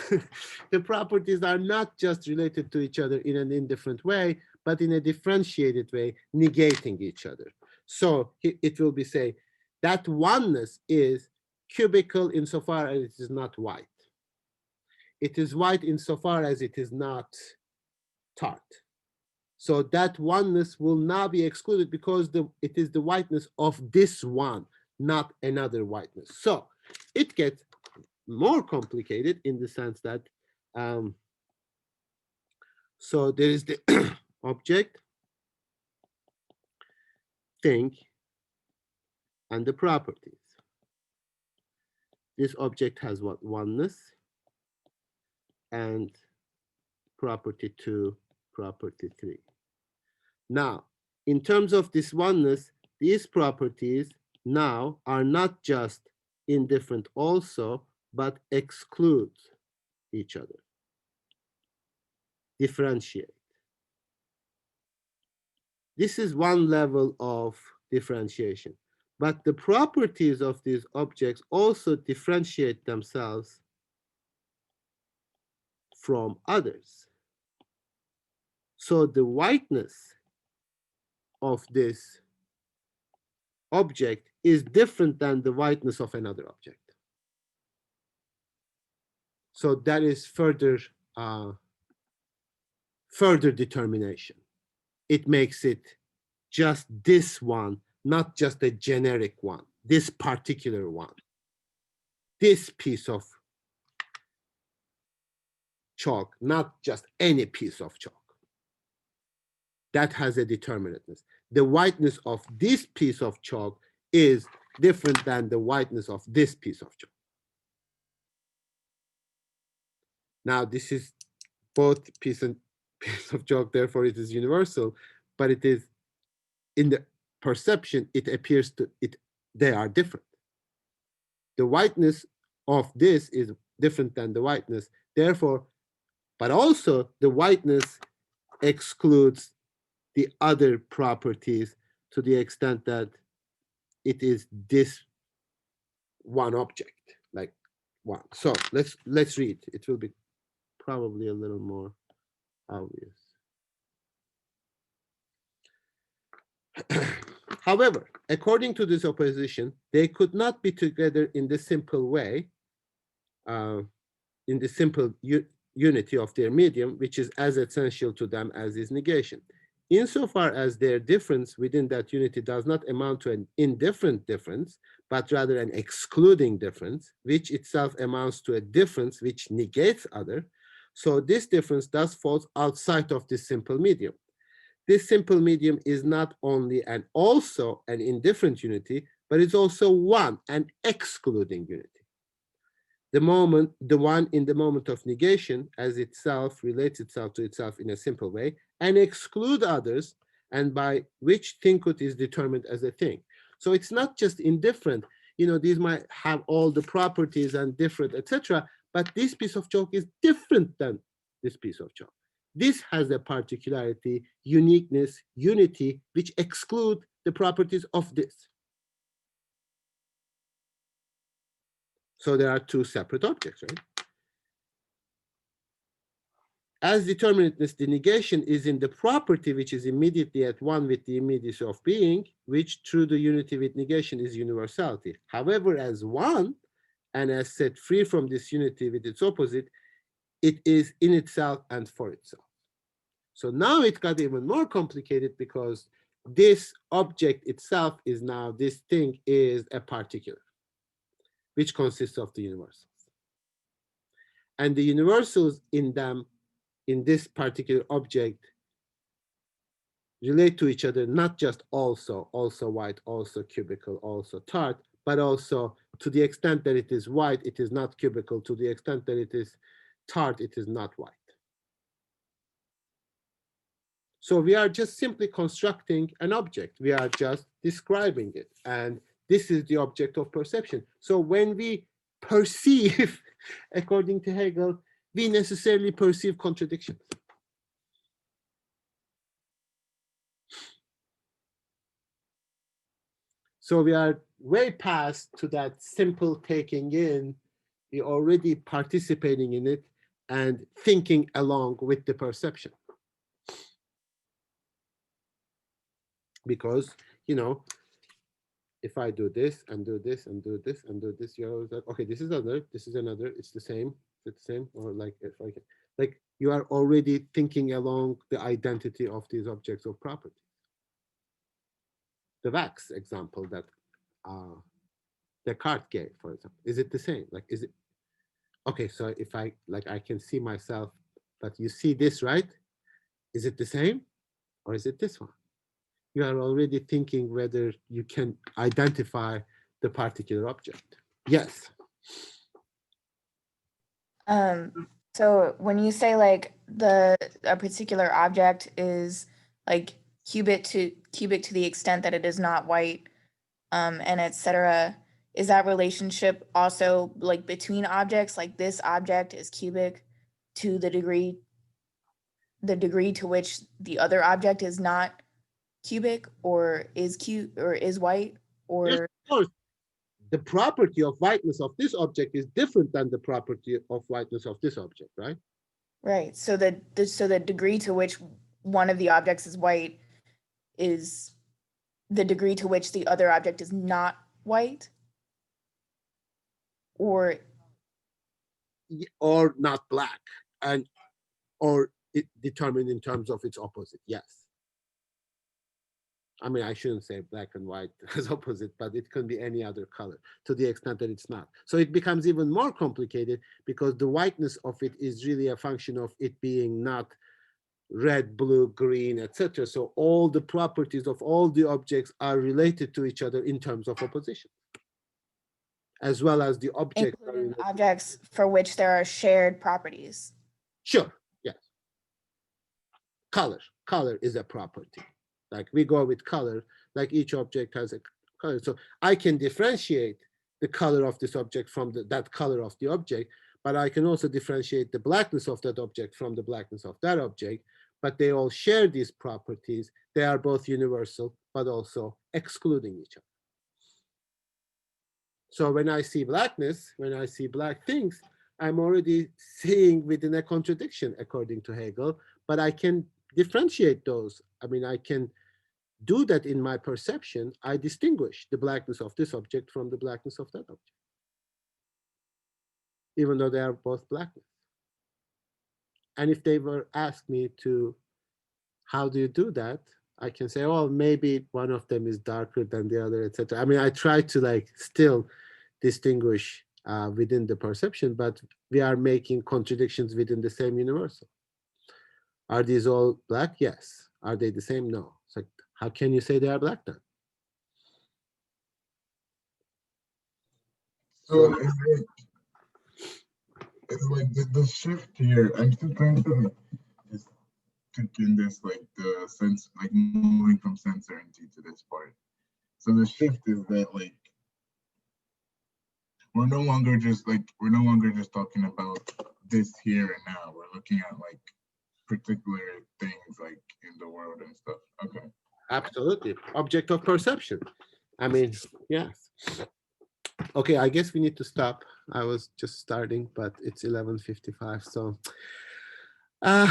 the properties are not just related to each other in an indifferent way, but in a differentiated way, negating each other. So it will be say that oneness is cubical insofar as it is not white. It is white insofar as it is not tart. So that oneness will now be excluded because it is the whiteness of this one, not another whiteness. So it gets more complicated in the sense that, so there is the object, thing, and the properties. This object has what? Oneness, and property 2, property 3. Now, in terms of this oneness, these properties now are not just indifferent also, but exclude each other, differentiate. This is one level of differentiation. But the properties of these objects also differentiate themselves from others. So the whiteness of this object is different than the whiteness of another object. So that is further determination. It makes it just this one, not just a generic one, this particular one. This piece of chalk, not just any piece of chalk. That has a determinateness. The whiteness of this piece of chalk is different than the whiteness of this piece of chalk. Now, this is both piece of chalk, therefore it is universal, but it is in the perception, it appears to it, they are different. The whiteness of this is different than the whiteness, therefore, but also the whiteness excludes the other properties to the extent that it is this one object, like one. So let's read. It will be probably a little more obvious. However, according to this opposition, they could not be together in the simple way, in the simple unity of their medium, which is as essential to them as is negation. Insofar as their difference within that unity does not amount to an indifferent difference, but rather an excluding difference, which itself amounts to a difference which negates other, so this difference thus falls outside of this simple medium. This simple medium is not only and also an indifferent unity, but it's also one, an excluding unity. The one in the moment of negation as itself relates itself to itself in a simple way and exclude others, and by which thinkhood is determined as a thing. So it's not just indifferent, these might have all the properties and different, etc., but this piece of chalk is different than this piece of chalk. This has a particularity, uniqueness, unity, which exclude the properties of this. So there are two separate objects, right? As determinateness, the negation is in the property which is immediately at one with the immediacy of being, which through the unity with negation is universality. However, as one, and as set free from this unity with its opposite, it is in itself and for itself. So now it got even more complicated because this object itself is now, this thing is a particular, which consists of the universals. And the universals in them, in this particular object, relate to each other, not just also white, also cubical, also tart, but also to the extent that it is white, it is not cubical. To the extent that it is tart, it is not white. So we are just simply constructing an object. We are just describing it. And this is the object of perception. So when we perceive, according to Hegel, we necessarily perceive contradictions. So we are way past to that simple taking in. We're already participating in it and thinking along with the perception. Because, if I do this and do this and do this and do this, you're always like, okay, this is another, it's the same, it's the same, or like, if I can, like you are already thinking along the identity of these objects of property. The wax example that Descartes gave, for example, is it the same? Like, is it, okay, so if I can see myself, but you see this, right? Is it the same or is it this one? You are already thinking whether you can identify the particular object. Yes. So when you say like a particular object is like cubic to the extent that it is not white, and etc., is that relationship also like between objects? Like this object is cubic to the degree to which the other object is not cubic or is white Yes, or of course, the property of whiteness of this object is different than the property of whiteness of this object, right? right? So the degree to which one of the objects is white is the degree to which the other object is not white, or Or not black, and or it determined in terms of its opposite. Yes. I mean, I shouldn't say black and white as opposite, but it can be any other color to the extent that it's not. So it becomes even more complicated because the whiteness of it is really a function of it being not red, blue, green, etc. So all the properties of all the objects are related to each other in terms of opposition, as well as the objects are including related. objects for which there are shared properties. Sure, yes. Color is a property. Like we go with color, like each object has a color. So I can differentiate the color of this object from that color of the object, but I can also differentiate the blackness of that object from the blackness of that object, but they all share these properties. They are both universal, but also excluding each other. So when I see blackness, when I see black things, I'm already seeing within a contradiction according to Hegel, but I can differentiate those. I mean, I can do that in my perception. I distinguish the blackness of this object from the blackness of that object, even though they are both blackness. And if they were asked me to, how do you do that? I can say, oh, maybe one of them is darker than the other, etc. I mean, I try to like still distinguish within the perception, but we are making contradictions within the same universal. Are these all black? Yes. Are they the same? No. It's like, how can you say they are black then? So it's like the shift here. I'm still trying to just take in this, like the sense, like moving from sensorinty to this part. So the shift is that like we're no longer just talking about this here and now. We're looking at like particular things like in the world and stuff. Okay. Absolutely. Object of perception. I mean, yes. Okay, I guess we need to stop. I was just starting, but it's 11:55, so I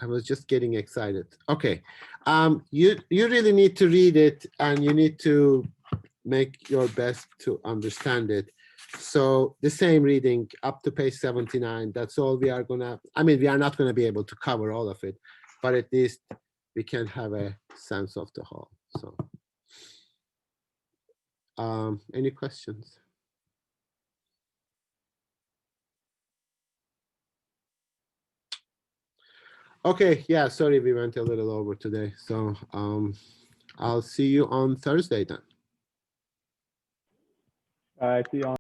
was just getting excited. Okay, you really need to read it, and you need to make your best to understand it. So the same reading up to page 79. That's all we are gonna. I mean, we are not gonna be able to cover all of it, but at least we can have a sense of the whole. So, any questions? Okay, yeah, sorry we went a little over today. So I'll see you on Thursday then. See you on